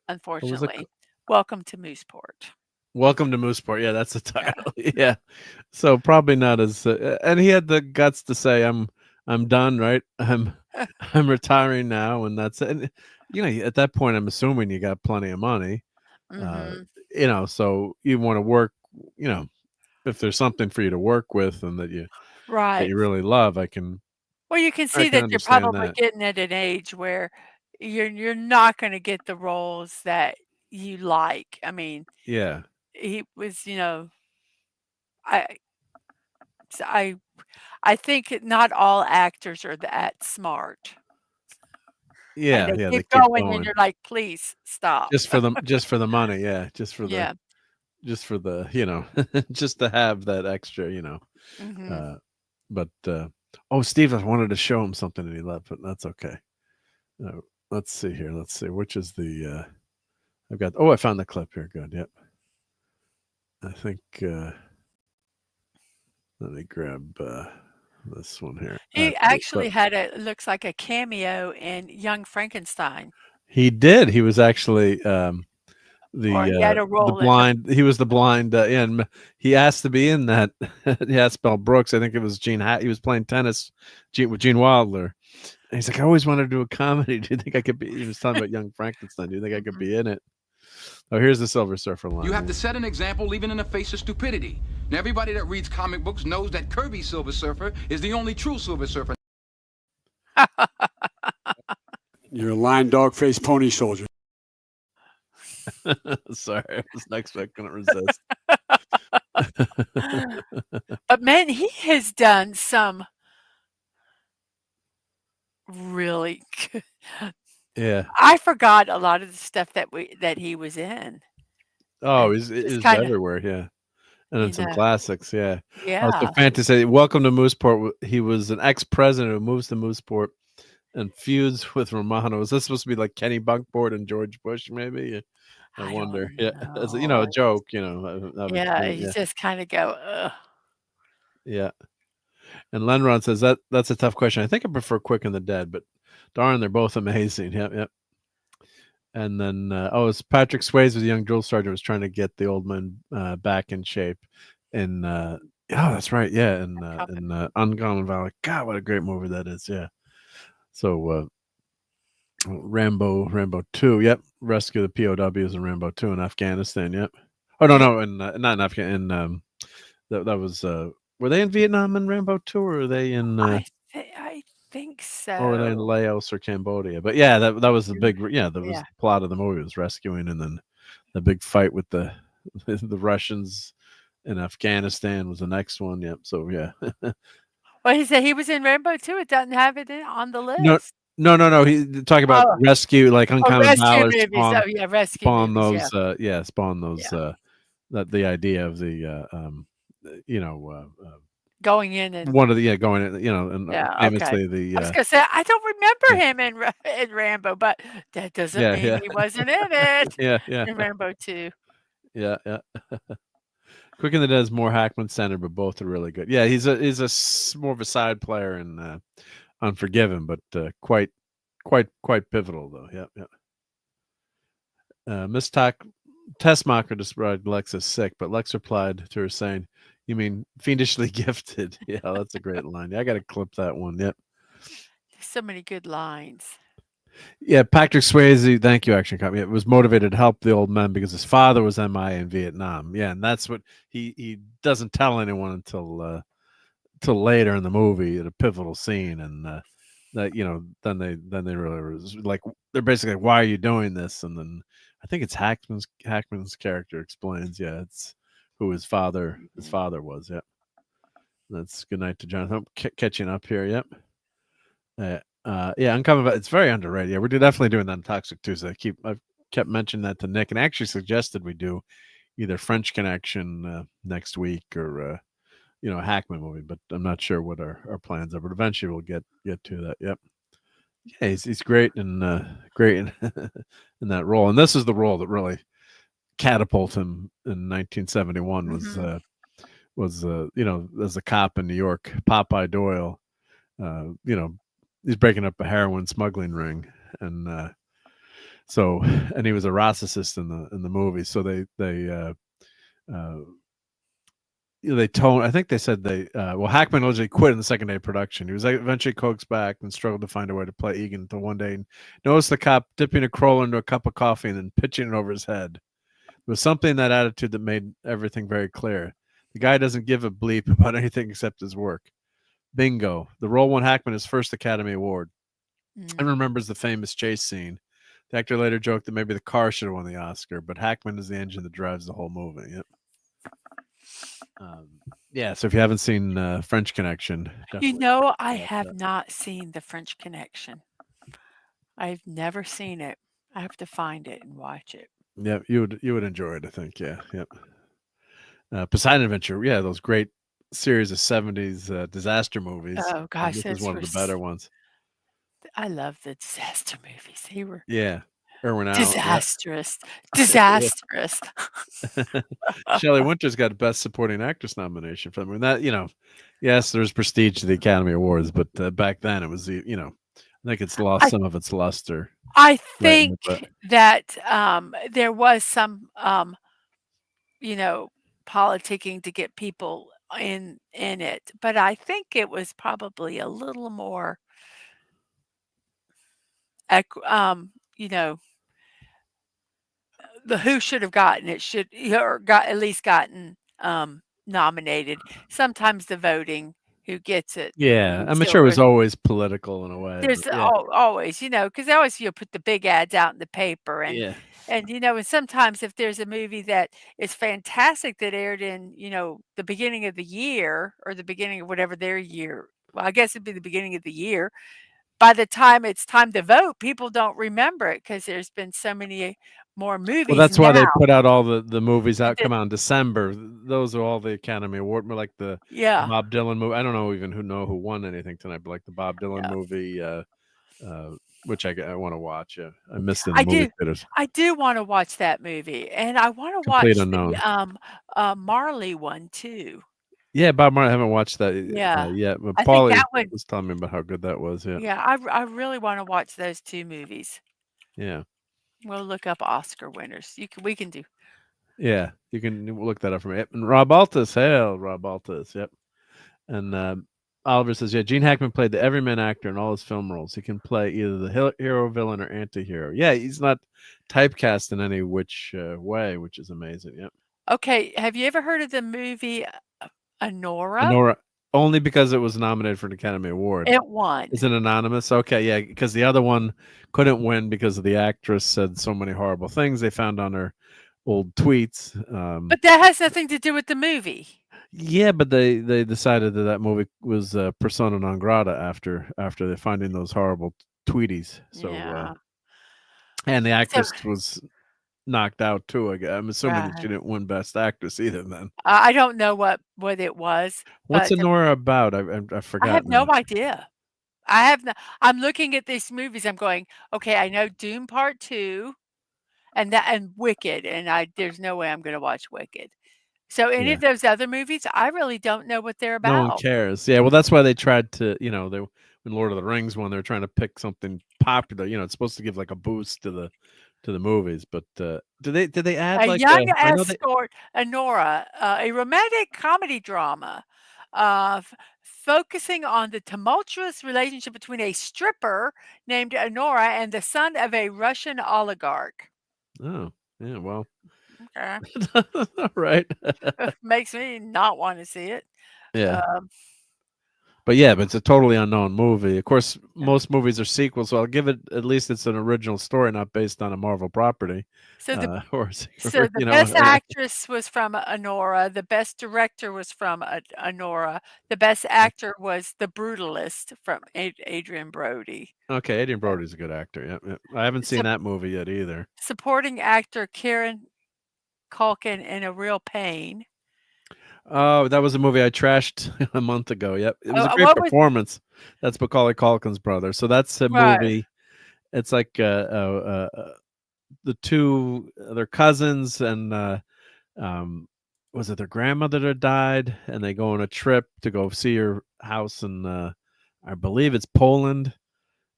unfortunately, Welcome to Mooseport. Welcome to Mooseport. Yeah, that's the title. Yeah. So probably not as. And he had the guts to say, "I'm done. Right? I'm retiring now," and that's it. And, at that point, I'm assuming you got plenty of money. Mm-hmm. So you want to work. If there's something for you to work with and that you really love, I can. Well, you can see that you're probably getting at an age where you're not going to get the roles that you like. I mean, yeah, he was, I think not all actors are that smart. Yeah, and they keep going, and you're like, please stop. Just for the money, yeah. Just for the, just to have that extra, Mm-hmm. But Oh, Steve, I wanted to show him something and he left, but that's okay. Let's see here. Let's see which is the. I've got. Oh, I found the clip here. Good. Yep. I think. Let me grab this one here. He actually had looks like a cameo in Young Frankenstein. He did. He was actually the blind. He was the blind. And he asked to be in that. He asked Mel Brooks. I think it was Gene. He was playing tennis with Gene Wilder. And he's like, I always wanted to do a comedy. Do you think I could be? He was talking about Young Frankenstein. Do you think I could be in it? Oh, here's the Silver Surfer line. You have to set an example, even in the face of stupidity. Now, everybody that reads comic books knows that Kirby's Silver Surfer is the only true Silver Surfer. You're a lying dog-faced pony soldier. Sorry, I was not expecting to resist. But man, he has done some really good. Yeah, I forgot a lot of the stuff that he was in. Oh, he's everywhere. Yeah, and then some classics. Yeah. Yeah. So fantasy. Welcome to Mooseport. He was an ex-president who moves to Mooseport and feuds with Romano. Is this supposed to be like Kenny Bunkport and George Bush? Maybe. I wonder. Yeah, as a joke. Yeah, you just kind of go. Ugh. Yeah. And Lenron says that's a tough question. I think I prefer Quick and the Dead, but darn, they're both amazing. Yep. And then, it's Patrick Swayze, the young drill sergeant, was trying to get the old man back in shape. And that's right, yeah. And Uncommon Valley. God, what a great movie that is. Yeah. So Rambo 2. Yep. Rescue the POWs in Rambo 2 in Afghanistan. Yep. Oh no, and not in Afghanistan. That was. Were they in Vietnam in Rambo 2, or were they in? I think so. Or were they in Laos or Cambodia? But yeah, that was the big. Yeah, that was the plot of the movie, was rescuing, and then the big fight with the Russians in Afghanistan was the next one. Yep. So yeah. Well, he said he was in Rambo 2. It doesn't have it on the list. No. He talking about rescue, like Uncommon Valor. Rescue spawn movies, those. Spawn those. That the idea of the going in and one of the going in, and famously the. I was gonna say I don't remember him in Rambo, but that doesn't mean he wasn't in it. Yeah. In Rambo 2. Yeah. Quick and the Dead is more Hackman centered, but both are really good. Yeah, he's a more of a side player in Unforgiven, but quite pivotal though. Yeah. Miss Tessmacher described Lex as sick, but Lex replied to her saying, "You mean fiendishly gifted?" Yeah, that's a great line. Yeah, I got to clip that one. Yep. There's so many good lines. Yeah, Patrick Swayze, thank you, Action Cop. It was motivated to help the old man because his father was MIA in Vietnam. Yeah, and that's what he doesn't tell anyone until later in the movie at a pivotal scene, and then they really like, they're basically like, "Why are you doing this?" And then I think it's Hackman's character explains, it's who his father was. Yep. That's good night to Jonathan. Catching up here. Yep. Uncommon. It's very underrated. Yeah, we're definitely doing that on Toxic Tuesday. I've kept mentioning that to Nick, and actually suggested we do either French Connection next week or a Hackman movie, but I'm not sure what our plans are. But eventually we'll get to that. Yep. Yeah, he's great and great in that role, and this is the role that really catapulted him in 1971. Was as a cop in New York, Popeye Doyle. He's breaking up a heroin smuggling ring, and he was a racist in the movie. So they toned. I think they said Hackman originally quit in the second day of production. He was eventually coaxed back and struggled to find a way to play Egan until one day he noticed the cop dipping a crawler into a cup of coffee and then pitching it over his head. There was something in that attitude that made everything very clear. The guy doesn't give a bleep about anything except his work. Bingo. The role won Hackman his first Academy Award. And remembers the famous chase scene. The actor later joked that maybe the car should have won the Oscar, but Hackman is the engine that drives the whole movie. Yep. So if you haven't seen French Connection, I have not seen the French Connection. I've never seen it. I have to find it and watch it. Yeah, you would enjoy it, I think. Yeah. Yep. Poseidon Adventure. Yeah, those great series of 70s disaster movies. Oh gosh, this is those one were. of the better ones. I love the disaster movies. They were Yeah, Irwin Allen. disastrous, Yeah. disastrous. Shelley Winters got Best Supporting Actress nomination for them. I mean, that, yes, there's prestige to the Academy Awards, but back then it was, I think it's lost some of its luster. I think but that there was some, politicking to get people in it, but I think it was probably a little more, the who should have gotten it should or got at least gotten nominated. Sometimes the voting who gets it. yeah, I'm sure it was always political in a way. There's But yeah. always, because they always put the big ads out in the paper, and Yeah. and sometimes if there's a movie that is fantastic that aired in the beginning of the year or the beginning of whatever their year, well, I guess it'd be the beginning of the year. By the time it's time to vote, people don't remember it because there's been so many more movies. Well, that's why they now. put out all the movies out come out in December. Those are all the Academy Award, like the Yeah. Bob Dylan movie. I don't know even who won anything tonight, but like the Bob Dylan movie, which I want to watch. I missed it in the movie theaters. I do want to watch that movie, and I want to Complete watch Unknown. the Marley one too. Yeah, Bob Marley. I haven't watched that Yeah. yet, but I think Paulie that one. was telling me about how good that was. Yeah. Yeah, I really want to watch those two movies. Yeah. We'll look up Oscar winners. We can do. Yeah, you can look that up for me. And RobAltis, hail RobAltis. Yep. And Oliver says, yeah, Gene Hackman played the everyman actor in all his film roles. He can play either the hero, villain, or anti-hero. Yeah, he's not typecast in any which way, which is amazing. Yep. Okay, have you ever heard of the movie Anora? Anora, only because it was nominated for an Academy Award. It won. Is it anonymous? Okay, yeah, because the other one couldn't win because the actress said so many horrible things they found on her old tweets. But that has nothing to do with the movie. Yeah, but they decided that movie was persona non grata after they finding those horrible tweeties. So, Yeah. And the actress was knocked out too. I'm assuming that Right. she didn't win Best Actress either. Then I don't know what it was. what's but Anora about? I forgot. I have now. no idea. I have no. I'm looking at these movies. I'm going, okay. I know Doom Part 2, and Wicked, and there's no way I'm going to watch Wicked. So any of those other movies, I really don't know what they're about. No one cares. Yeah, well, that's why they tried to, when Lord of the Rings won, they're trying to pick something popular. It's supposed to give like a boost to the movies. But did they add A young escort, Anora, a romantic comedy drama, focusing on the tumultuous relationship between a stripper named Anora and the son of a Russian oligarch. Oh, yeah, well. Okay. All right. Makes me not want to see it. Yeah. But it's a totally unknown movie. Of course, most movies are sequels, so I'll give it at least it's an original story, not based on a Marvel property. So the best actress was from Anora. The best director was from Anora. The best actor was The Brutalist from Adrian Brody. Okay, Adrian Brody's a good actor. Yeah. I haven't seen that movie yet either. Supporting actor Kieran Culkin in A Real Pain. Oh, that was a movie I trashed a month ago. Yep, it was a great performance. That's Macaulay Culkin's brother. So that's a movie. It's like the two, their cousins, and was it their grandmother that died, and they go on a trip to go see her house in I believe it's Poland,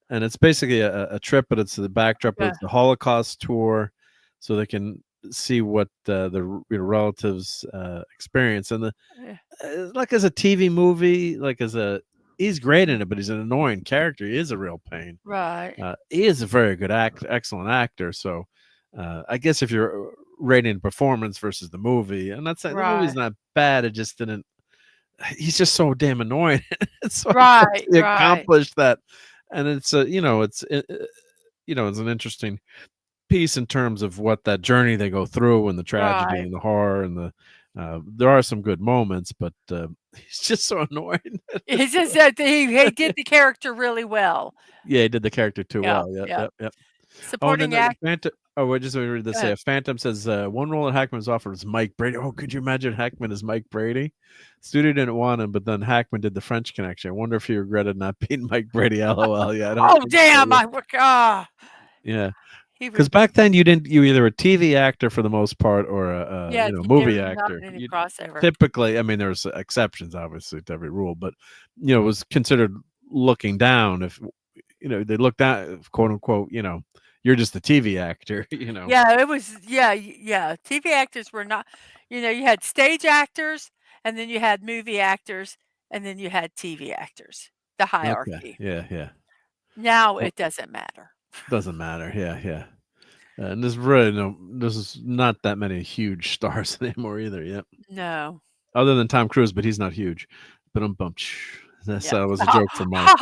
and it's basically a trip, but it's the backdrop of the Holocaust tour, so they can see what the relatives experience. And like as a TV movie, like he's great in it, but he's an annoying character. He is a real pain. Right. He is a very good excellent actor. So I guess if you're rating performance versus the movie, and that's the movie's not bad, it just didn't. He's just so damn annoying. So he accomplished that, and it's it's an interesting piece in terms of what that journey they go through, and the tragedy and the horror, and there are some good moments, but he's just so annoying. It's just that he did the character really well. Yeah, he did the character too well. Yep. Supporting actor. Phantom. Oh, I just read this. Phantom says one role that Hackman was offered was Mike Brady. Oh, could you imagine Hackman as Mike Brady? Studio didn't want him, but then Hackman did the French Connection. I wonder if he regretted not being Mike Brady. LOL. Yeah. I don't think damn! So. Yeah. Because back then you either a TV actor for the most part or a movie actor. Crossover. Typically, I mean, there's exceptions obviously to every rule, but it was considered looking down if they looked down, quote unquote, you're just a TV actor, Yeah, it was. Yeah. TV actors were not. You had stage actors, and then you had movie actors, and then you had TV actors. The hierarchy. Okay. Yeah. Now it doesn't matter. Doesn't matter. Yeah. And there's really there's not that many huge stars anymore either. Yep. No. Other than Tom Cruise, but he's not huge. But that was a joke for Mike.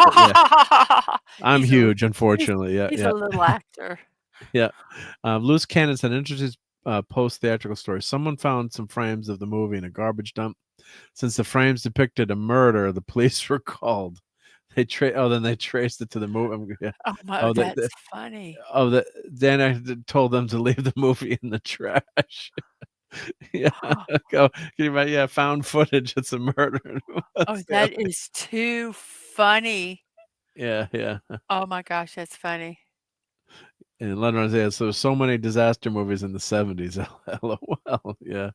I'm huge, unfortunately. He's a little actor. Yeah. Loose Cannon said, interesting post theatrical story. Someone found some frames of the movie in a garbage dump. Since the frames depicted a murder, the police were called. Then they traced it to the movie. Yeah. Oh my! That's funny. Then I told them to leave the movie in the trash. Yeah. Can you imagine? Yeah, found footage. It's a murder. That is too funny. Yeah. Oh my gosh, that's funny. And Leonard says, so many disaster movies in the 70s. LOL. Yeah.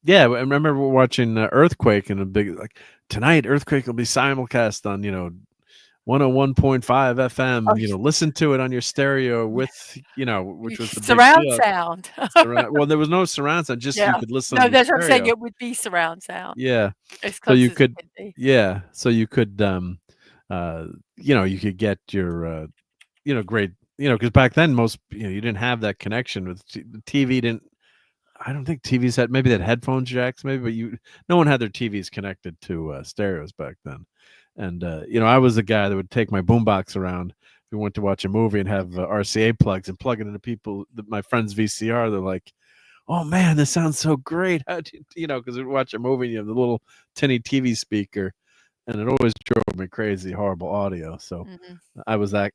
Yeah, I remember watching Earthquake and a big tonight. Earthquake will be simulcast on 101.5 FM. Listen to it on your stereo with which was the surround sound. Well, there was no surround sound. Just you could listen. No, that's what I'm saying. It would be surround sound. Yeah, so you could. Yeah, so you could. You could get your great. Because back then most you didn't have that connection with the TV. Didn't. I don't think TVs had, maybe they had headphone jacks, maybe, but no one had their TVs connected to stereos back then. And, I was the guy that would take my boombox around. We went to watch a movie and have RCA plugs and plug it into my friends' VCR. They're like, oh man, this sounds so great. How do because we watch a movie and you have the little tinny TV speaker and it always drove me crazy, horrible audio. So I was that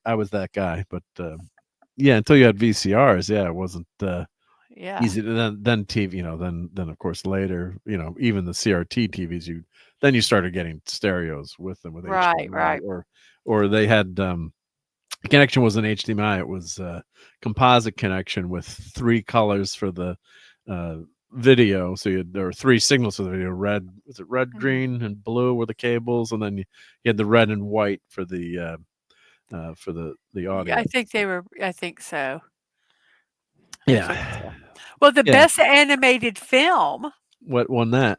guy, but until you had VCRs, it wasn't, easy. Then TV, then of course later, even the CRT TVs, you started getting stereos with them with right, HDMI, right, or they had connection wasn't HDMI, it was composite connection with 3 colors for the video. So there were 3 signals for the video: red, green, and blue were the cables, and then you had the red and white for the audio. I think so. Yeah. Well, the best animated film. What won that?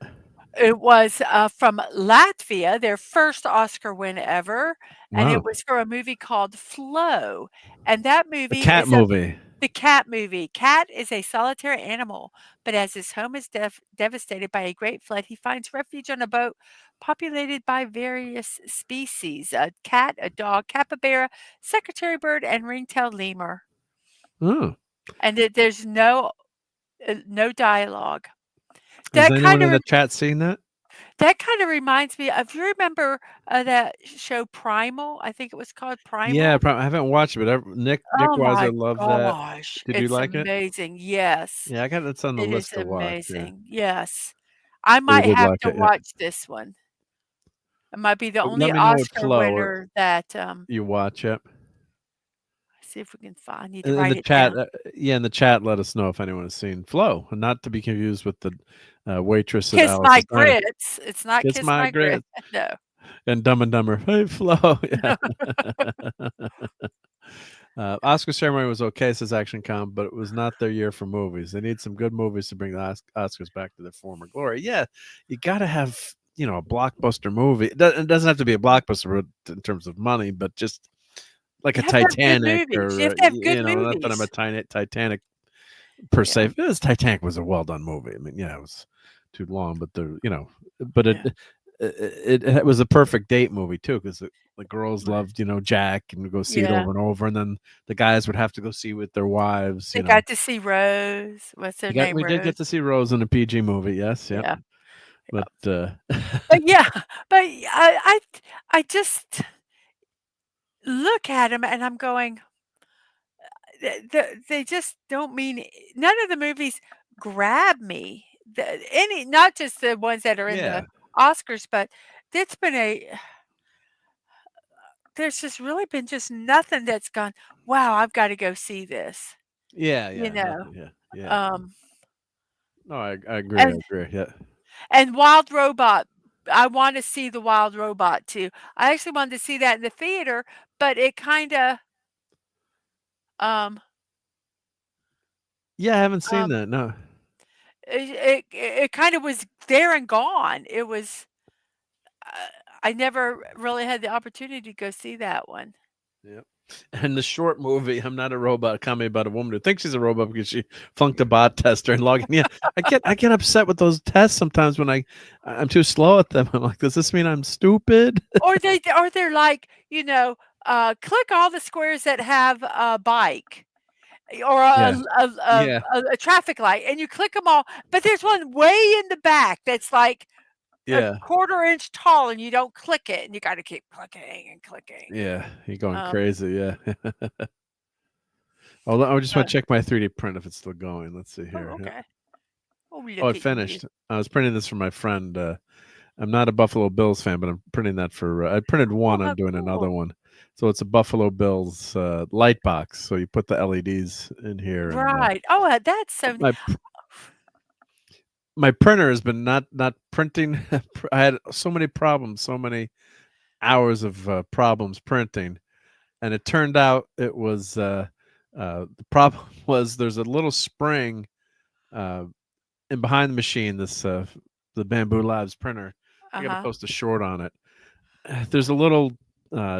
It was from Latvia, their first Oscar win ever, and it was for a movie called Flow. And that movie, the cat movie. The cat movie. Cat is a solitary animal, but as his home is devastated by a great flood, he finds refuge on a boat populated by various species: a cat, a dog, capybara, secretary bird, and ring-tailed lemur. Oh. And there's no dialogue. Has anyone in the chat seen that? That kind of reminds me of, you remember that show Primal? I think it was called Primal. Yeah, I haven't watched it, but Nick Weiser loved that. Did you like it? It's amazing. Yes. Yeah, I got that's on the list to watch. Amazing. Yeah. Yes. I might have to watch this one. It might be the only Oscar winner that you watch it. See if we can find. I need to write in the it chat. down. In the chat, let us know if anyone has seen Flow, and not to be confused with the waitress. Kiss My Grits. It's not Kiss My Grits. No. And Dumb and Dumber. Hey, Flow. Yeah. Oscar ceremony was okay, says Action Com, but it was not their year for movies. They need some good movies to bring the Oscars back to their former glory. Yeah, you got to have a blockbuster movie. It doesn't have to be a blockbuster in terms of money, but just like a Titanic or not that I'm a Titanic per se. Titanic was a well done movie. I mean, it was too long, but it was a perfect date movie too, because the girls loved Jack and go see it over and over, and then the guys would have to go see with their wives. They got to see Rose. What's her name? We did get to see Rose in a PG movie. Yes, yeah. But I just look at him and I'm going, they just don't mean none of the movies grab me. Not just the ones that are in the Oscars, but it's been there's just really been just nothing that's gone, wow, I've got to go see this. Yeah, You yeah, know. nothing, yeah. No, I agree. And, I agree. Yeah. And Wild Robot. I want to see the Wild Robot too. I actually wanted to see that in the theater, but it kind of Yeah, I haven't seen that. No. it kind of was there and gone. It was I never really had the opportunity to go see that one. Yep. And the short movie, I'm Not a Robot, comedy about a woman who thinks she's a robot because she flunked a bot test during logging. Yeah, I get upset with those tests sometimes when I'm too slow at them. I'm like, does this mean I'm stupid? Or they're like, click all the squares that have a bike or a traffic light, and you click them all, but there's one way in the back that's like a quarter-inch tall, and you don't click it, and you got to keep clicking and clicking. Yeah, you're going crazy. Yeah. I just want to check my 3D print if it's still going. Let's see here. Oh, okay. Oh, it finished. I was printing this for my friend. I'm not a Buffalo Bills fan, but I'm printing that for. I printed one. I'm doing another one. So it's a Buffalo Bills light box. So you put the LEDs in here. Right. And, that's so. My printer has been not printing. I had so many problems, so many hours of problems printing, and it turned out it was the problem was there's a little spring in behind the machine. This the Bamboo Labs printer. I got to post a short on it. There's a little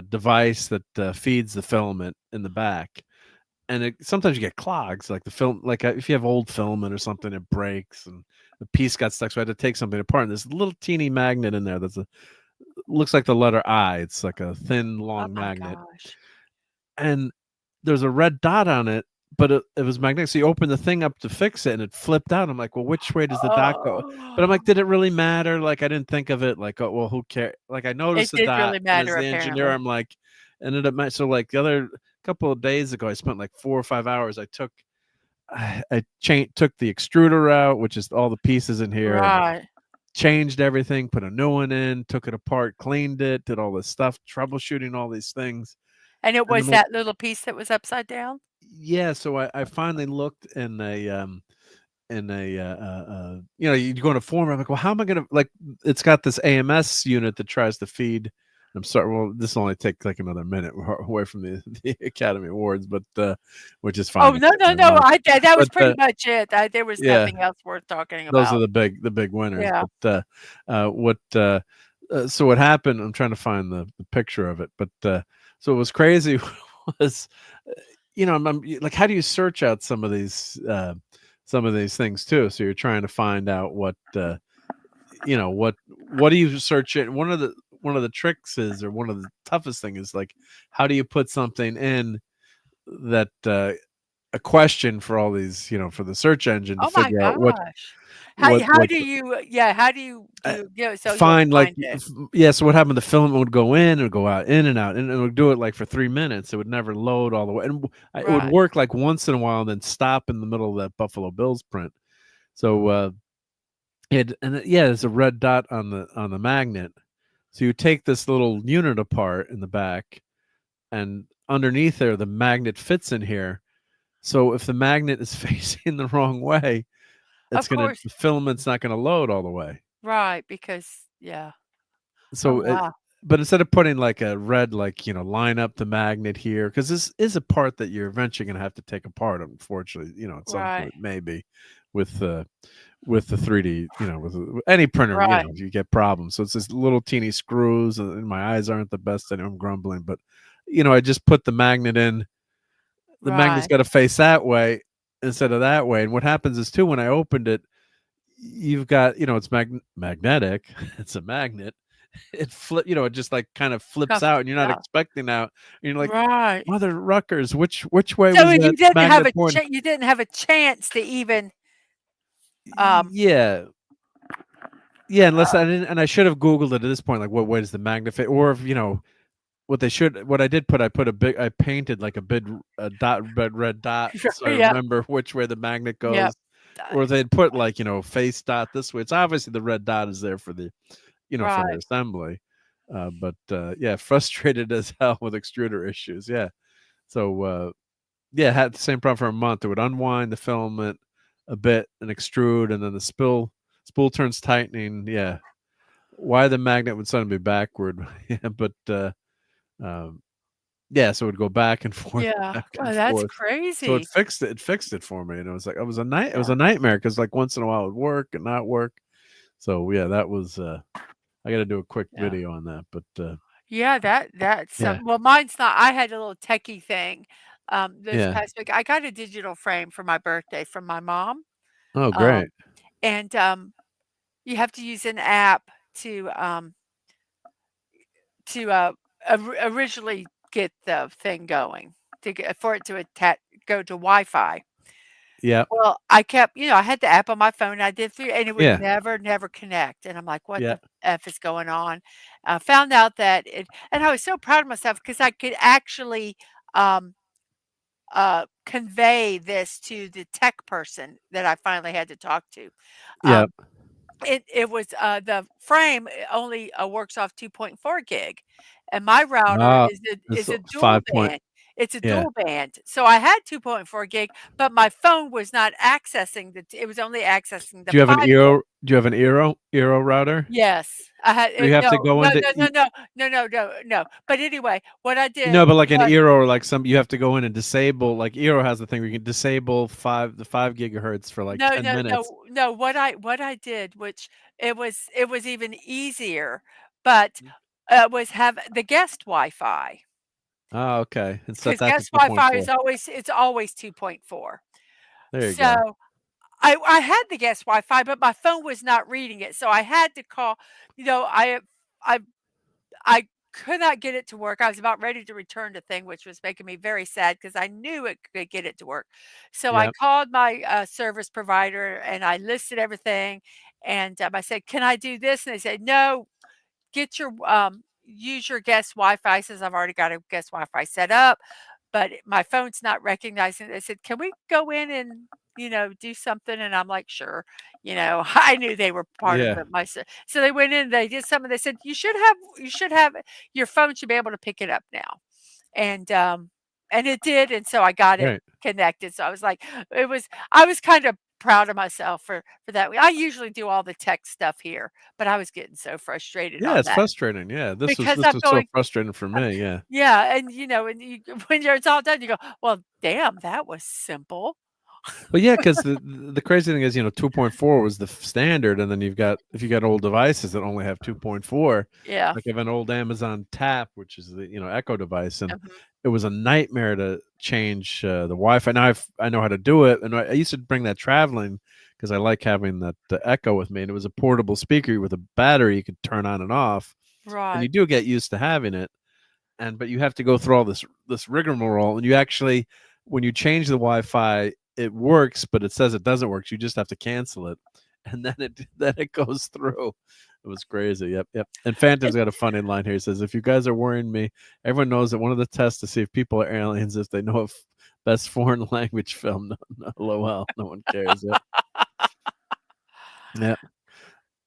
device that feeds the filament in the back, and sometimes you get clogs, like the film, like if you have old filament or something, it breaks and the piece got stuck. So I had to take something apart. And there's a little teeny magnet in there looks like the letter I. It's like a thin, long magnet. Gosh. And there's a red dot on it, but it was magnetic. So you open the thing up to fix it, and it flipped out. I'm like, well, which way does the dot go? But I'm like, did it really matter? Like, I didn't think of it. Like, oh, well, who cares? Like, I noticed the dot. Really matter, as the engineer, I'm like, ended up. So like the other couple of days ago, I spent like 4 or 5 hours. I took the extruder out, which is all the pieces in here. Right. Changed everything, put a new one in, took it apart, cleaned it, did all this stuff, troubleshooting all these things. And it was that little piece that was upside down? Yeah, so I finally looked in a you go in a form. I'm like, well, how am I gonna, like, it's got this AMS unit that tries to feed. I'm sorry. Well, this will only take like another minute. We're away from the Academy Awards, but which is fine. Oh no! That was pretty much it. There was nothing else worth talking about. Those are the big winners. Yeah. But so what happened? I'm trying to find the picture of it. But so what was crazy was, I'm like, how do you search out some of these things too? So you're trying to find out what do you search it? One of the tricks is, or one of the toughest thing is, like, how do you put something in that a question for all these, for the search engine to figure out how do you so find, like, so what happened, the filament would go in and go out, in and out, and it would do it like for 3 minutes. It would never load all the way, and it would work like once in a while and then stop in the middle of that Buffalo Bills print. So there's a red dot on the magnet. So you take this little unit apart in the back, and underneath there, the magnet fits in here. So if the magnet is facing the wrong way, the filament's not gonna load all the way. Right, because So but instead of putting like a red, like, line up the magnet here, because this is a part that you're eventually gonna have to take apart, unfortunately, at some point, maybe with the 3D, with any printer, you get problems. So it's this little teeny screws, and my eyes aren't the best, and I'm grumbling, but I just put the magnet in. The magnet's got to face that way instead of that way. And what happens is too, when I opened it, you've got, it's magnetic. It's a magnet. It it just like kind of flips out, and you're not expecting out. And you're like, Mother Ruckers, which way was that? You didn't have a chance to even. Unless I didn't, and I should have Googled it at this point, like, what way does the magnet fit, or if what I did put, I painted like a red dot, so I Yep. remember which way the magnet goes. Yep. Or they'd put like, face dot this way. It's obviously the red dot is there for the, for the Right. assembly. But yeah, frustrated as hell with extruder issues. Yeah. So yeah, had the same problem for a month. It would unwind the filament a bit and extrude, and then the spool turns tightening. Yeah. Why the magnet would suddenly be backward. Yeah, but yeah, so it would go back and forth. Yeah. Back Oh, and that's forth. crazy. So it fixed it for me. And it was like, it was a nightmare because like once in a while it would work and not work. So yeah, that was I got to do a quick video on that, but yeah, that's yeah. well, mine's not. I had a little techie thing. This Yeah. past week, I got a digital frame for my birthday from my mom. Oh, great. And you have to use an app to originally get the thing going for it to go to Wi-Fi. Yeah. Well, I kept, I had the app on my phone. I did through, and it would Yeah. never connect. And I'm like, what Yeah. the F is going on? I found out that and I was so proud of myself because I could actually convey this to the tech person that I finally had to talk to. Yeah. It was the frame only works off 2.4 gig, and my router is a dual 5 band. It's a yeah. dual band. So I had 2.4 gig, but my phone was not accessing it was only accessing the Do you have an 5 Eero? Do you have an Eero router? Yes, I had Do you have to go into no. But anyway, what I did No, but like an was Eero or like you have to go in and disable, like Eero has the thing where you can disable the 5 gigahertz for like 10 minutes. no. What I did, which it was even easier, but was have the guest Wi-Fi. Oh, okay. And set Because that to guest Wi-Fi 2.4. it's always 2.4. There you go. So I had the guest Wi-Fi, but my phone was not reading it. So I had to call, I could not get it to work. I was about ready to return the thing, which was making me very sad because I knew it could get it to work. So I Yep. called my service provider and I listed everything. And I said, "Can I do this?" And they said, "No, get your use your guest Wi-Fi." Says I've already got a guest Wi-Fi set up, but my phone's not recognizing it. They said, "Can we go in and do something?" And I'm like, "Sure." I knew they were part of Yeah. it. So they went in, they did something. They said, you should have your phone should be able to pick it up now, and it did, and so I got it Right. connected. So I was like, I was kind of proud of myself for that. I usually do all the tech stuff here, but I was getting so frustrated Yeah, on it's that frustrating. Yeah, this because was I'm so going, frustrating for me. Yeah. yeah, and when it's all done, you go, well, damn, that was simple. Well, yeah, because the crazy thing is, 2.4 was the standard, and then if you got old devices that only have 2.4, Yeah. like I have an old Amazon Tap, which is the Echo device, and Mhm. it was a nightmare to change the Wi-Fi. Now I know how to do it, and I used to bring that traveling because I like having the Echo with me, and it was a portable speaker with a battery you could turn on and off, and Right. you do get used to having it, but you have to go through all this rigmarole, and you actually, when you change the Wi-Fi, it works, but it says it doesn't work. You just have to cancel it, and then it goes through. It was crazy. Yep. And Phantom's got a funny line here. He says, "If you guys are worrying me, everyone knows that one of the tests to see if people are aliens if they know a best foreign language film." No, lol. No one cares. Yep. Yep.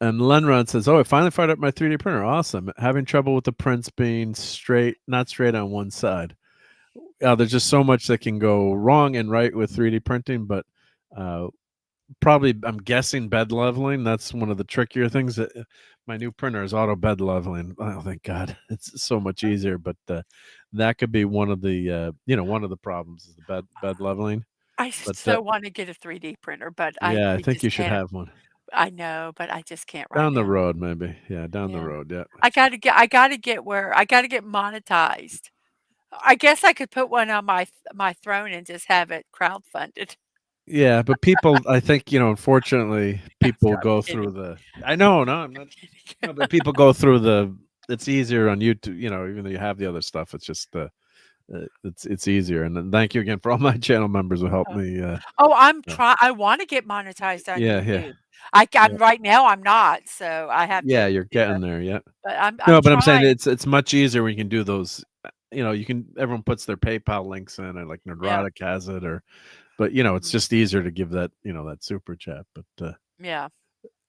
And Lenron says, "Oh, I finally fired up my 3D printer. Awesome. Having trouble with the prints being not straight on one side." There's just so much that can go wrong and right with 3D printing, but probably, I'm guessing, bed leveling. That's one of the trickier things. That my new printer is auto bed leveling. Oh, thank God. It's so much easier, but that could be one of the one of the problems is the bed leveling. I so want to get a 3D printer, but yeah, I we think just you should can't. have one. I know, but I just can't right Down the now. road, maybe. Yeah, down the Yeah. road. Yeah. I gotta get monetized. I guess I could put one on my throne and just have it crowdfunded. Yeah, but people, I think, unfortunately, people I'm go kidding. through the. I know, no, I'm not. No, but people go through the. It's easier on YouTube, even though you have the other stuff. It's just it's easier. And then thank you again for all my channel members who helped me. Oh, I want to get monetized on Yeah, YouTube. yeah. I'm right now. I'm not, so I have to. Yeah, you're getting there. Yeah. But I'm No, but I'm saying trying. it's much easier when you can do those. You can everyone puts their PayPal links in, or like Yeah. Neurotic has it, but it's just easier to give that that super chat. But Yeah.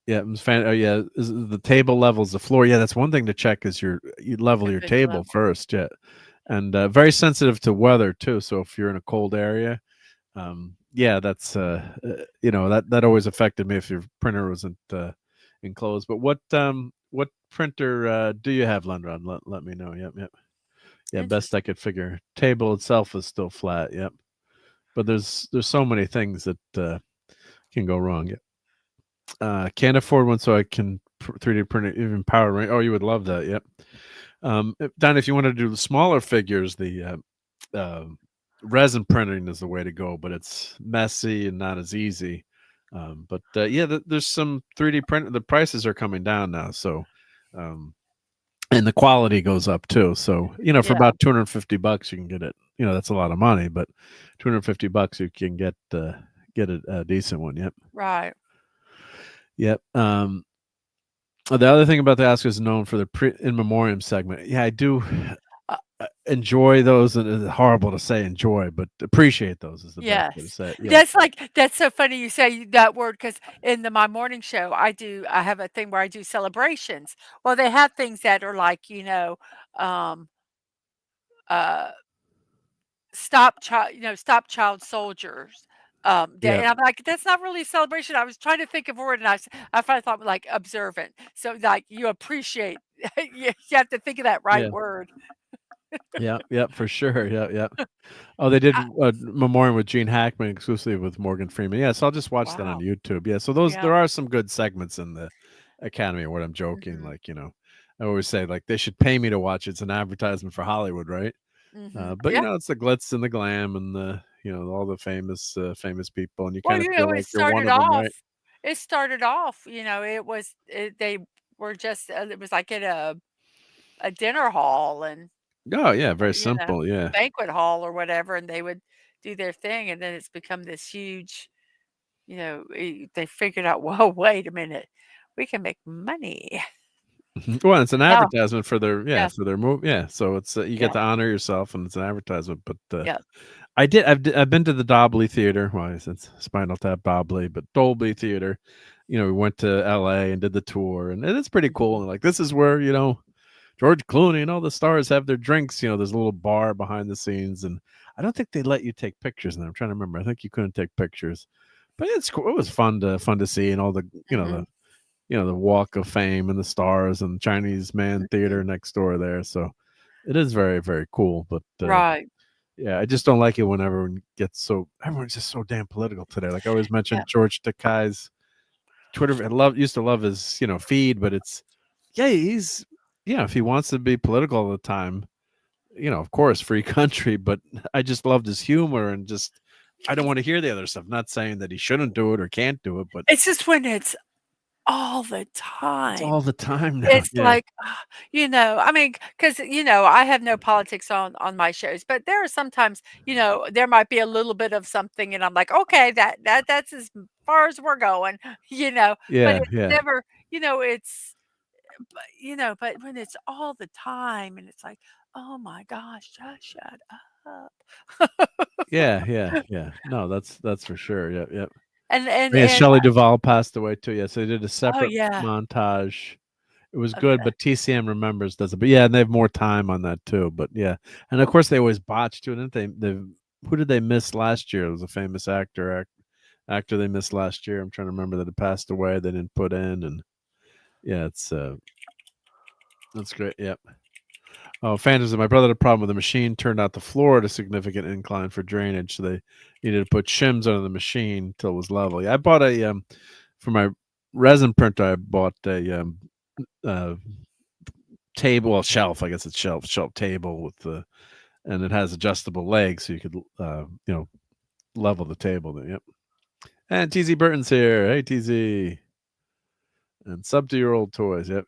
yeah, is the table levels the floor? Yeah, that's one thing to check is you level your If it's table level. first. Yeah, and very sensitive to weather too. So if you're in a cold area, yeah, that's that always affected me if your printer wasn't enclosed. But what printer do you have, Lundron? Let me know. Yep. Yeah, best I could figure. Table itself is still flat. Yep, but there's so many things that can go wrong. Yeah. Can't afford one, so I can 3D print it, even power range. Oh, you would love that. Yep. Don, if you want to do the smaller figures, the resin printing is the way to go, but it's messy and not as easy. But yeah, there's some 3D print. The prices are coming down now, so and the quality goes up too. So for about $250, you can get it. That's a lot of money, but $250 you can get a decent one. Yep. Right. Yep. The other thing about the Oscars is known for the in memoriam segment. Yeah, I do enjoy those, and it's horrible to say enjoy, but appreciate those is the best way to say it. Yeah. That's so funny you say that word, because in my morning show I have a thing where I do celebrations. Well, they have things that are like stop child soldiers day, and I'm like, that's not really a celebration. I was trying to think of a word, and I finally thought like observant. So like you appreciate, you have to think of that right word. Yeah, for sure. Yeah. Oh, they did a memoriam with Gene Hackman exclusively with Morgan Freeman. Yeah, so I'll just watch that on YouTube. Yeah, so there are some good segments in the Academy Award. I'm joking, like I always say, like they should pay me to watch it. It's an advertisement for Hollywood, right? But it's the glitz and the glam and the all the famous people, and you kind of feel like you're one of them, right? It started off, they were just it was like at a dinner hall, and Oh yeah, very simple. Yeah. banquet hall or whatever, and they would do their thing, and then it's become this huge, they figured out, whoa, wait a minute, we can make money. Well, it's an advertisement for their Yeah. for their move. Yeah, so it's you get to honor yourself, and it's an advertisement. But Yeah. I've been to the Dobley Theater. Well, it's Spinal Tap Dobley, but Dolby Theater. We went to L.A. and did the tour, and it's pretty cool. And like this is where George Clooney and all the stars have their drinks. There's a little bar behind the scenes, and I don't think they let you take pictures. And I'm trying to remember. I think you couldn't take pictures, but it's cool. It was fun to see, and all the the Walk of Fame and the stars and Chinese Man Theater next door there. So it is very, very cool. But right. Yeah, I just don't like it when everyone's just so damn political today. Like I always mention George Takei's Twitter. Used to love his feed, but it's he's if he wants to be political all the time, of course, free country. But I just loved his humor, and just I don't want to hear the other stuff. Not saying that he shouldn't do it or can't do it, but it's just when it's all the time. It's all the time now. It's like, I mean, because I have no politics on my shows, but there are sometimes, there might be a little bit of something, and I'm like, okay, that's as far as we're going, but it's never, it's, but when it's all the time, and it's like, oh my gosh, just shut up. Yeah. No, that's for sure. Yep. And Shelley Duvall passed away too. Yeah, so they did a separate yeah. montage. It was good, but TCM Remembers does it. But yeah, and they have more time on that too. But yeah, and of course they always botch too. Didn't they? Who did they miss last year? It was a famous actor they missed last year. I'm trying to remember that had passed away. They didn't put in, and yeah, it's that's great. Yep. Oh, Phantoms. My brother had a problem with the machine. Turned out the floor at a significant incline for drainage, so they needed to put shims under the machine till it was level. Yeah, I bought a for my resin printer. I bought a shelf. I guess it's shelf table with and it has adjustable legs, so you could level the table there. Yep. And TZ Burton's here. Hey TZ. And sub to your old toys. Yep.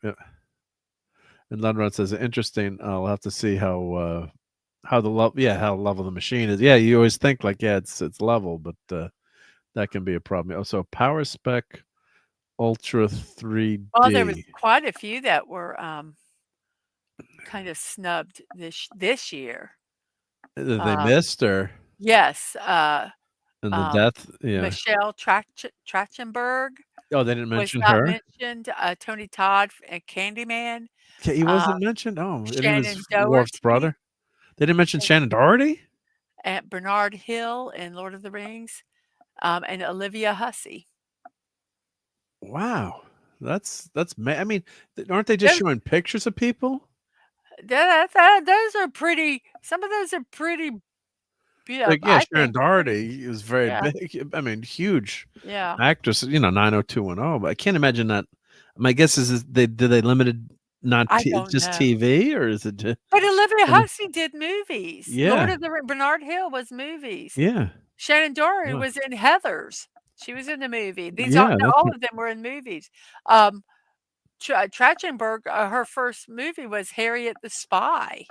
And Lundron says, interesting. I'll have to see how how level the machine is. Yeah, you always think like, yeah, it's level, but that can be a problem. Also, Power Spec Ultra 3D. Well, there was quite a few that were kind of snubbed this year. They missed, or yes, and the death. Yeah. Michelle Trachtenberg. Oh, they didn't Was mention not her. mentioned. Tony Todd and Candyman. He wasn't mentioned. Oh, and he Shannon was Worf's Doherty. brother. They didn't mention Shannon Doherty. And Bernard Hill in Lord of the Rings, and Olivia Hussey. Wow, that's. I mean, aren't they just showing pictures of people? Those are pretty. Some of those are pretty. Like, yeah, Sharon Doherty is very big. I mean, huge actress. 90210. But I can't imagine that. My guess is did they limited just know. TV, or is it? But Olivia Hussey did movies. Yeah. Lord of the Rings. Bernard Hill was movies. Yeah. Shannon Doherty was in Heathers. She was in the movie. All of them were in movies. Trachtenberg, her first movie was Harriet the Spy.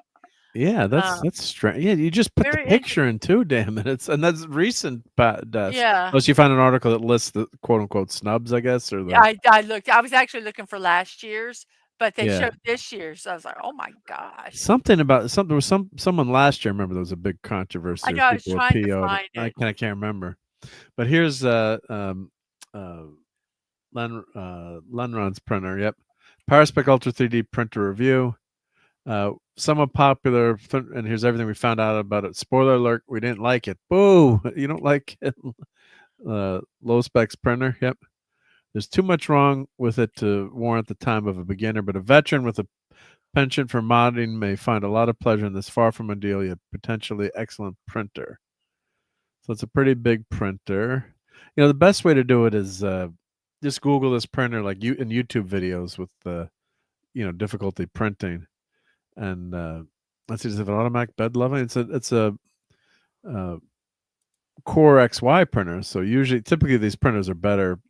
Yeah, that's strange. Yeah, you just put the picture in too. Damn it, and that's recent. Yeah. Unless you find an article that lists the quote unquote snubs, I guess, or the. I looked. I was actually looking for last year's, but they showed this year's. So I was like, oh my gosh. There was someone last year. I remember there was a big controversy. I know. I was trying to find it. I can't remember. But here's Lenron's printer. Yep, PowerSpec Ultra 3D printer review. Somewhat popular, and here's everything we found out about it. Spoiler alert: we didn't like it. Boo! You don't like it. Low specs printer. Yep. There's too much wrong with it to warrant the time of a beginner, but a veteran with a penchant for modding may find a lot of pleasure in this far from ideal yet potentially excellent printer. So it's a pretty big printer. The best way to do it is just Google this printer, like in YouTube videos with difficulty printing. And let's see, does it have an automatic bed leveling? It's a Core XY printer. So typically these printers are better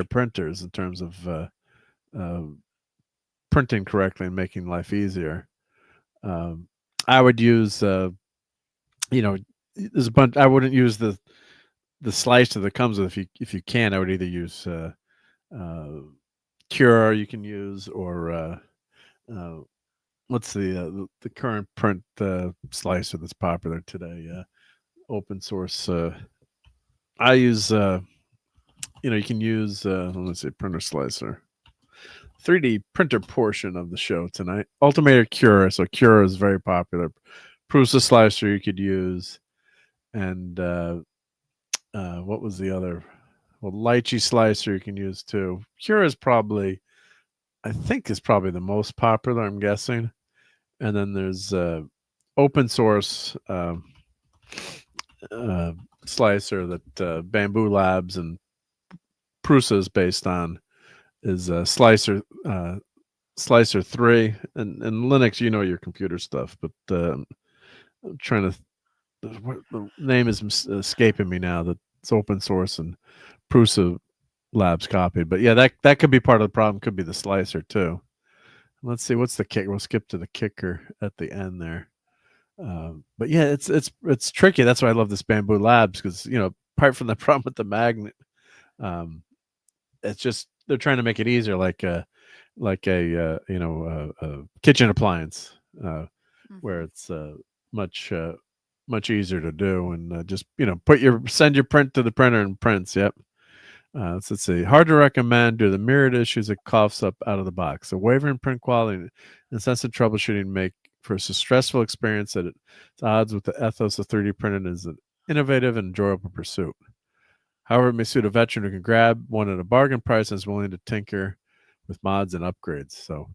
printers in terms of printing correctly and making life easier. I would use there's a bunch. I wouldn't use the slicer that comes with. If you can, I would either use Cure you can use, or what's the current print slicer that's popular today? Open source. I use you can use let's see, printer slicer. 3D printer portion of the show tonight. Ultimator Cure. So Cure is very popular. Prusa slicer you could use, and what was the other? Well, Lychee slicer you can use too. Cure is probably the most popular, I'm guessing. And then there's open source slicer that Bamboo Labs and Prusa is based on, is Slicer 3. And Linux, your computer stuff, but I'm trying to. The name is escaping me now. That's open source and Prusa Labs copied. But yeah, that could be part of the problem. Could be the slicer too. Let's see, what's the kicker? We'll skip to the kicker at the end there. But yeah, it's tricky. That's why I love this Bamboo Labs, because apart from the problem with the magnet, it's just they're trying to make it easier, like a kitchen appliance, where it's much easier to do, and just send your print to the printer and prints. Yep. So let's see. Hard to recommend due to the myriad issues it coughs up out of the box. The wavering print quality and sensitive troubleshooting make for a stressful experience that it's odds with the ethos of 3D printing is an innovative and enjoyable pursuit. However, it may suit a veteran who can grab one at a bargain price and is willing to tinker with mods and upgrades. So,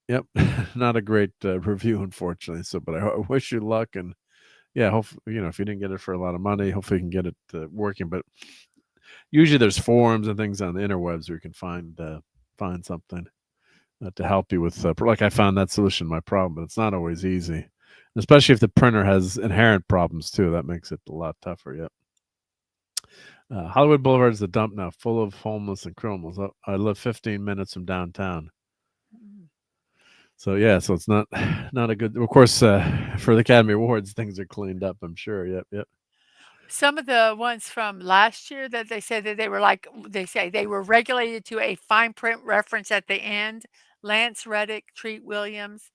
yep, not a great review, unfortunately. So, but I wish you luck, and yeah, hopefully, if you didn't get it for a lot of money, hopefully you can get it working. But usually there's forums and things on the interwebs where you can find something to help you with. Like I found that solution to my problem, but it's not always easy, especially if the printer has inherent problems too. That makes it a lot tougher. Yep. Hollywood Boulevard is a dump now, full of homeless and criminals. I live 15 minutes from downtown. So yeah, so it's not a good. Of course, for the Academy Awards, things are cleaned up. I'm sure. Yep, yep. Some of the ones from last year that they said that they were like, they say they were regulated to a fine print reference at the end. Lance Reddick, Treat Williams,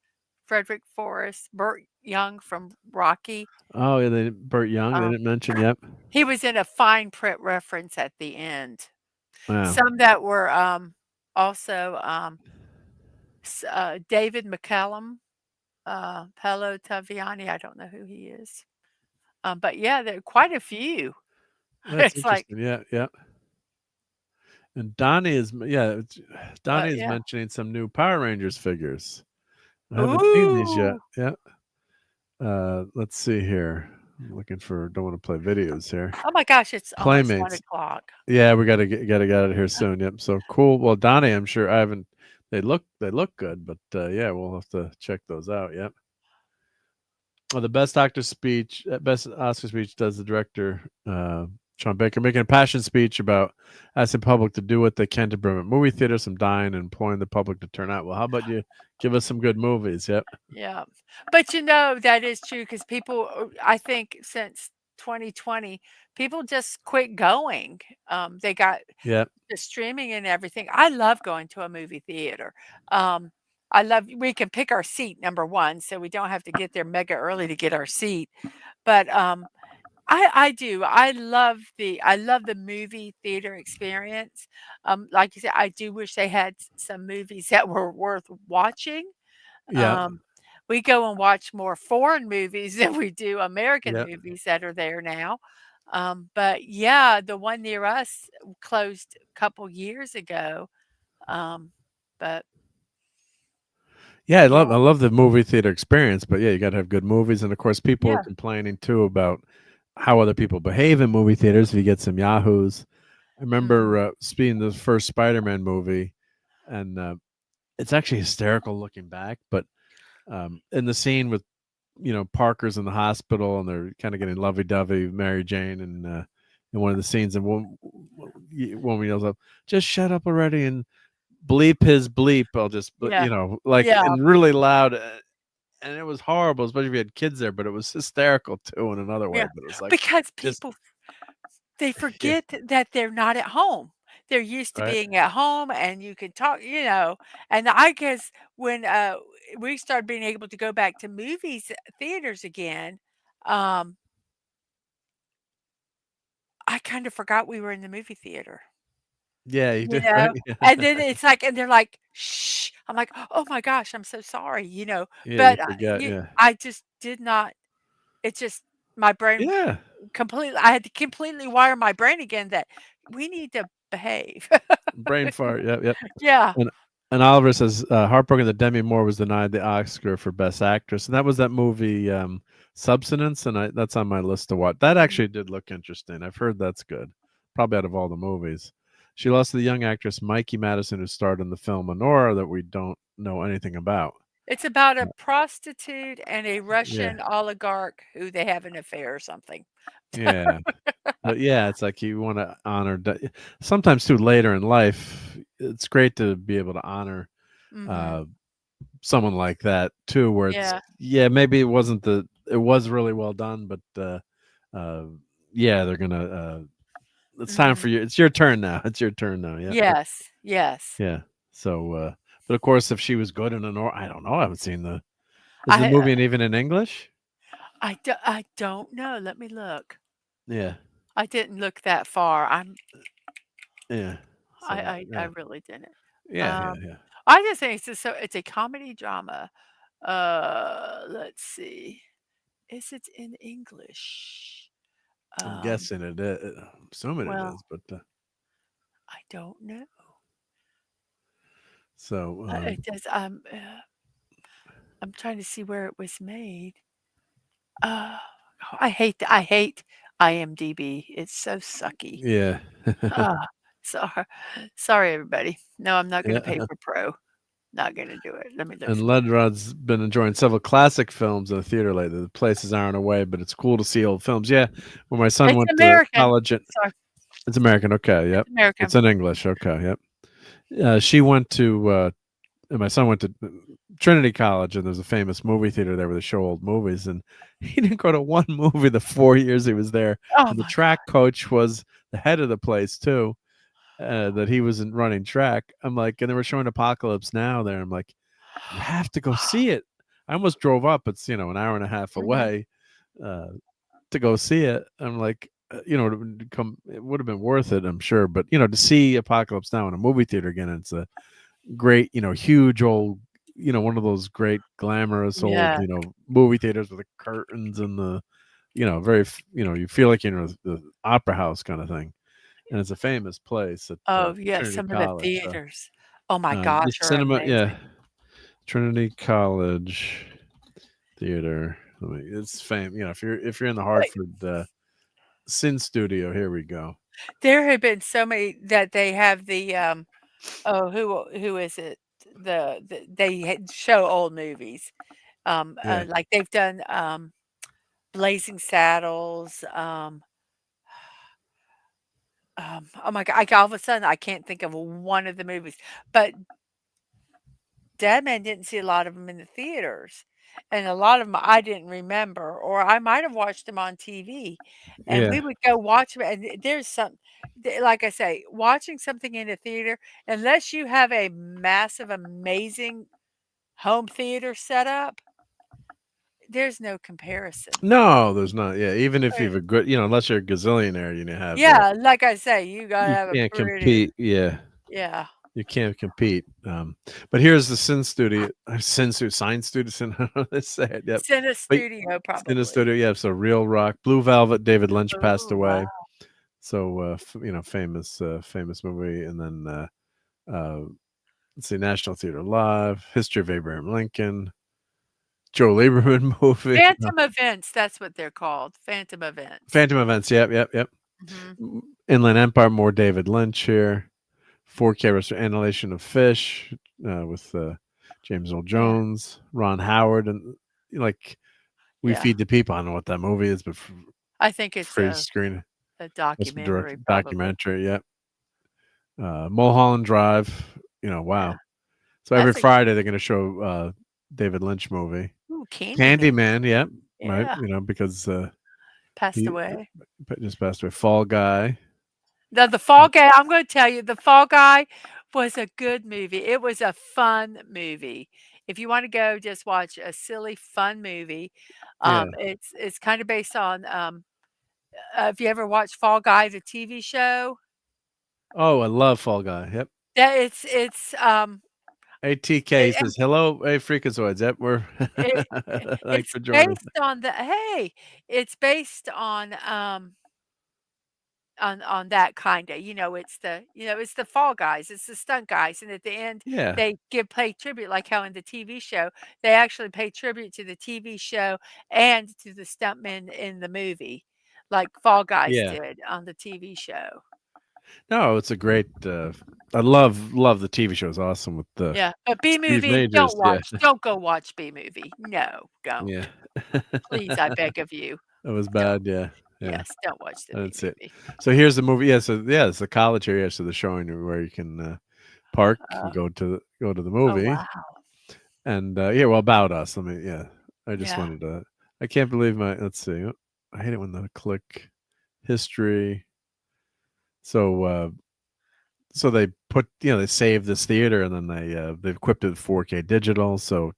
Frederick Forrest, Burt Young from Rocky. Oh yeah, Burt Young. They didn't mention. Yep. He was in a fine print reference at the end. Wow. Some that were also David McCallum, Pello Taviani. I don't know who he is. But yeah, there are quite a few. That's It's like, interesting. Yeah, yeah. And Donnie is Donnie is yeah. mentioning some new Power Rangers figures. I haven't seen these yet. Ooh. Yeah. Let's see here. I'm looking for. Don't want to play videos here. Oh my gosh, it's almost 1 Playmates. o'clock. Yeah, we gotta get out of here soon. Yep. So cool. Well, Donnie, I'm sure I haven't. They look good, but yeah, we'll have to check those out. Yep. Well, the best Oscar speech does the director Sean Baker, making a passionate speech about asking the public to do what they can to prevent movie theaters from dying and imploring the public to turn out. Well, how about you give us some good movies? Yep. Yeah. But that is true because people, I think since 2020, people just quit going. They got Yep. the streaming and everything. I love going to a movie theater. We can pick our seat, number one, so we don't have to get there mega early to get our seat. But I do. I love the movie theater experience. Like you said, I do wish they had some movies that were worth watching. Yeah. We go and watch more foreign movies than we do American Yep. movies that are there now. But yeah, the one near us closed a couple years ago. But Yeah, I love the movie theater experience, but yeah, you got to have good movies, and of course, people are yeah. complaining too about how other people behave in movie theaters. If you get some yahoos, I remember seeing the first Spider-Man movie, and it's actually hysterical looking back. But in the scene with Parker's in the hospital and they're kind of getting lovey-dovey, Mary Jane, and in one of the scenes, and one woman yells up, "Just shut up already!" and bleep his bleep. I'll just, Yeah. and really loud. And it was horrible, especially if you had kids there, but it was hysterical too in another way. Yeah. But it was like, Because just, people, they forget that they're not at home. They're used to right? being at home and you can talk, and I guess when we started being able to go back to theaters again, um, I kind of forgot we were in the movie theater. Yeah, you You did, know? right? And then it's like, and they're like, "Shh." I'm like, "Oh my gosh, I'm so sorry," Yeah, you but forget. Yeah, I just did not. It's just my brain yeah. completely. I had to completely wire my brain again that we need to behave. Brain fart. Yep, yep. Yeah. And Oliver says, heartbroken that Demi Moore was denied the Oscar for Best Actress, and that was that movie Substance, and that's on my list to watch. That actually did look interesting. I've heard that's good. Probably out of all the movies. She lost to the young actress Mikey Madison, who starred in the film Honora that we don't know anything about. It's about a prostitute and a Yeah, Russian oligarch who they have an affair or something. yeah. But yeah, it's like you want to honor. Sometimes too later in life, it's great to be able to honor Mhm. someone like that too. Where it's Yeah. maybe it wasn't it was really well done, but yeah, they're gonna. It's time for Mhm. you. It's your turn now. It's your turn now. Yeah, Yes. Yes. yeah. So, but of course, if she was good in I don't know. I haven't seen the. Is the I movie even in English? I don't know. Let me look. Yeah, I didn't look that far. yeah. So I yeah, really didn't. yeah. I just think it's a comedy drama. Let's see. Is it in English? I'm guessing it is. I'm assuming it Well, is, but I don't know. so It does. I'm trying to see where it was made. Uh, I hate IMDb. It's so sucky. yeah, Ah, sorry, everybody. No, I'm not going yeah. to pay for Pro. Not going to do it. Let me look. And Ledrod's been enjoying several classic films in the theater lately. The places aren't away, but it's cool to see old films. Yeah, when my son It's went to American. college, Sorry, it's American. Okay, yep. it's American. It's in English. Okay, yep. She went to my son went to Trinity College, and there's a famous movie theater there where they show old movies, and he didn't go to one movie the 4 years he was there. Oh And the my track coach was the head of the place too. That he wasn't running track. I'm like, and they were showing Apocalypse Now there. I'm like, you have to go see it. I almost drove up. It's an hour and a half away to go see it. I'm like, it would have been worth it, I'm sure. But to see Apocalypse Now in a movie theater again, it's a great, huge old, one of those great glamorous old, Yeah. movie theaters with the curtains and the, very, you feel like you're in the opera house kind of thing. And it's a famous place at Oh yeah, Trinity some of College. the theaters. Oh my The gosh, are cinema, amazing. Trinity College Theater. It's famous. If you're in the Hartford Sin Studio, here we go. There have been so many that they have the who is it? They show old movies. Yeah. Like they've done Blazing Saddles. Oh my God! All of a sudden, I can't think of one of the movies. But Dad Man didn't see a lot of them in the theaters, and a lot of them I didn't remember, or I might have watched them on TV. And we Yeah. would go watch them. And there's like I say, watching something in a theater, unless you have a massive, amazing home theater setup, there's no comparison. No, there's not. Yeah, even if you Right. have a good, unless you're a gazillionaire, you have. Yeah, like I say, you gotta You have a can't pretty. compete. Yeah, Yeah. you can't compete. But here's the Sin Studio, Sign Studio. I don't know how to say it. Yep. Cine But Studio, Sin probably. Studio. Yeah. So Real Rock, Blue Velvet. David Lynch passed Oh, wow. away. So famous movie, and then let's see, National Theater Live, History of Abraham Lincoln, Joe Lieberman movie, Phantom Events, that's what they're called. Phantom Events. Phantom Events. Yep. Mhm. Inland Empire, more David Lynch here. 4K annihilation of Fish with James Earl Jones, Ron Howard, and We Yeah. Feed the People. I don't know what that movie is, but I think it's free a screen. documentary, probably. Documentary. Yep. Mulholland Drive. Wow. Yeah. So every That's a Friday they're going to show David Lynch movie. Ooh, Candyman. Yep. Right. Yeah. Because Passed he away. just passed away. Fall Guy. Now, The Fall Guy, I'm gonna tell you, The Fall Guy was a good movie. It was a fun movie. If you wanna go just watch a silly, fun movie, Yeah. it's kinda based on, have you ever watched Fall Guy, the TV show? Oh, I love Fall Guy. Yep. That it's, ATK it says hello. Hey, Freakazoids. Yep, we're it thanks it's for joining. based on it's based on that kinda, it's the fall guys, it's the stunt guys, and at the end, Yeah. they pay tribute, like how in the TV show, they actually pay tribute to the TV show and to the stuntmen in the movie, like Fall Guys Yeah. did on the TV show. No, it's a great. I love the TV show. It's awesome with the Yeah, but B Steve movie, Majors. Yeah. don't go watch B movie. No, don't. Yeah. Please, I beg of you. That was Don't. bad. Yeah. Yes, don't watch the B That's it. movie. So here's the movie. Yeah. So yeah, it's the college area. So they're showing you where you can park and go to the Oh, movie. wow. And well, About Us. I just Yeah. wanted to. I can't believe let's see. I hate it when they click history. So they put they save this theater, and then they've equipped it with 4K digital. So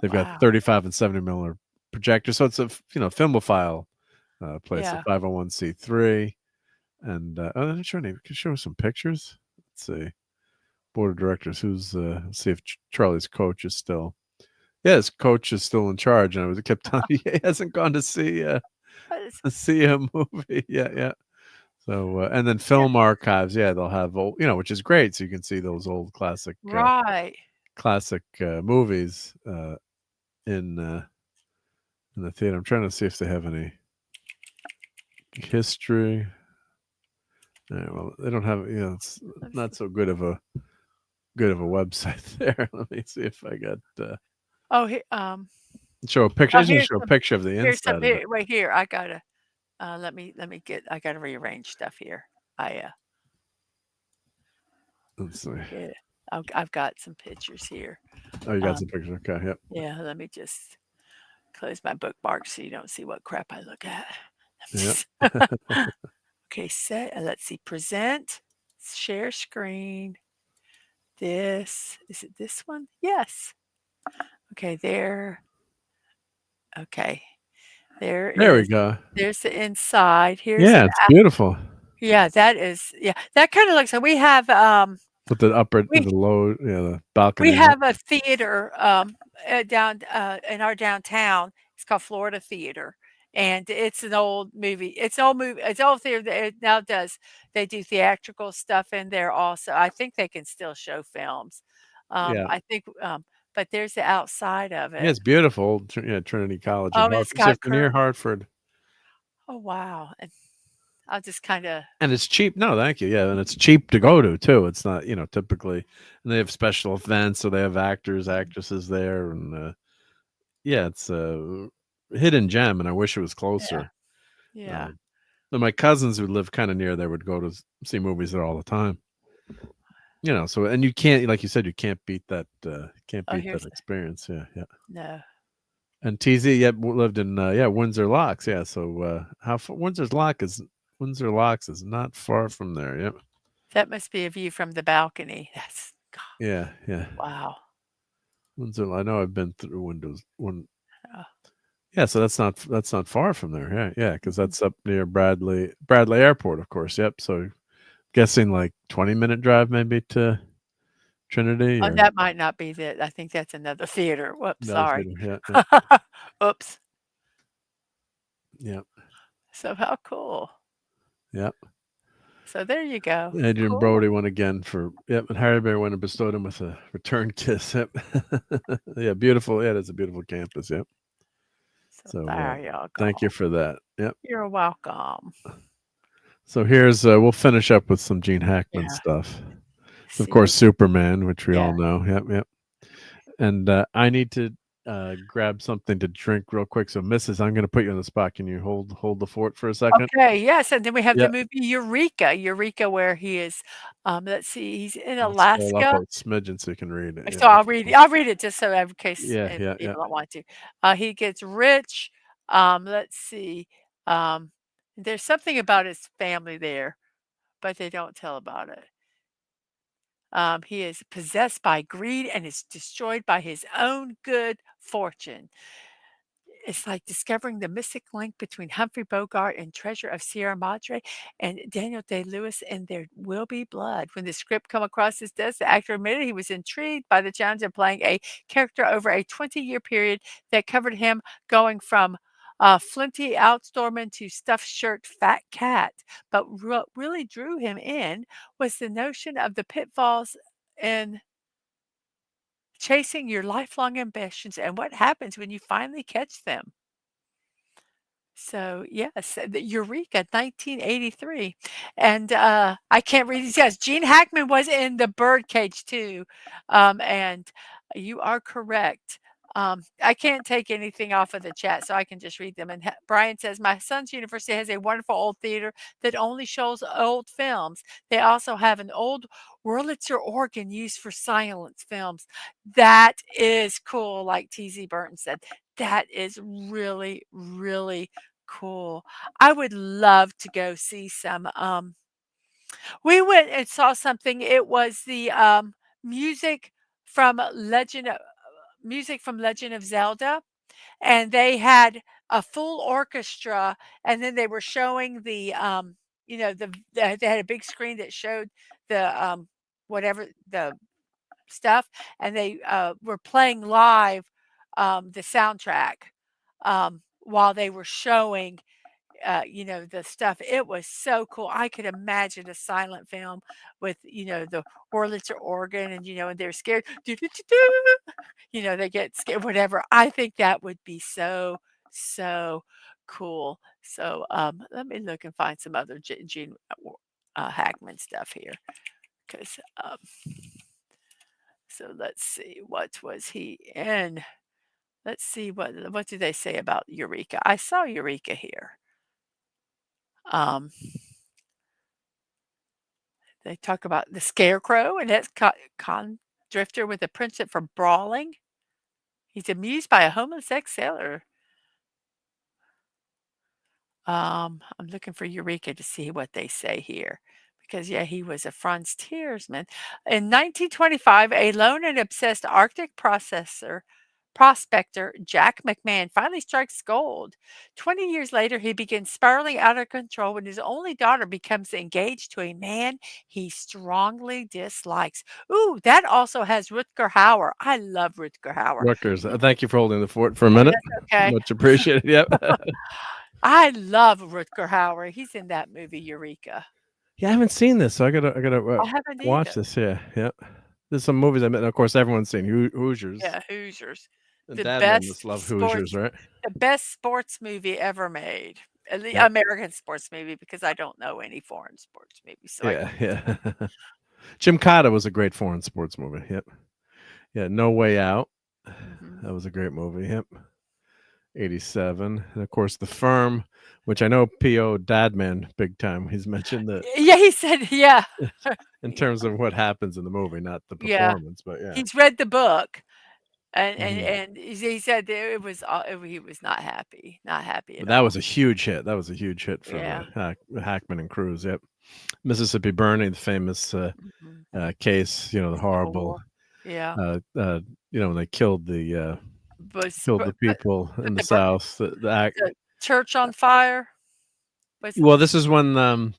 they've Wow. got 35 and 70 mm projector. So it's a filmophile place, Yeah. a 501c3. And I'm trying to show some pictures. Let's see. Board of directors. Let's see if Charlie's coach is still. Yeah, his coach is still in charge, and I kept telling you he hasn't gone to see a movie. Yeah. So and then film archives, they'll have old, which is great. So you can see those old classic, Right. movies in the theater. I'm trying to see if they have any history. Well, they don't have. It's not so good of a website there. Let me see if I got. Show a picture. I just show a picture of the inside of it. Right here. I gotta. Let me I gotta rearrange stuff here. Let's see. I've got some pictures here. Oh, you got some pictures. Okay, yep. Yeah, let me just close my bookmark so you don't see what crap I look at. Yep. Okay, let's see. Present, share screen. Is it this one? Yes. Okay, there. Okay. There we go. There's the inside. Here's Yeah, it's beautiful. Yeah, that is that kind of looks like we have With the low, the balcony. we have a theater down in our downtown. It's called Florida Theater. And it's an old movie. It's an old movie. It's old theater that it now they do theatrical stuff in there also. I think they can still show films. Yeah. I think but there's the outside of Yeah, it. it's beautiful. Trinity College in Oh, Hartford. it's got Near Hartford. Oh wow. And I'll just kind of And it's cheap. No, thank you. Yeah, and it's cheap to go to too. It's not, typically, and they have special events, so they have actors, actresses there, and yeah, it's a hidden gem. And I wish it was closer. Yeah. But my cousins who live kind of near there would go to see movies there all the time. So and you can't, like you said, you can't beat that. Can't beat that experience. Yeah, yeah. No. And TZ, lived in Windsor Locks. Yeah, so Windsor Locks is not far from there. Yep. That must be a view from the balcony. That's Yeah. Wow. Windsor. I know I've been through windows. Yeah, so that's not far from there. Yeah, because that's up near Bradley Airport, of course. Yep. So, guessing like 20-minute drive maybe to Trinity. Oh, that might not be it. I think that's another theater. Whoops, sorry. Yeah. Oops. Yep. So how cool. Yep. So there you go. Adrian Brody won again and Harry Bear went and bestowed him with a return kiss. Yep. Yeah, beautiful. Yeah, it's a beautiful campus. Yep. So there you go. Thank you for that. Yep. You're welcome. So here's we'll finish up with some Gene Hackman stuff. So of course, Superman, which we all know. Yep. And I need to grab something to drink real quick. So, Mrs., I'm going to put you on the spot. Can you hold the fort for a second? Okay. Yes, and then we have the movie Eureka, where he is. Let's see, he's in Alaska. Scroll up a smidgen so you can read it. So I'll read it just so in case people don't want to. He gets rich. Let's see. There's something about his family there, but they don't tell about it. He is possessed by greed and is destroyed by his own good fortune. It's like discovering the mystic link between Humphrey Bogart and Treasure of Sierra Madre and Daniel Day-Lewis in There Will Be Blood. When the script came across his desk, the actor admitted he was intrigued by the challenge of playing a character over a 20-year period that covered him going from flinty outstorman to stuffed shirt fat cat. But what really drew him in was the notion of the pitfalls in chasing your lifelong ambitions and what happens when you finally catch them. So, yes, the Eureka, 1983. And I can't read these guys. Gene Hackman was in The Birdcage too. And you are correct. I can't take anything off of the chat, so I can just read them. And Brian says, my son's university has a wonderful old theater that only shows old films. They also have an old Wurlitzer organ used for silent films. That is cool, like TZ Burton said. That is really, really cool. I would love to go see some. We went and saw something. It was the music from Legend of Zelda, and they had a full orchestra, and then they were showing the they had a big screen that showed the whatever the stuff, and they were playing live the soundtrack while they were showing the stuff. It was so cool. I could imagine a silent film with the Wurlitzer organ, and and they're scared. They get scared, whatever. I think that would be so cool. So let me look and find some other Gene Hackman stuff here, because so let's see, what was he in? Let's see, what do they say about Eureka? I saw Eureka here. They talk about the Scarecrow and his drifter with a penchant for brawling. He's amused by a homeless ex-sailor. I'm looking for Eureka to see what they say here. Because, yeah, he was a frontiersman. In 1925, a lone and obsessed Arctic prospector, Jack McMahon, finally strikes gold. 20 years later, he begins spiraling out of control when his only daughter becomes engaged to a man he strongly dislikes. Ooh, that also has Rutger Hauer. I love Rutger Hauer. Rutgers. Thank you for holding the fort for a minute. Okay. Much appreciated. Yep. I love Rutger Hauer. He's in that movie Eureka. Yeah, I haven't seen this, so I gotta I haven't watch either. this. Yeah, yeah. There's some movies and of course everyone's seen Hoosiers. Yeah, Hoosiers. And The Dad best must love sports, Hoosiers, right? the best sports movie ever made. The Yep. American sports movie, because I don't know any foreign sports movies. So Yeah, yeah. Jim Cotta was a great foreign sports movie. Yep. Yeah, No Way Out. That was a great movie. Yep. 87. And of course The Firm, which I know P.O. Dadman big time. He's mentioned that. Yeah, he said, yeah. In terms of what happens in the movie, not the performance, but yeah. He's read the book. And he said that it was he was not happy. Not happy at But that all. was a huge hit. That was a huge hit for Hackman and Cruz. Yep. Mississippi Burning, the famous case, the horrible when they killed the people in the South. The church on fire. Well, this is when they're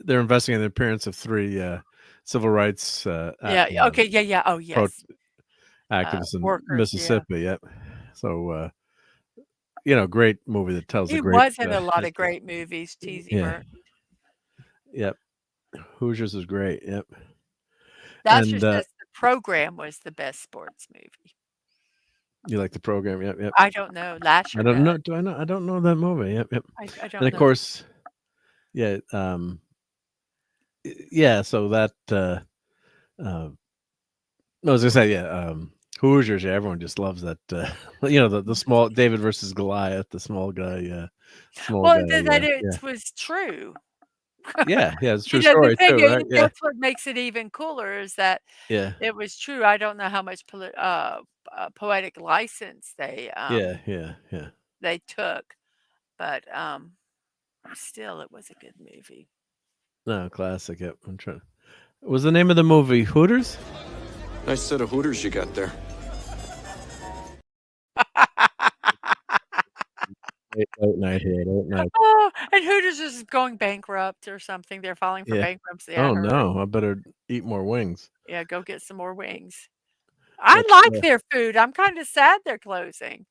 investigating the appearance of 3 civil rights activists in Mississippi. Yep. So great movie that tells he a great. Was in a lot of great movies. T.Z. Burton. Yep. Hoosiers is great. Yep. Thatcher says The Program was the best sports movie. You like The Program? Yep. Yep. I don't know. Lasher. I don't know. Do I know? I don't know that movie. Yep. Yep. I don't know. And of course, yeah. Yeah. So that. I was gonna say, Hoosiers. Yeah, everyone just loves that. The small David versus Goliath, the small guy. It was true. Yeah, it's a true story too, right? Yeah. That's what makes it even cooler is that it was true. I don't know how much poetic license they they took, but still, it was a good movie. No, classic. Yep. I'm trying. What was the name of the movie? Hooters? Nice set of Hooters you got there. Late night here. Late night. Oh, and Hooters is going bankrupt or something. They're filing for bankruptcy. Oh no! I better eat more wings. Yeah, go get some more wings. I like their food. I'm kind of sad they're closing.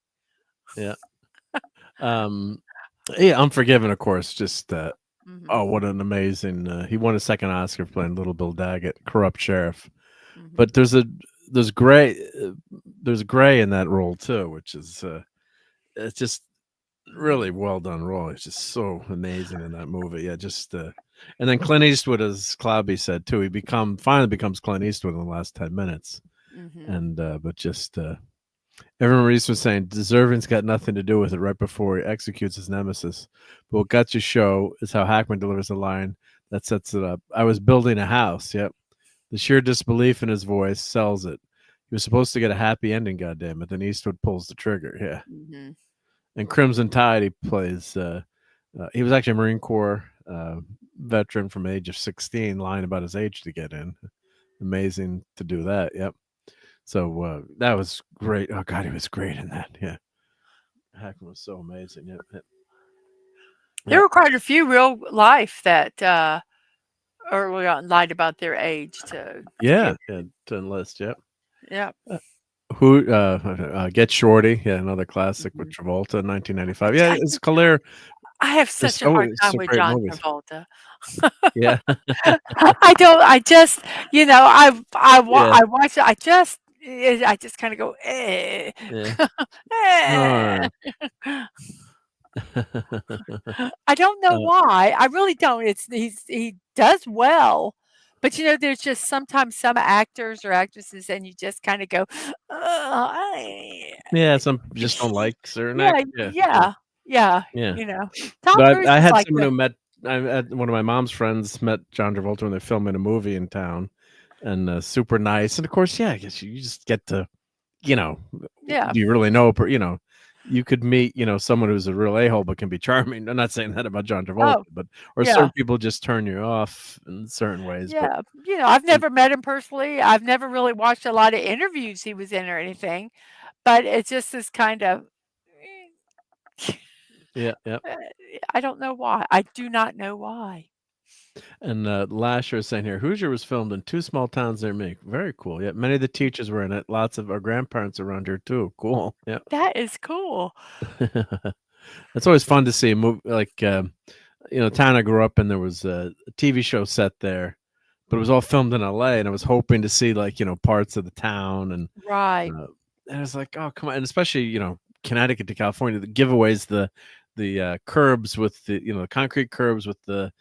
Yeah. Unforgiven, of course. Just what an amazing! He won a second Oscar for playing Little Bill Daggett, corrupt sheriff. But there's Gray in that role too, which is it's just really well done role. It's just so amazing in that movie. Yeah, just and then Clint Eastwood, as Clobby said too, he finally becomes Clint Eastwood in the last 10 minutes. And but just everyone Reese was saying deserving's got nothing to do with it right before he executes his nemesis. But what got you show is how Hackman delivers the line that sets it up. I was building a house. Yep. The sheer disbelief in his voice sells it. He was supposed to get a happy ending, goddammit. Then Eastwood pulls the trigger. Yeah. And Crimson Tide, he plays. He was actually a Marine Corps veteran from the age of 16, lying about his age to get in. Amazing to do that. Yep. So that was great. Oh God, he was great in that. Yeah. Hackman was so amazing. Yep. There were quite a few real life that early on lied about their age to enlist. Yep. Yeah. Who Get Shorty? Yeah, another classic with Travolta in 1995. Yeah, it's clear. I have such a hard time with John Travolta. Yeah. I just, I watch it. I just kind of go, eh. Yeah. I don't know why. I really don't. He does well, but there's just sometimes some actors or actresses, and you just kind of go, some just don't like certain actors. Yeah. Tom Cruise I had like someone who met one of my mom's friends met John Travolta when they're filming a movie in town, and super nice. And of course, yeah, I guess you just get to, do you really know? You could meet, someone who's a real a-hole but can be charming. I'm not saying that about John Travolta, or certain people just turn you off in certain ways. Yeah, I've never met him personally. I've never really watched a lot of interviews he was in or anything, but it's just this kind of. Yeah. I don't know why. I do not know why. And Lasher is saying here, Hoosier was filmed in 2 small towns near me. Very cool. Yeah, many of the teachers were in it. Lots of our grandparents around here too. Cool. Yeah, that is cool. It's always fun to see a movie like town I grew up in. There was a TV show set there, but it was all filmed in LA, and I was hoping to see parts of the town, and right. And I was like, oh come on, and especially Connecticut to California, the giveaways, the curbs with the concrete curbs with the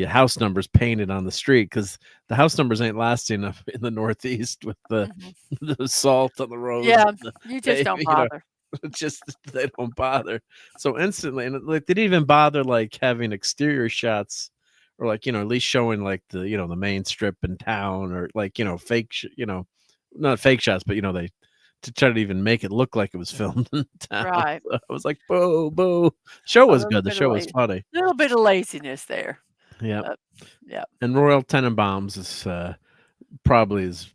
house numbers painted on the street, because the house numbers ain't lasting enough in the Northeast with the salt on the road. Yeah, you just don't bother. Just they don't bother. So instantly, and they didn't even bother having exterior shots, or at least showing the the main strip in town, or fake not fake shots, but they to try to even make it look like it was filmed in town. Right. So I was like, boo, boo. Show was good. The show was funny. A little bit of laziness there. Yeah. Yeah. And Royal Tenenbaums is probably his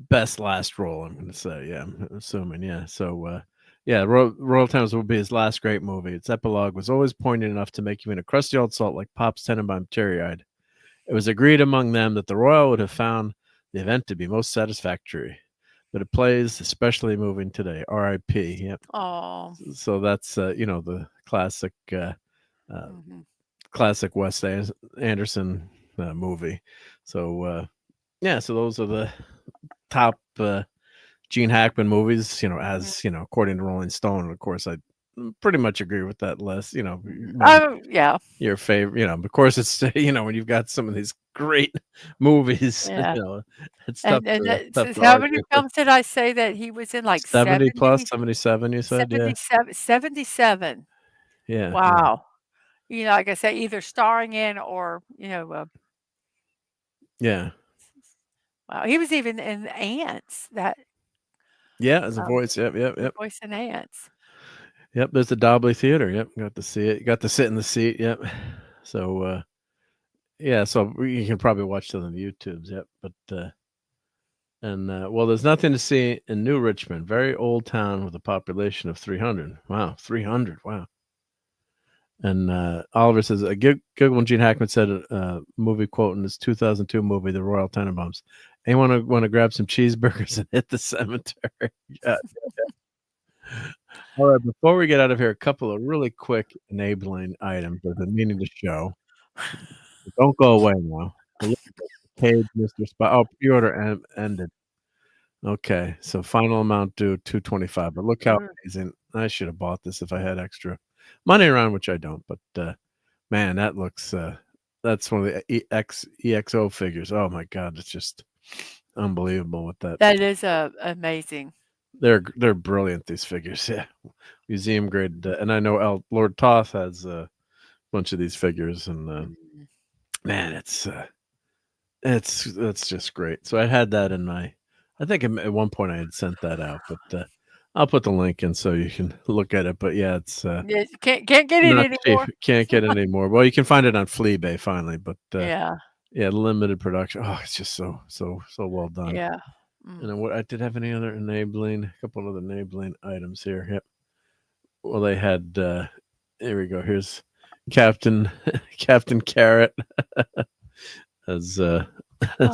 best last role, I'm going to say. Yeah, I'm assuming. Yeah. So, Royal Tenenbaums will be his last great movie. Its epilogue was always poignant enough to make you in a crusty old salt like Pops Tenenbaum teary-eyed. It was agreed among them that the Royal would have found the event to be most satisfactory, but it plays especially moving today. R.I.P. Yep. Oh. So that's the classic classic Wes Anderson movie. So so those are the top Gene Hackman movies, as according to Rolling Stone. And of course, I pretty much agree with that list. Yeah, your favorite. Of course, it's when you've got some of these great movies. Yeah. It's tough. How many films did I say that he was in? 70 plus, 77. You said 77. Yeah. Wow. Like I say, either starring in or Yeah. Wow, he was even in Ants. Yeah, as a voice. Yep. Voice in Ants. Yep, there's the Dobley Theater. Yep, got to see it. You got to sit in the seat. Yep. So, so you can probably watch them on the YouTubes. Yep, but there's nothing to see in New Richmond, very old town with a population of 300. Wow, 300. Wow. And Oliver says a good one. Gene Hackman said a movie quote in his 2002 movie, The Royal Tenenbaums. Anyone want to grab some cheeseburgers and hit the cemetery? Yeah. All right, before we get out of here, a couple of really quick enabling items I've been meaning to show. Don't go away now. Cage, Mr. Spot. Oh, pre-order ended. Okay, so final amount due $225. But look how amazing! I should have bought this if I had extra money around, which I don't. But man, that looks that's one of the EXO figures. Oh my God, it's just unbelievable with that. That is amazing. They're brilliant, these figures. Yeah, museum grade. And I know Lord Toth has a bunch of these figures, and man, it's just great. So I had that in my. I think at one point I had sent that out, but I'll put the link in so you can look at it. But yeah, it's can't get it anymore. Can't get it anymore. Well, you can find it on Fleabay finally, but yeah, limited production. Oh, it's just so well done. Yeah. And then I did have any other a couple of other enabling items here. Yep. Well, they had. Here we go. Here's Captain Carrot as a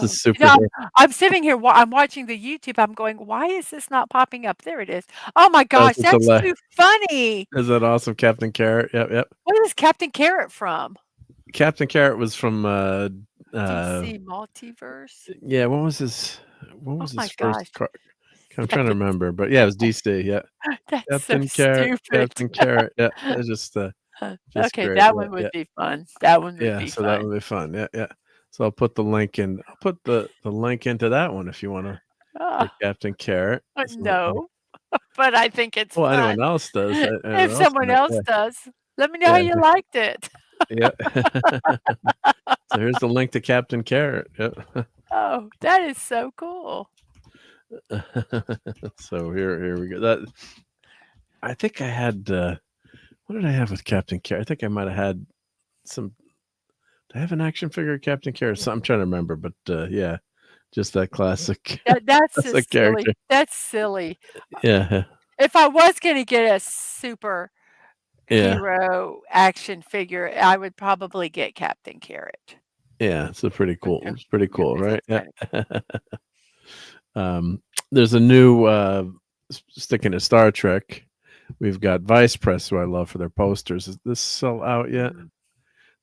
super. I'm sitting here. I'm watching the YouTube. I'm going, why is this not popping up? There it is. Oh my gosh, that's too funny. Is that awesome, Captain Carrot? Yep. What is Captain Carrot from? Captain Carrot was from DC Multiverse. Yeah, what was his first car? I'm trying to remember, but yeah, it was DC. Yeah, that's Captain so Carrot. stupid. Captain Carrot. Yeah, it's just okay. Great. That one would be fun. That one would be fun. So that would be fun. Yeah. So I'll put the link in. I'll put the link into that one if you want to. Captain Carrot. No, but I think it's. Well, fun. Anyone else does. If someone else does, let me know how you liked it. Yeah. So here's the link to Captain Carrot. Yep. Oh, that is so cool. So here we go. That I think I had. What did I have with Captain Carrot? I think I might have had some. Did I have an action figure of Captain Carrot? So I'm trying to remember, but yeah, just that classic. That's classic just silly. character. That's silly. Yeah. If I was going to get a super Yeah. hero action figure, I would probably get Captain Carrot. Yeah, it's pretty cool. It's pretty cool, right? Yeah. Cool. There's a new sticking to Star Trek. We've got Vice Press, who I love for their posters. Is this sell out yet?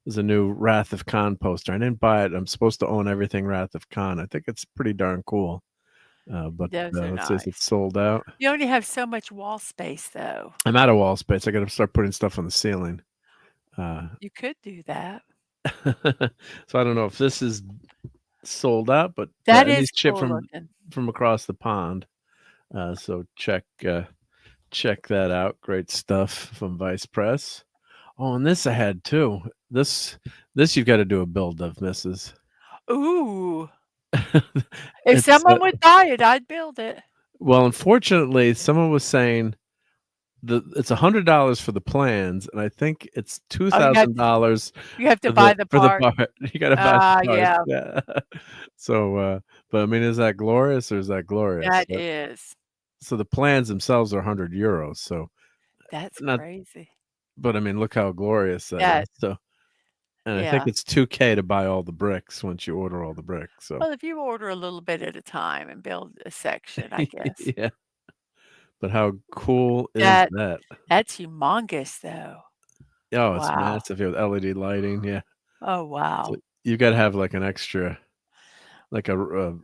There's a new Wrath of Khan poster. I didn't buy it. I'm supposed to own everything Wrath of Khan. I think it's pretty darn cool. But Those are let's see if nice. it's sold out. You only have so much wall space, though. I'm out of wall space. I got to start putting stuff on the ceiling. You could do that. So I don't know if this is sold out, but That it is needs shipped cool from across the pond. So check that out. Great stuff from Vice Press. Oh, and this I had too. This you've got to do a build of, Mrs. Ooh. If someone would buy it, I'd build it. Well, unfortunately, someone was saying it's $100 for the plans, and I think it's $2,000. You have to buy the part. You got to buy the part. Yeah. So, but I mean, is that glorious or is that glorious? That is. So the plans themselves are €100. So that's crazy. But I mean, look how glorious that is. So, and I think it's $2,000 to buy all the bricks once you order all the bricks. So, well, if you order a little bit at a time and build a section, I guess. Yeah. But how cool is that? That's humongous, though. Oh, it's massive here with LED lighting. Yeah. Oh, wow. So you got to have like an extra, like a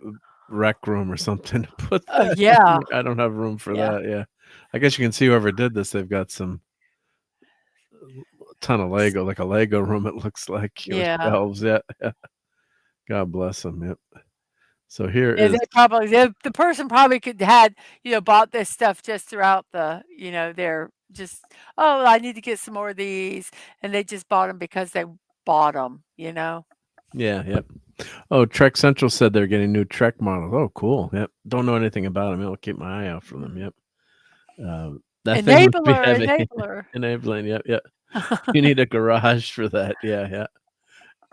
rec room or something to put that. Yeah. I don't have room for that. Yeah. I guess you can see whoever did this. They've got a ton of Lego, like a Lego room. It looks like. Yeah. Shelves. Yeah. God bless them. Yep. So here is the person probably had bought this stuff just throughout they're just, oh, I need to get some more of these, and they just bought them because they bought them. Yeah. Yep. Oh, Trek Central said they're getting new Trek models. Oh, cool. Yep. Don't know anything about them. I'll keep my eye out for them. Yep. That Enabler. Enabling. Yep. Yep. You need a garage for that. Yeah.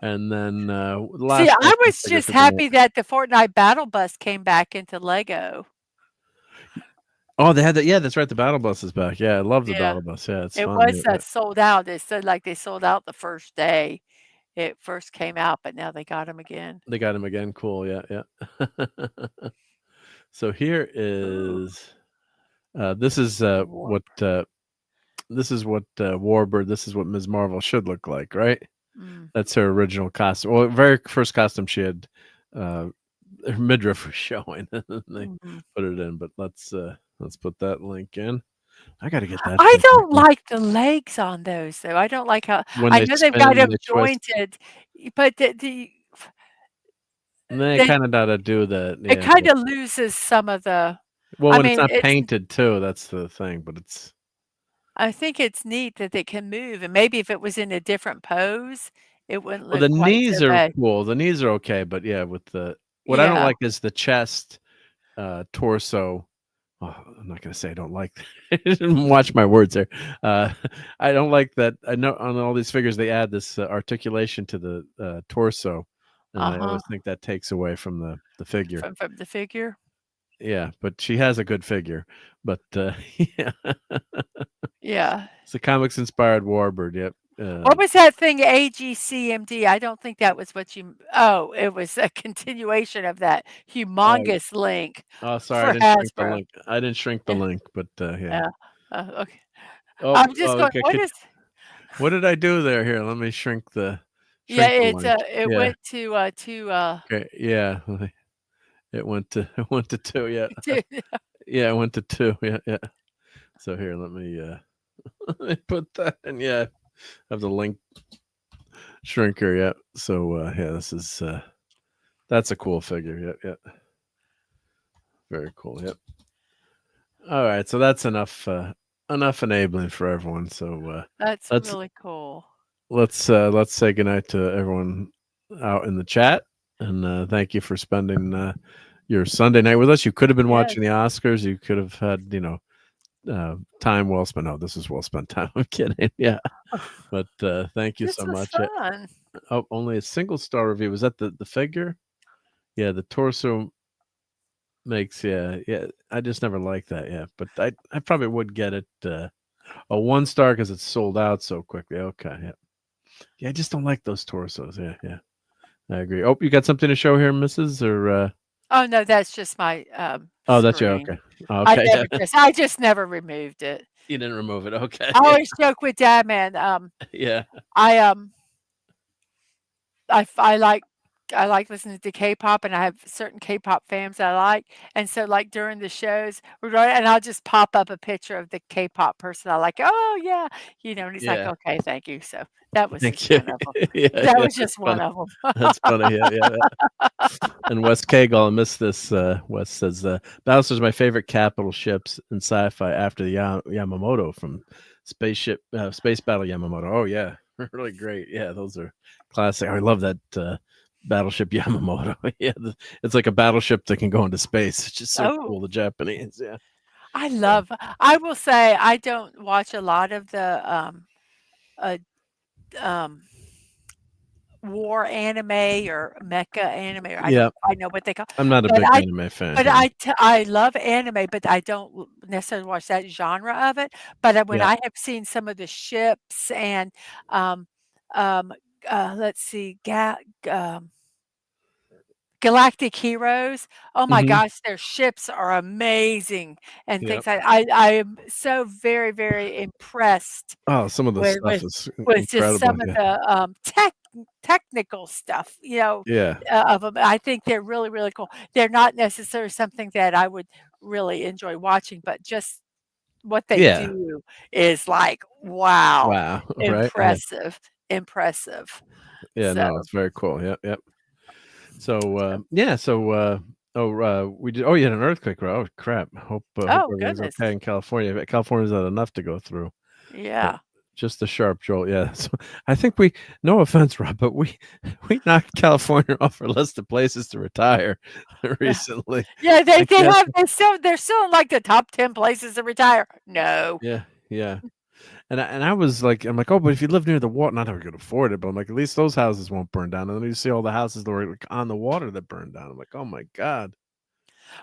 And then see, I was just happy that the Fortnite Battle Bus came back into Lego. Oh, they had that. Yeah, that's right. The Battle Bus is back. Yeah, I love the Battle Bus. Yeah, it's it fun. Was sold out. It said like they sold out the first day it first came out, but now they got them again. They got them again. Cool. Yeah. So here is this is what Warbird. This is what Ms. Marvel should look like, right? That's her original costume. Well, very first costume she had, her midriff was showing. They put it in, but let's put that link in. I got to get that. I don't like the legs on those though. I don't like how I know they've got them jointed, but they kind of got to do that. It kind of loses some of the. Well, when it's not painted too, that's the thing. But it's. I think it's neat that it can move, and maybe if it was in a different pose, it wouldn't look. Well, the quite knees so are bad. cool. The knees are okay, but yeah, with the what I don't like is the chest, torso. Oh, I'm not gonna say I don't like. Watch my words there. I don't like that. I know on all these figures they add this articulation to the torso, and I always think that takes away from the figure. From the figure. Yeah, but she has a good figure. But yeah. Yeah. It's a comics inspired Warbird. Yep. What was that thing? AGCMD. I don't think that was what you. Oh, it was a continuation of that humongous link. Oh, sorry, I didn't shrink the link. I didn't shrink the link, but yeah. Okay. Oh, I'm just going. okay. What did I do there? Here, let me shrink the. It went to Okay. Yeah. It went to 2. Yeah. Yeah, it went to 2. Yeah. So here, let me put that in. Yeah. Have the link shrinker. Yeah. So yeah, this is that's a cool figure. Yeah. Very cool. Yep. All right. So that's enough enabling for everyone. So that's really cool. let's say goodnight to everyone out in the chat, and thank you for spending your Sunday night with us. You could have been watching the Oscars. You could have had, time well spent. No, this is well spent time. I'm kidding. Yeah, but thank you so much. Fun. Oh, only a single star review. Was that the figure? Yeah, the torso makes yeah. I just never liked that. Yeah, but I probably would get it a 1 star because it's sold out so quickly. Okay, yeah. I just don't like those torsos. Yeah. I agree. Oh, you got something to show here, Mrs. Or Oh no, that's just my oh, that's you. screen. Okay. Okay. I just never removed it. You didn't remove it. Okay. I always joke with Dad, man. Yeah. I like listening to K-pop, and I have certain K-pop fans I like, and so like during the shows, we're going, and I'll just pop up a picture of the K-pop person I like. Oh yeah, and he's like, okay, thank you. So that was Thank just you. one of them. Yeah, That was that's just one funny. of them. That's funny. Yeah. And Wes Cagle, I missed this. Wes says Battlestar is my favorite capital ships in sci-fi after the Yamamoto from Space Battle Yamamoto. Oh yeah, really great. Yeah, those are classic. I love that battleship Yamamoto. Yeah, it's like a battleship that can go into space. It's just so cool. The Japanese. Yeah, I will say I don't watch a lot of the war anime or mecha anime. I know what they call. I'm not a big anime fan. But I love anime, but I don't necessarily watch that genre of it. But when I have seen some of the ships and let's see, Galactic Heroes. Oh my gosh, their ships are amazing and things like I am so very, very impressed. Oh, some of the stuff is incredible. Just some of the technical stuff, of them. I think they're really, really cool. They're not necessarily something that I would really enjoy watching, but just what they do is like, wow, right? Impressive. Yeah, no, it's very cool. Yep. So we did. Oh, you had an earthquake. Oh crap! Hope everything's okay in California. California's not enough to go through. Yeah, just a sharp jolt. Yeah, so I think we. No offense, Rob, but we knocked California off our list of places to retire recently. Yeah, they have. They're still in like the top 10 places to retire. No. Yeah. And I was like, I'm like, oh, but if you live near the water, not that we could afford it, but I'm like, at least those houses won't burn down. And then you see all the houses that were like on the water that burned down. I'm like, oh my God.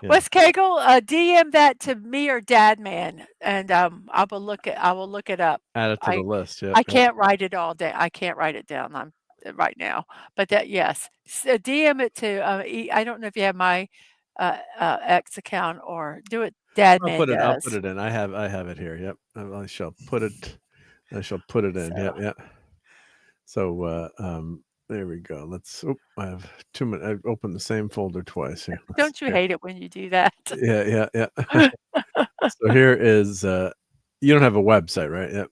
Yeah. Wes Cagle, DM that to me or Dad Man, and I will look it up. Add it to the list. Yeah. I can't write it all down. I can't write it down right now. But yes, DM it to. I don't know if you have my X account or do it. Dad Man does. I'll put it in. I have it here. Yep. I shall put it in. Yep. So there we go. I have 2 minutes. I've opened the same folder twice here. Don't you hate it when you do that? Yeah. So here is you don't have a website, right? Yep.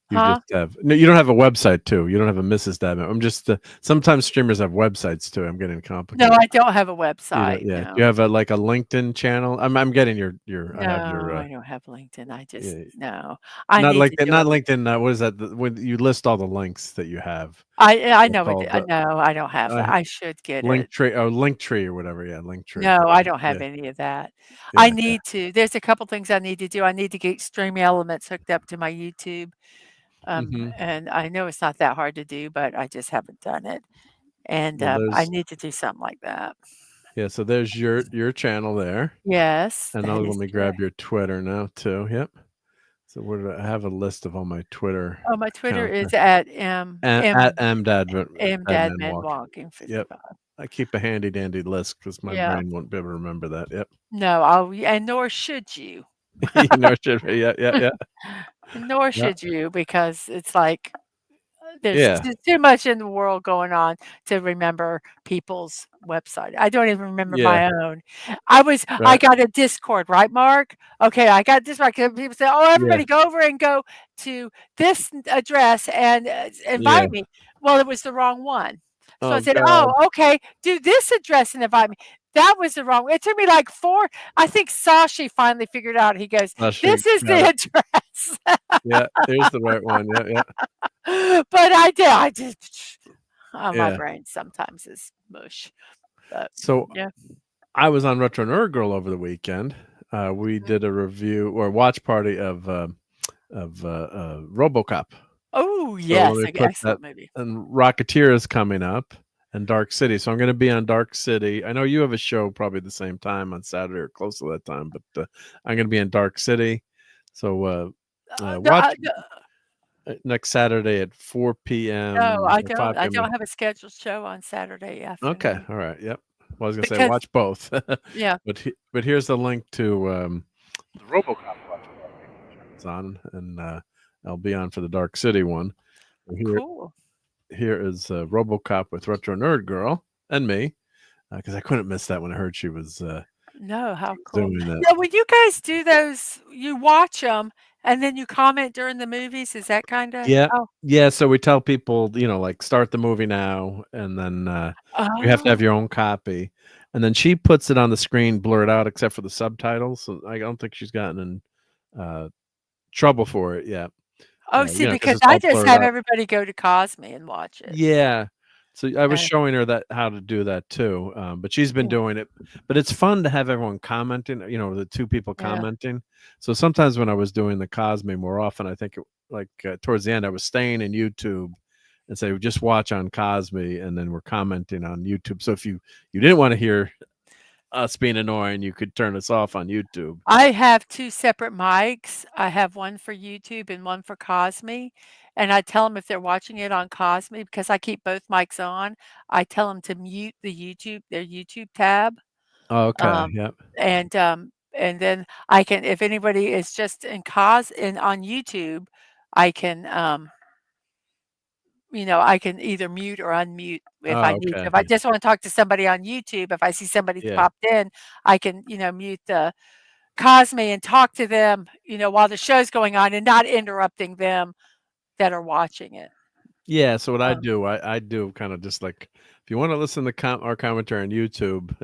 You just have you don't have a website too. You don't have a Mrs. Dadman. I'm just sometimes streamers have websites too. I'm getting complicated. No, I don't have a website. No. You have like a LinkedIn channel. I'm getting your. No, I don't have LinkedIn. I just no. Not LinkedIn. What is that? When you list all the links that you have. I know. No, I don't have that. I should get Linktree or Linktree or whatever. Yeah, Linktree. No, I don't have any of that. I need to. There's a couple things I need to do. I need to get Stream Elements hooked up to my YouTube. And I know it's not that hard to do, but I just haven't done it. And I need to do something like that. Yeah, so there's your channel there. Yes. And now let me grab your Twitter now too. Yep. So where do I have a list of all my Twitter? Oh, my Twitter is at mdadman walking 55. Yep. I keep a handy dandy list because my brain won't be able to remember that. Yep. No, and nor should you. Nor should we. Yeah. Nor should you, because it's like there's too much in the world going on to remember people's website. I don't even remember my own. I got a Discord, right, Mark? Okay, I got Discord. People say, "Oh, everybody go over and go to this address and invite me." Well, it was the wrong one. So I said, "Oh, okay, do this address and invite me." That was the wrong. It took me like 4. I think Sashi finally figued out. He goes, "This is the address." Yeah, here's the right one. Yeah, But I just my yeah. brain sometimes is mush. But So yeah. I was on Retro Nerd Girl over the weekend. We did a review or watch party of RoboCop. Oh So let yes, me put that. excellent movie. And Rocketeer is coming up, and Dark City. So I'm going to be on Dark City. I know you have a show probably the same time on Saturday or close to that time, but I'm going to be in Dark City. So watch next Saturday at 4 No, p.m. I or 5 don't. I p.m. don't have a scheduled show on Saturday Okay, afternoon all right, yep. Well, I was going to say because watch both, yeah, but here's the link to the RoboCop watch party it's on, and I'll be on for the Dark City one. Here, cool. here is RoboCop with Retro Nerd Girl and me, because I couldn't miss that when I heard she was No, how cool. doing that. Yeah, when you guys do those, you watch them and then you comment during the movies. Is that kind of? Yeah, Oh, yeah. So we tell people, like start the movie now, and then you have to have oh, your own copy, and then she puts it on the screen blurred out except for the subtitles. So I don't think she's gotten in trouble for it yet. oh. See, Because because it's I all just blurred have out. everybody go to Cosme and watch it. Yeah. So I was And, showing her how to do that too, but she's been yeah, doing it. But it's fun to have everyone commenting. The two people yeah. commenting. So sometimes when I was doing the Cosme more often, I think towards the end, I was staying in YouTube and say just watch on Cosme, and then we're commenting on YouTube. So if you didn't want to hear us being annoying, you could turn us off on YouTube. I have 2 separate mics. I have one for YouTube and one for Cosme, and I tell them if they're watching it on Cosme, because I keep both mics on, I tell them to mute their YouTube tab, Okay. um, Yep. and then I can if anybody is just on YouTube, I can, I can either mute or unmute if I Oh, need to. okay. If I just wanna talk to somebody on YouTube, if I see somebody's Yeah. popped in, I can, mute the Cosme and talk to them, while the show's going on and not interrupting them that are watching it. Yeah, so what I Um, do, I do kind of just like if you want to listen to our commentary on YouTube,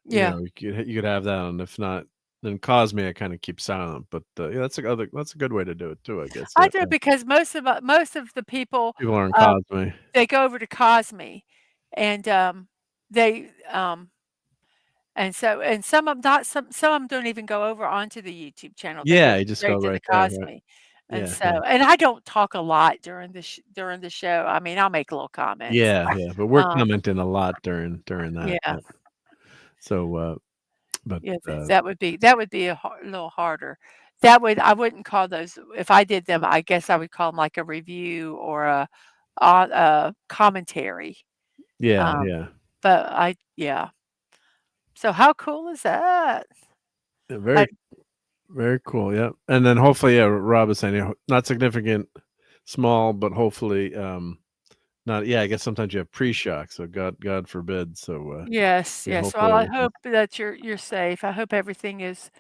yeah. you could have that, and if not, then Cosme I kind of keep silent. But yeah, that's a good way to do it too, I guess. I do it because most of the people, People are on um, Cosme. they go over to Cosme and, they, and some of 'em not some of them don't even go over onto the YouTube channel. They go Yeah, you just go straight to the right there, right? Cosme. And Yeah, yeah, and I don't talk a lot during the show. I mean, I'll make little comments. yeah. But we're Um, commenting a lot during that. yeah. Yeah. So, but Yeah, that would be little harder. I wouldn't call those if I did them, I guess I would call them like a review or a commentary. yeah, Um, yeah. but yeah. So how cool is that? Very I very cool. Yeah, and then hopefully, yeah, Rob is saying not significant, small, but hopefully, not. Yeah, I guess sometimes you have pre-shock, so God forbid. So Yes, yeah, yes. Well, hopefully I everything. hope that you're safe. I hope everything is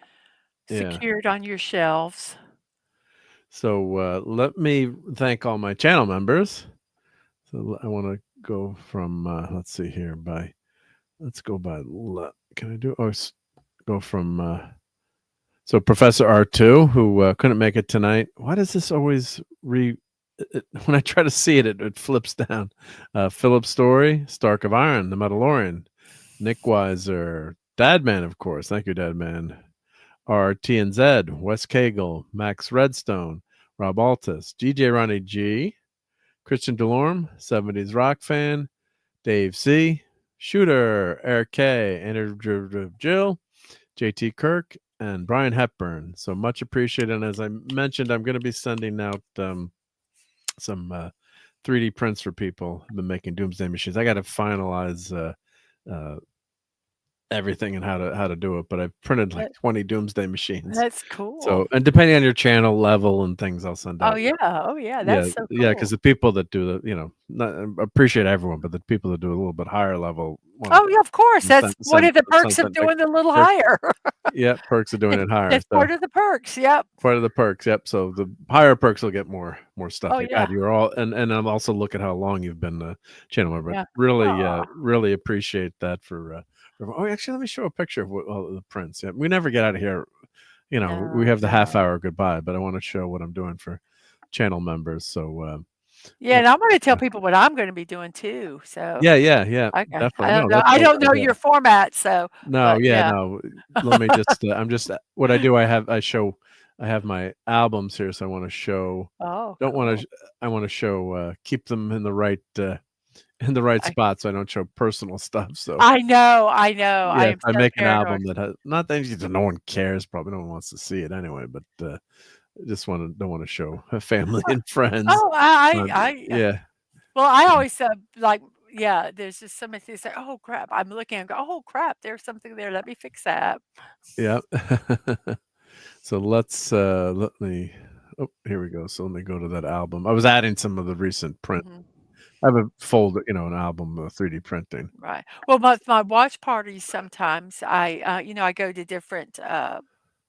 Yeah. secured on your shelves. So let me thank all my channel members. So I want to go from let's see here let's go by can I do go from so Professor R2 who couldn't make it tonight. Why does this always when I try to see it flips down. Philip Story, Stark of Iron, The Mandalorian, Nick Weiser, Dadman, of course. Thank you, Dadman. RT and Z, Wes Cagle, Max Redstone, RobAltis, GJ Ronnie G, Christian Delorme, 70s Rock Fan, Dave C, Shooter, Eric K, Andrew Jill, JT Kirk, and Brian Hepburn. So much appreciated. And as I mentioned, I'm going to be sending out some 3D prints for people. I've been making Doomsday Machines. I got to finalize everything and how to do it, but I've printed like 20 Doomsday Machines. That's cool. So, and depending on your channel level and things, I'll send out. Oh yeah, Yeah, that's so yeah, cool. because the people that do not appreciate everyone, but the people that do a little bit higher level. Oh yeah, of course. That's one of the perks of something doing a little higher. Yeah, perks of doing it higher. That's part of the perks. Yep. Part of the perks. Yep. So the higher perks will get more stuff. Oh, yeah. God, you're all and I'm also look at how long you've been a channel member. Yeah. Really appreciate that for. Oh, actually, let me show a picture of the prints. Yeah, we never get out of here we have the half hour goodbye, but I want to show what I'm doing for channel members. So yeah, and I'm going to tell people what I'm going to be doing too. So yeah, okay, definitely. I don't No, know. that's I all don't good, know yeah. your format, so No, but yeah, yeah. no. Let me just. I'm just. What I do, I have my albums here, so I want to show. Oh, Don't cool. want to. I want to show. Keep them in the right spot, so I don't show personal stuff. So I know. I yeah, am if I so make an paranoid. album that has not that no one cares, probably no one wants to see it anyway. But don't want to show family and friends. Oh, Yeah, well, I always like, yeah. There's just so many things. Like, oh crap! I'm looking and go, oh crap! There's something there. Let me fix that. yeah. So let me. Oh, here we go. So let me go to that album. I was adding some of the recent print. Mhm. I have a folder, an album of 3D printing. Right. Well, my watch parties sometimes I go to different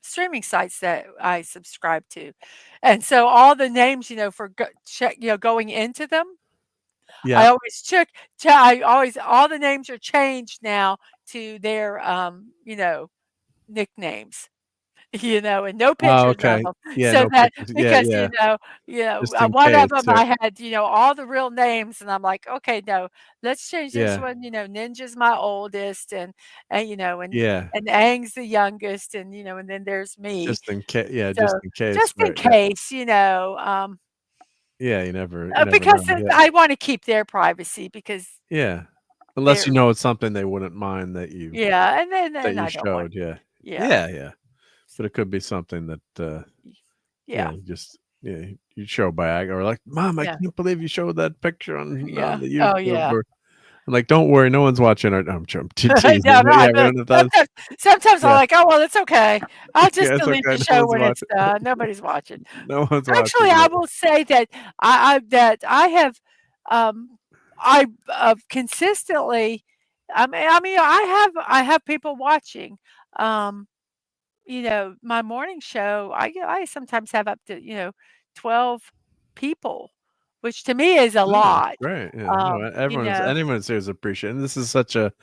streaming sites that I subscribe to, and so all the names for check going into them, I Yeah. always check. I always all the names are changed now to their nicknames. And no Oh, pictures of okay. them. Yeah, So no that pictures. Yeah, because, yeah. Just in one of case. them Yeah. I had, all the real names, and I'm like, "Okay, no, let's change this Yeah. one, Ninja's my oldest, and Yeah. and Aang's the youngest, and then there's me." Just in case. Yeah, just So, in case. just in Right. Yeah. case, Yeah. You never because know. Yeah. I wanna keep their privacy because Yeah. Unless they're it's something they wouldn't mind yeah, and that then you I don't want showed. Yeah. yeah. Yeah. Yeah. But it could be something that Yeah. you show by or like, Mom, I Yeah. can't believe you showed that picture on Yeah. the Oh, YouTube. yeah. Or I'm like, don't worry, no one's watching. I'm teasing. No, But yeah, right, we but don't have that. sometimes I'm Yeah. like, "Oh, well, it's okay. I'll just Yeah, it's delete okay. the No show one's when it's watching. done. Nobody's watching." No one's Actually, watching. I Yeah. will say that um, I've consistently I have people watching. Um, my morning show, I sometimes have up to, 12 people, which to me is a Oh, lot. great. Yeah. No, anyone here is appreciating. And this is such a,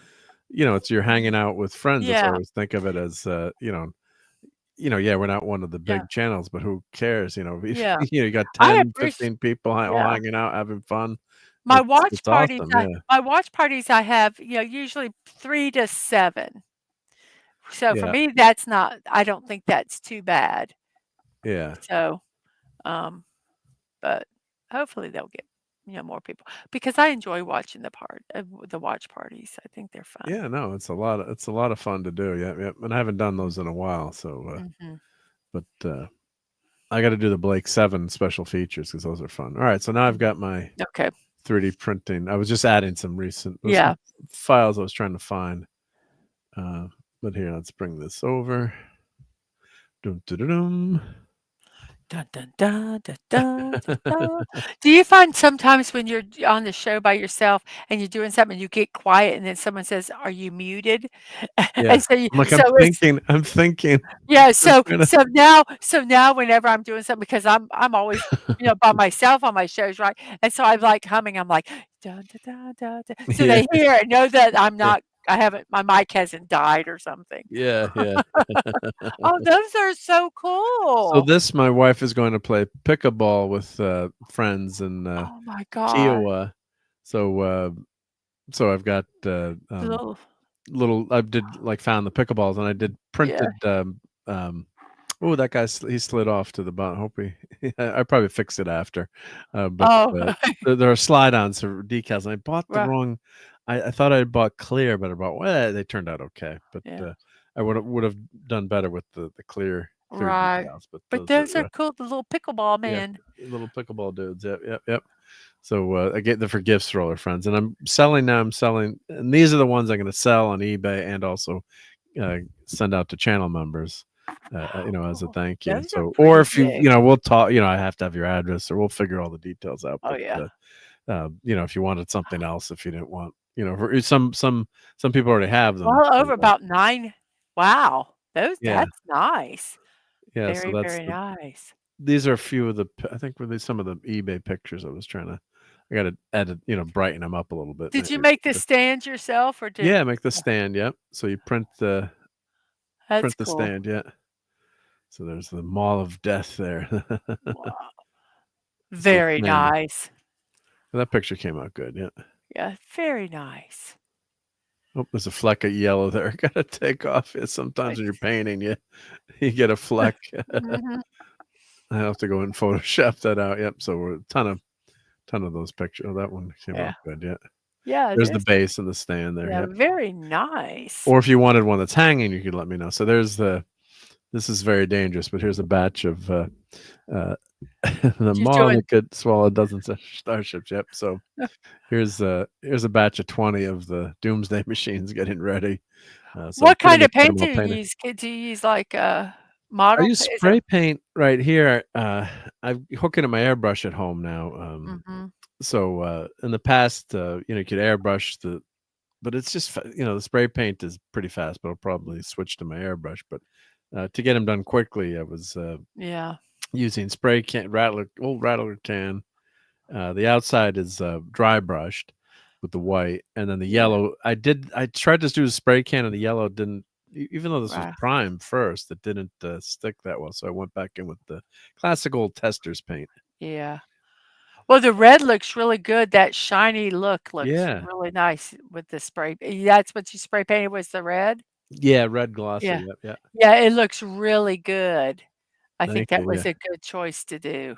it's you're hanging out with friends. That's why I Yeah. always think of it as, yeah, we're not one of the Yeah. big channels, but who cares? Yeah. You got I 10, appreciate 15 people all yeah. hanging out, having fun. My It's awesome. Yeah. watch parties I have, usually 3 to 7. So for Yeah. me, I don't think that's too bad. Yeah. So, but hopefully they'll get, more people because I enjoy watching the watch parties. I think they're fun. Yeah. No, it's a lot of fun to do. Yeah. Yeah. And I haven't done those in a while. So, Mhm. but I got to do the Blake 7 special features because those are fun. All right. So now I've got my Okay. 3D printing. I was just adding some recent Yeah. files I was trying to find. But here, let's bring this over. Dun, dun, dun, dun. Dun, dun, dun, dun, dun, dun, dun. Do you find sometimes when you're on the show by yourself and you're doing something, you get quiet and then someone says, "Are you muted?" Yeah. And so I'm like, so it's I'm thinking. yeah, I'm trying to- so now whenever I'm doing something because I'm always, by myself on my shows, right? And so I'm like humming, I'm like, dun, dun, dun, dun, dun. So Yeah. they hear and know that I'm Yeah. not my mic hasn't died or something. Yeah. Yeah. Oh, those are so So cool. my wife is going to play pickleball with friends in Oh my god. Kiowa. So I've got Little I found the pickleballs and I did yeah. printed oh, that guy he slid off to the bottom. Hope I probably fix it after. But Oh, there are slide-ons for decals, and I bought the right. wrong. I thought I had bought clear, but I bought they turned out okay. But Yeah. I would have done better with the clear Right. decals. But Those those are cool, the little pickleball yeah, man. little pickleball dudes. Yep. So I get them for gifts for all our friends, and I'm selling, and these are the ones I'm going to sell on eBay and also send out to channel members. As a thank you. Those are So, or if pretty you, big. we'll talk. I have to have your address, or we'll figure all the details out. Oh, But, yeah. if you wanted something else, if you didn't want, for some people already have them. Well, So, over about 9. Wow. yeah, That's nice. yeah. So Very, that's very nice. these are a few of the. I think were these some of the eBay pictures I was trying to. I got to edit, brighten them up a little bit. Did you maybe. make the stands yourself or did Yeah, make the stand. Yep. So you print the That's cool. stand. Yeah. So there's the Mall of Death there. Very nice. That picture came out good. Yeah. Yeah, very nice. Oh, there's a fleck of yellow there. Gotta take off it. Sometimes when you're painting, you get a fleck. Mhm. I have to go and Photoshop that out. Yep. So we're a ton of those pictures. Oh, that one came out good. Yeah. Yeah, There's the base and the stand there. Yeah, Yep. very nice. Or if you wanted one that's hanging, you could let me know. So there's this is very dangerous, but here's a batch of the mall that could swallow dozens of starships. Yep. So here's a batch of 20 of the Doomsday machines getting ready. So what kind of paint do you use? Do you use like a model? I use spray paint right here. I'm hooking to my airbrush at home now. So in the past, you could airbrush but it's just the spray paint is pretty fast. But I'll probably switch to my airbrush. But to get them done quickly, I was using spray can, old rattler can. The outside is dry brushed with the white, and then the yellow. I tried to do the spray can, and the yellow didn't. Even though this was primed first, it didn't stick that well. So I went back in with the classic old tester's paint. Yeah. Well, the red looks really good. That shiny look looks really nice with the spray. That's what you spray painted was the red? Yeah, red glossy. Yeah. Yep, yeah. Yeah, it looks really good. I think that you, was a good choice to do.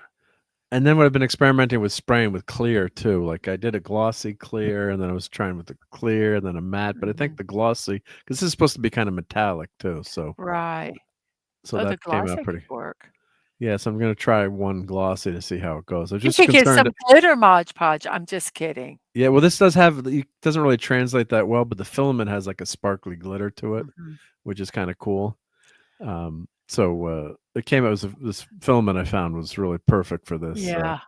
And then I've been experimenting with spraying with clear too. Like I did a glossy clear, and then I was trying with the clear, and then a matte. But I think the glossy, because this is supposed to be kind of metallic too. So So that came out pretty. Work. Yeah, so I'm gonna try one glossy to see how it goes. I'm You just should get concerned. some glitter Mod Podge. I'm just kidding. Yeah, well, this doesn't really translate that well, but the filament has like a sparkly glitter to it, which is kind of cool. So it came out this filament I found was really perfect for this. Yeah.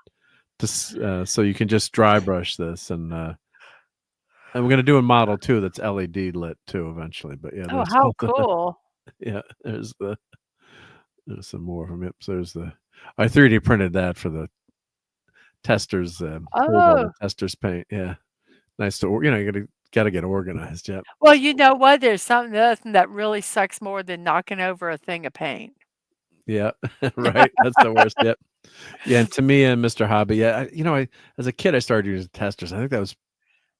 So you can just dry brush this, and I'm gonna do a model too that's LED lit too eventually. But yeah, Oh, how cool! Yeah, there's some more from it. So I 3D printed that for the testers. The testers paint. Yeah, nice to you gotta get organized. Yeah. Well, you know what? There's something that really sucks more than knocking over a thing of paint. Yeah, right. That's the worst. Yep. Yeah, and to me and Mr. Hobby, yeah, I as a kid I started using testers. I think that was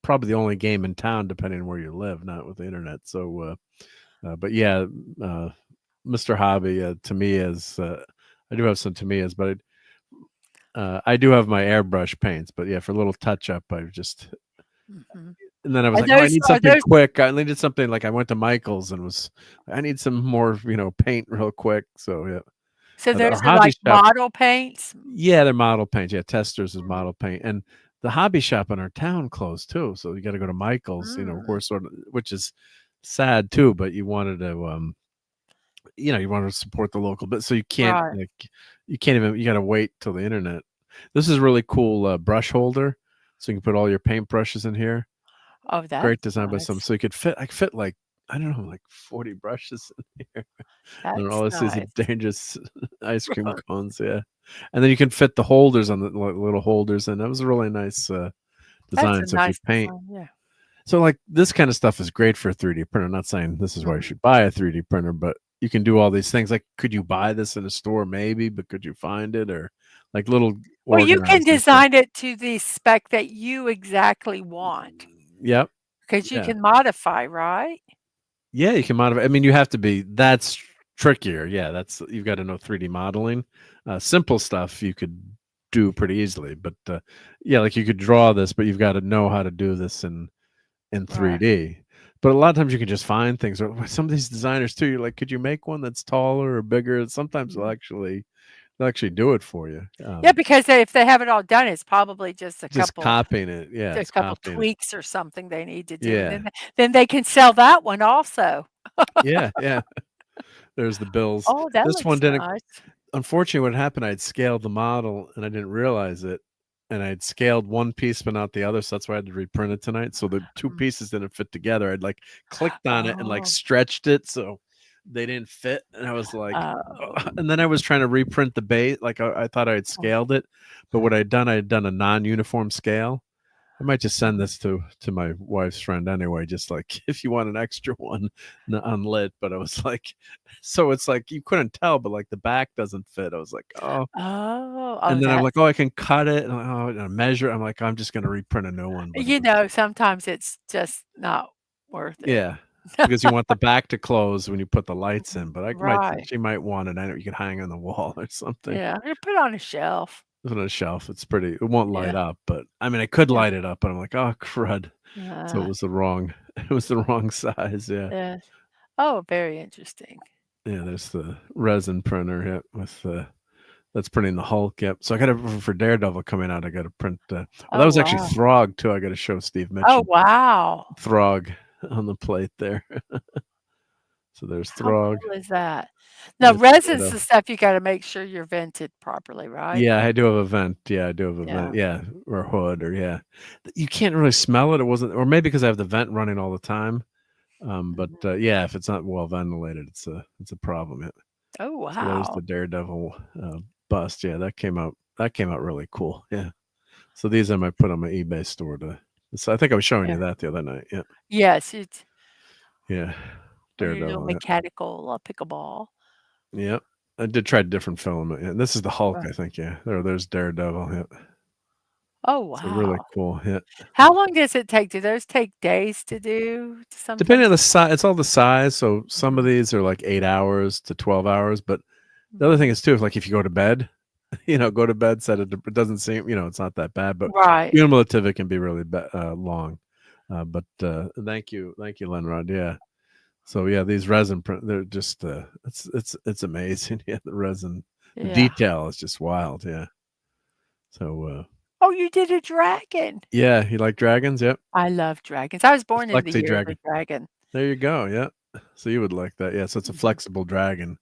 probably the only game in town, depending on where you live, not with the internet. So, but yeah, Mr. Hobby to me is I do have some Tamiya's, but I do have my airbrush paints. But yeah, for a little touch up, I just and then I was I need something quick. I needed something like I went to Michael's and I need some more paint real quick. So yeah. So there's like model paints. Yeah, they're model paints. Yeah, testers is model paint, and the hobby shop in our town closed too. So you got to go to Michael's. Of course, which is sad too. But you wanted to you want to support the local, but so you can't you can't even, you got to wait till the internet. This is really cool brush holder, so you can put all your paint brushes in here. Oh, that's great design by some. So you could fit like I don't know, like 40 brushes in here. And all this is dangerous ice cream cones, yeah. And then you can fit the holders on the little holders, and that was a really nice design. So if you paint, so like this kind of stuff is great for a 3D printer. I'm not saying this is why you should buy a 3D printer, but you can do all these things. Like, could you buy this in a store? Maybe, but could you find it? Or like little. Well, you can design it to the spec that you exactly want. Yep. Because you can modify, right? Yeah, you can modify. I mean, you have to be. That's trickier. Yeah, you've got to know 3D modeling. Simple stuff you could do pretty easily, but yeah, like you could draw this, but you've got to know how to do this in 3D. Right. But a lot of times you can just find things. Or some of these designers too, you're like, could you make one that's taller or bigger? Sometimes they'll actually do it for you. Yeah, because if they have it all done, it's probably just couple copying it. Yeah, a couple tweaks or something they need to do. Yeah. Then they can sell that one also. Yeah. There's the bills. Oh, this one didn't. Nice. Unfortunately, what happened, I'd scaled the model and I didn't realize it. And I'd scaled one piece but not the other, so that's why I had to reprint it tonight. So the two pieces didn't fit together. I'd like clicked on it and like stretched it so they didn't fit, and I was like, and then I was trying to reprint the base. Like I thought I had scaled it, but what I had done a non-uniform scale, I might just send this to my wife's friend anyway, just like if you want an extra one unlit. But I was like, so it's like you couldn't tell, but like the back doesn't fit. I was like, oh. And then I'm like, oh, I can cut it and measure. I'm like, I'm just going to reprint a new one. Sometimes it's just not worth it. Yeah, because you want the back to close when you put the lights in. But she might want it. I know you could hang on the wall or something. Yeah, you put it on a shelf. Put it on a shelf. It's pretty. It won't light up, but I mean, I could light it up. But I'm like, oh crud! So it was the wrong. It was the wrong size. Yeah. Yes. Oh, very interesting. Yeah, there's the resin printer. Yep, with that's printing the Hulk. Yep. So I got to for Daredevil coming out. I got to print. That was actually Throg too. I got to show Steve Mitchell. Oh wow! Throg on the plate there. So there's Throg. How cool is that? Now, resin's the stuff you got to make sure you're vented properly, right? Yeah, I do have a vent. Yeah, I do have a vent. Yeah, or hood, or you can't really smell it. It wasn't, or maybe because I have the vent running all the time. But if it's not well ventilated, it's a problem. Yeah. Oh wow! So there's the Daredevil bust. Yeah, that came out really cool. Yeah. So these I might put on my eBay store So I think I was showing you that the other night. Yeah. Yes, it's. Yeah. Daredevil. Mechanical pickleball. Yep. I did try different filament. Yeah. This is the Hulk, I think. Yeah. There's Daredevil. Yeah. Oh wow! So really cool. Yeah. How long does it take? Do those take days to do? Depending on the size, it's all the size. So some of these are like 8 hours to 12 hours. But the other thing is too, if you go to bed, go to bed, set it. It doesn't seem, it's not that bad. But cumulative, it can be really long. But thank you, Lenrod. Yeah. So these resin print, they're just it's amazing. Yeah, the resin, the detail is just wild. Yeah. So. Oh, you did a dragon. Yeah, you like dragons? Yep. I love dragons. I was born in the year of a dragon. There you go. Yeah. So you would like that. Yeah. So it's a flexible dragon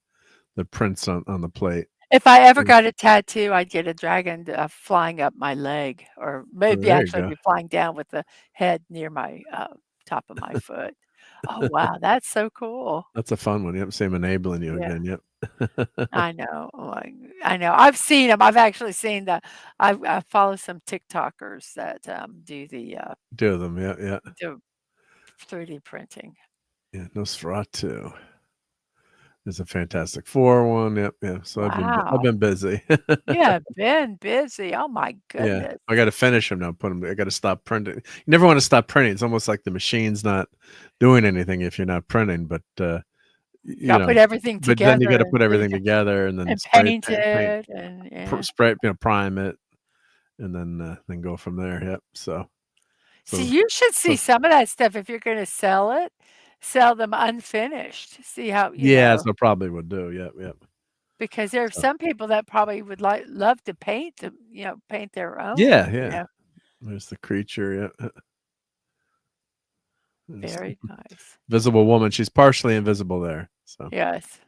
that prints on the plate. If I ever got a tattoo, I'd get a dragon flying up my leg, or maybe actually be flying down with the head near my top of my foot. Oh wow, that's so cool. That's a fun one. Yep, same enabling you again. Yep. I know. I know. I've seen them. I've actually seen that. I follow some TikTokers that do them. Yeah. Do 3D printing. Yeah, Nosferatu. There's a Fantastic Four one. Yep. Yeah. So I've been busy. Yeah, been busy. Oh my goodness. Yeah. I got to finish them now. I got to stop printing. You never want to stop printing. It's almost like the machine's not doing anything if you're not printing. But you got to put everything together. But then you got to put everything together and then paint it and spray, prime it, and then go from there. Yep. So you should see some of that stuff if you're going to sell it. Sell them unfinished. See how so probably would do. Yep. Because there are some people that probably would love to paint them, paint their own. Yeah. There's the creature. Yeah. Very nice. Visible woman. She's partially invisible there. So yes.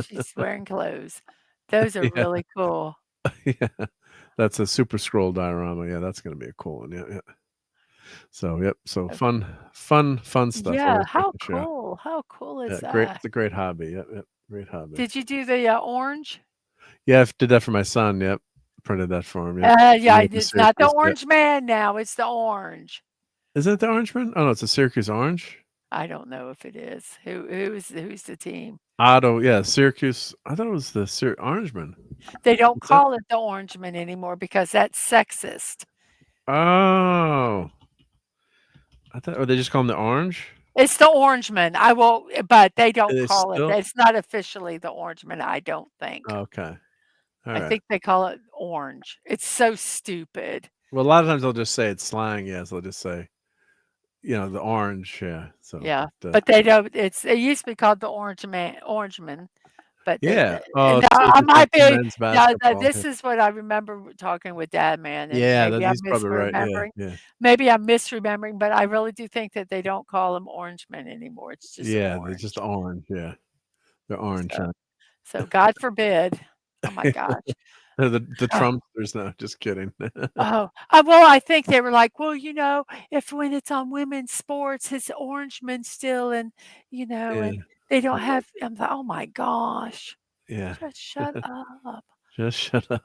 She's wearing clothes. Those are really cool. Yeah. That's a Super Scroll diorama. Yeah, that's gonna be a cool one. Yeah. So so fun stuff. Yeah, how cool! How cool is that? It's a great hobby. Yep, great hobby. Did you do the orange? Yeah, I did that for my son. Yep, printed that for him. It's not the orange man now. It's the orange. Is it the orange man? Oh no, it's a Syracuse orange. I don't know if it is. Who's the team? Otto, yeah, Syracuse. I thought it was the Orangeman. They don't call it the Orangeman anymore because that's sexist. Oh. Or they just call him the Orange? It's the Orangeman. But they don't call it. It's not officially the Orangeman, I don't think. Okay. I think they call it Orange. It's so stupid. Well, a lot of times they'll just say it's slang. Yeah, so they'll just say, the orange. Yeah. So but they don't. It used to be called the Orangeman. But I might be. This is what I remember talking with Dad, man. He's probably right. Yeah. Maybe I'm misremembering, but I really do think that they don't call them Orangemen anymore. It's just they're just orange. Yeah, they're orange. So God forbid. Oh my gosh. The Trumpsters. No, just kidding. Well, I think they were like, well, if when it's on women's sports, it's Orangemen still, and and they don't have. I'm like, oh my gosh. Yeah. Just shut up. Just shut up.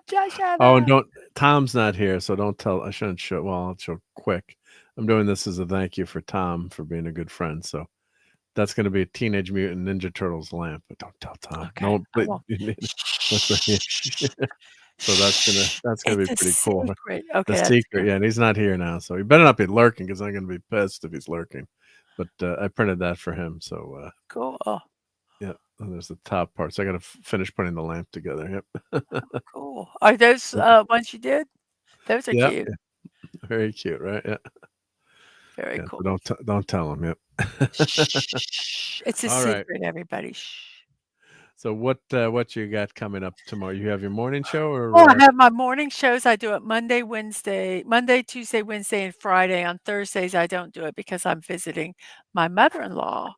Josh Hanna. Oh, and Tom's not here, so don't tell. I shouldn't show. Well, I'll show quick. I'm doing this as a thank you for Tom for being a good friend. So that's going to be a Teenage Mutant Ninja Turtles lamp, but don't tell Tom. Okay. No, but so that's gonna be pretty cool. Okay, The secret, yeah, and he's not here now, so he better not be lurking because I'm gonna be pissed if he's lurking. But I printed that for him, so cool. yeah. And there's the top part, so I got to finish putting the lamp together. Yep. Cool. Are those ones you did? Those are cute. Yeah. Very cute, right? Yeah. Very cool. Don't tell him. Yep. Shh. It's a All secret, right. everybody. Shh. So what you got coming up tomorrow? You have your morning show, or Oh, I have my morning shows. I do it Monday, Tuesday, Wednesday, and Friday. On Thursdays, I don't do it because I'm visiting my mother-in-law.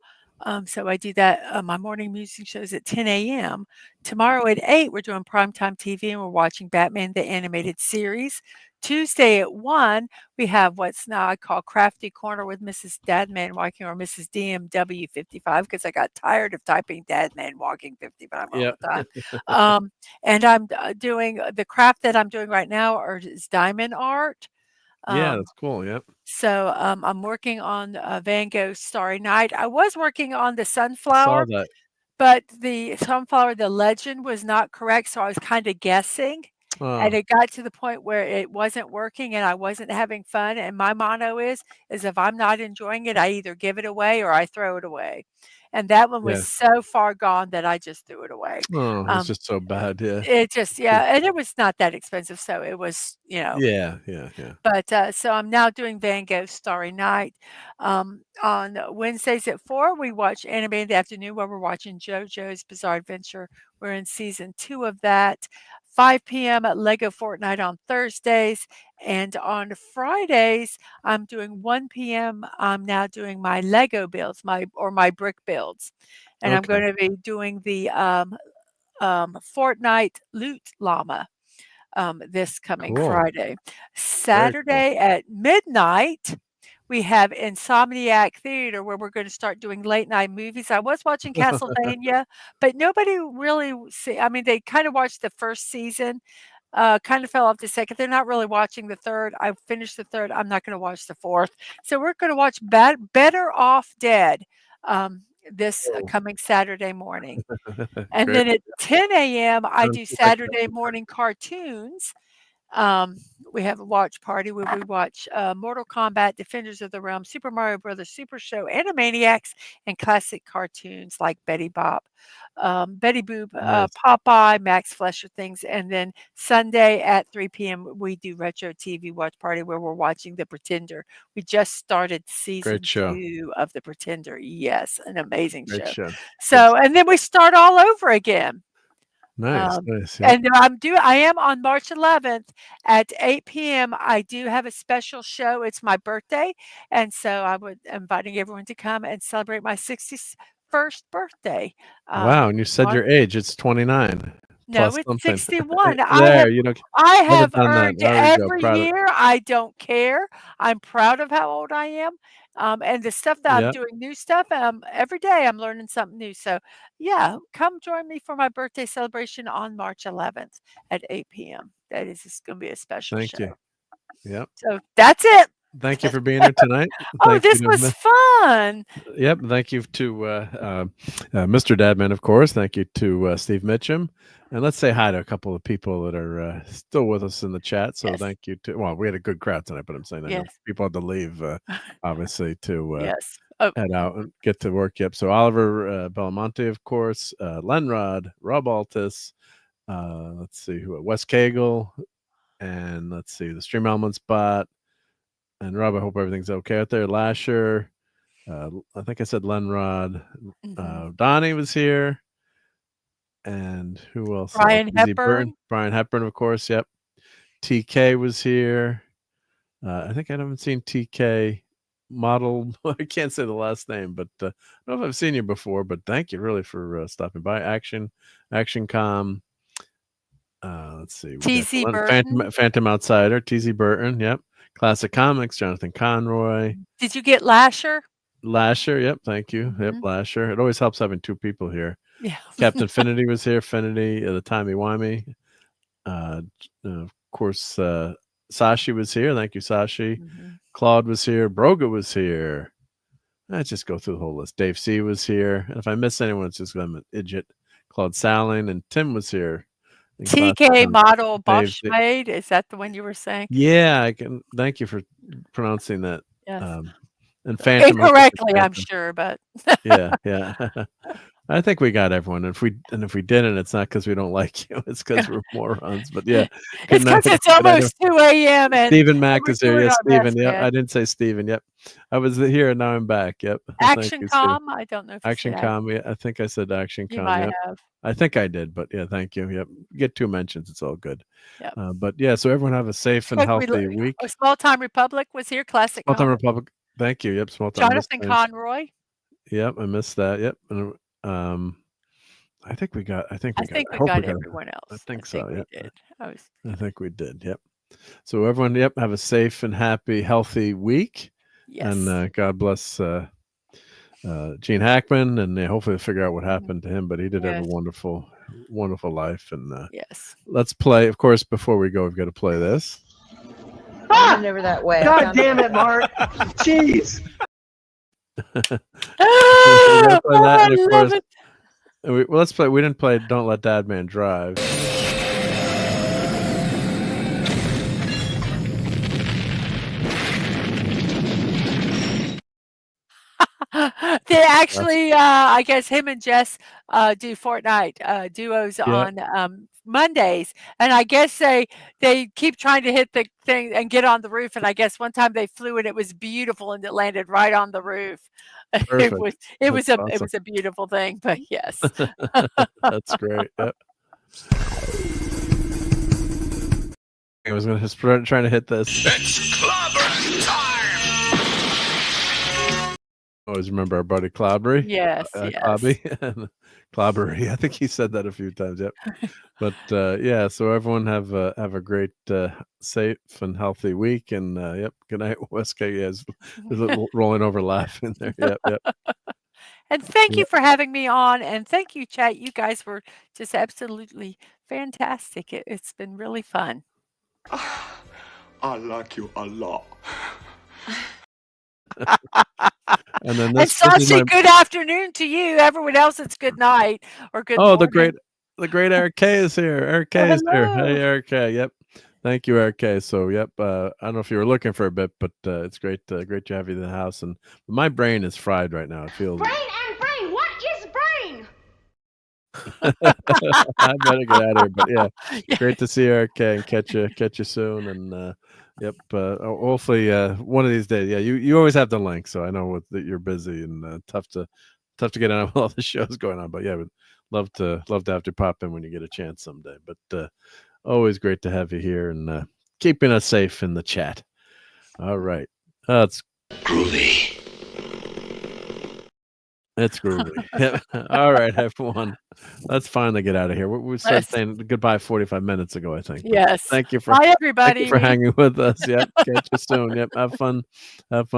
So I do that. My morning music shows at 10 a.m. Tomorrow at 8, we're doing primetime TV and we're watching Batman the Animated Series. Tuesday at 1, we have what's now I call Crafty Corner with Mrs. Dadman Walking or Mrs. DMW 55 because I got tired of typing Dadman Walking 55 all the time. And I'm doing the craft that I'm doing right now is diamond art. Yeah, that's cool. Yep. So I'm working on Van Gogh's Starry Night. I was working on the Saw sunflower, that. but the sunflower, the legend was not correct. So I was kind of guessing. And it got to the point where it wasn't working and I wasn't having fun. And my motto is if I'm not enjoying it, I either give it away or I throw it away. And that one was so far gone that I just threw it away. Oh, it's just so bad. Yeah. It just, and it was not that expensive. So it was, Yeah. But so I'm now doing Van Gogh's Starry Night. On Wednesdays at 4, we watch Anime in the Afternoon where we're watching JoJo's Bizarre Adventure. We're in season 2 of that. 5 p.m. at Lego Fortnite on Thursdays. And on Fridays, I'm doing 1 p.m. I'm now doing my Lego builds, my brick builds. And I'm going to be doing the Fortnite Loot Llama this coming Friday. Saturday at midnight, we have Insomniac Theater where we're going to start doing late night movies. I was watching Castlevania, but nobody really they kind of watched the first season, kind of fell off the second. They're not really watching the third. I finished the third. I'm not going to watch the fourth. So we're going to watch Better Off Dead this coming Saturday morning. And then at 10 a.m., I do Saturday morning cartoons. We have a watch party where we watch Mortal Kombat, Defenders of the Realm, Super Mario Brothers, Super Show, Animaniacs, and classic cartoons like Betty Boop, Popeye, Max Fleischer things. And then Sunday at 3 p.m., we do Retro TV watch party where we're watching The Pretender. We just started season 2 of The Pretender. Yes, an amazing show. So, and then we start all over again. Nice. And I am on March 11th at 8 p.m. I do have a special show. It's my birthday. And so I would inviting everyone to come and celebrate my 61st birthday. Wow. And you said your age, it's 29. No, it's something. 61. I have earned every year. I don't care. I'm proud of how old I am. And the stuff that I'm doing, new stuff, every day I'm learning something new. So, come join me for my birthday celebration on March 11th at 8 p.m. That is just going to be a special show. Thank you. Yep. So that's it. Thank you for being here tonight. This was fun. Yep. Thank you to Mr. Dadman, of course. Thank you to Steve Mitchum. And let's say hi to a couple of people that are still with us in the chat. So thank you to, we had a good crowd tonight, but I'm saying that people had to leave, obviously, to head out and get to work. Yep. So Oliver Belmonte, of course, Lenrod, RobAltis, let's see who, Wes Cagle, and let's see, the Stream Element Spot. And Rob, I hope everything's okay out there. Lasher, I think I said Lenrod. Donnie was here. And who else? Brian Hepburn. Brian Hepburn, of course. Yep. TK was here. I think I haven't seen TK modeled. I can't say the last name, but I don't know if I've seen you before. But thank you really for stopping by. Action Com. Let's see. TZ Burton. Phantom Outsider. TZ Burton. Yep. Classic Comics. Jonathan Conroy. Did you get Lasher? Lasher. Yep. Thank you. Yep. Lasher. It always helps having two people here. Yeah. Captain Finity was here. Finity, the Timey-Wimey. Of course, Sashi was here. Thank you, Sashi. Mm-hmm. Claude was here. Broga was here. Let's just go through the whole list. Dave C was here. And if I miss anyone, it's just I'm an idiot. Claude Salling and Tim was here. TK Model Boschmade. Is that the one you were saying? Yeah, I can. Thank you for pronouncing that. Yes. And Phantom incorrectly, I'm sure, but yeah. I think we got everyone. And if we didn't, it's not because we don't like you. It's because we're morons. But yeah, it's because it's almost 2 a.m. and Stephen Mack is here. Yes, Stephen. Best, I didn't say Stephen. Yep, I was here and now I'm back. Yep. Action Com. I don't know if Action Com. Yeah, I think I said Action Com. You might have. I think I did, but yeah, thank you. Yep, get 2 mentions. It's all good. Yep. But yeah, so everyone have a safe and healthy week. Small Time Republic was here. Classic. Small Time Republic. Thank you. Yep. Small Time. Jonathan Conroy. Yep, I missed that. Yep. And I think we got. I think we got everyone else. I think so. Yeah. We did. I think we did. Yep. So everyone, yep, have a safe and happy, healthy week. Yes. And God bless Gene Hackman, and hopefully figure out what happened to him. But he did have a wonderful, wonderful life. And yes, let's play. Of course, before we go, we've got to play this. Never that way. God damn it, Mark. Jeez. Let's play. We didn't play "Don't Let Dad Man Drive." They actually, I guess him and Jess do Fortnite duos on Mondays, and I guess they keep trying to hit the thing and get on the roof. And I guess one time they flew and it was beautiful and it landed right on the roof. Perfect. It was a beautiful thing. But yes, that's great. Yep. I was going to trying to hit this. It's clobbering time. Always remember our buddy Clobbery. Yes, Clobby and Clobbery. I think he said that a few times. Yep. But yeah, so everyone have a great, safe and healthy week. And yep, good night, Westgate. Yes, rolling over laughing there. Yep. And thank you for having me on, and thank you, chat. You guys were just absolutely fantastic. It's been really fun. I like you a lot. And then Sashi, good afternoon to you. Everyone else, it's good night or good morning. the great Eric K is here. Eric K is here. Hey, Eric K. Yep. Thank you, Eric K. So, yep. I don't know if you were looking for a bit, but it's great to have you in the house. And my brain is fried right now. It feels. Brain. What is brain? I better get out of here. But yeah, great to see Eric K. And catch you soon. And yep. Hopefully, one of these days. Yeah, you always have the link, so I know that you're busy and tough to get on with all the shows going on. But yeah, would love to have to pop in when you get a chance someday. But always great to have you here and keeping us safe in the chat. All right, that's groovy. It's groovy. Yeah. All right, everyone. Let's finally get out of here. We started saying goodbye 45 minutes ago, I think. Yes. Thank you for Bye, everybody. Thank you for hanging with us. Yep. Catch you soon. Yep. Have fun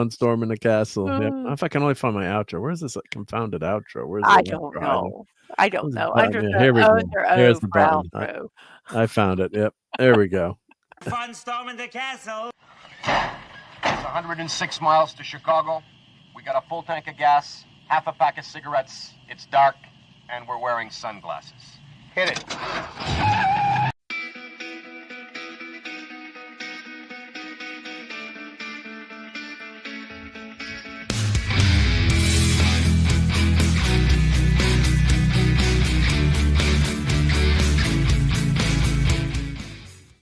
storming the castle. Yep. If I can only find my outro. Where's this confounded outro? Where's I don't know. Under here we go. Here's the brown button. I found it. Yep. There we go. Fun storming the castle. It's 106 miles to Chicago. We got a full tank of gas, half a pack of cigarettes. It's dark, and we're wearing sunglasses. Hit it.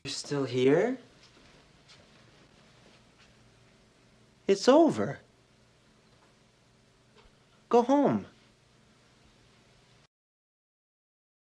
You're still here? It's over. Go home.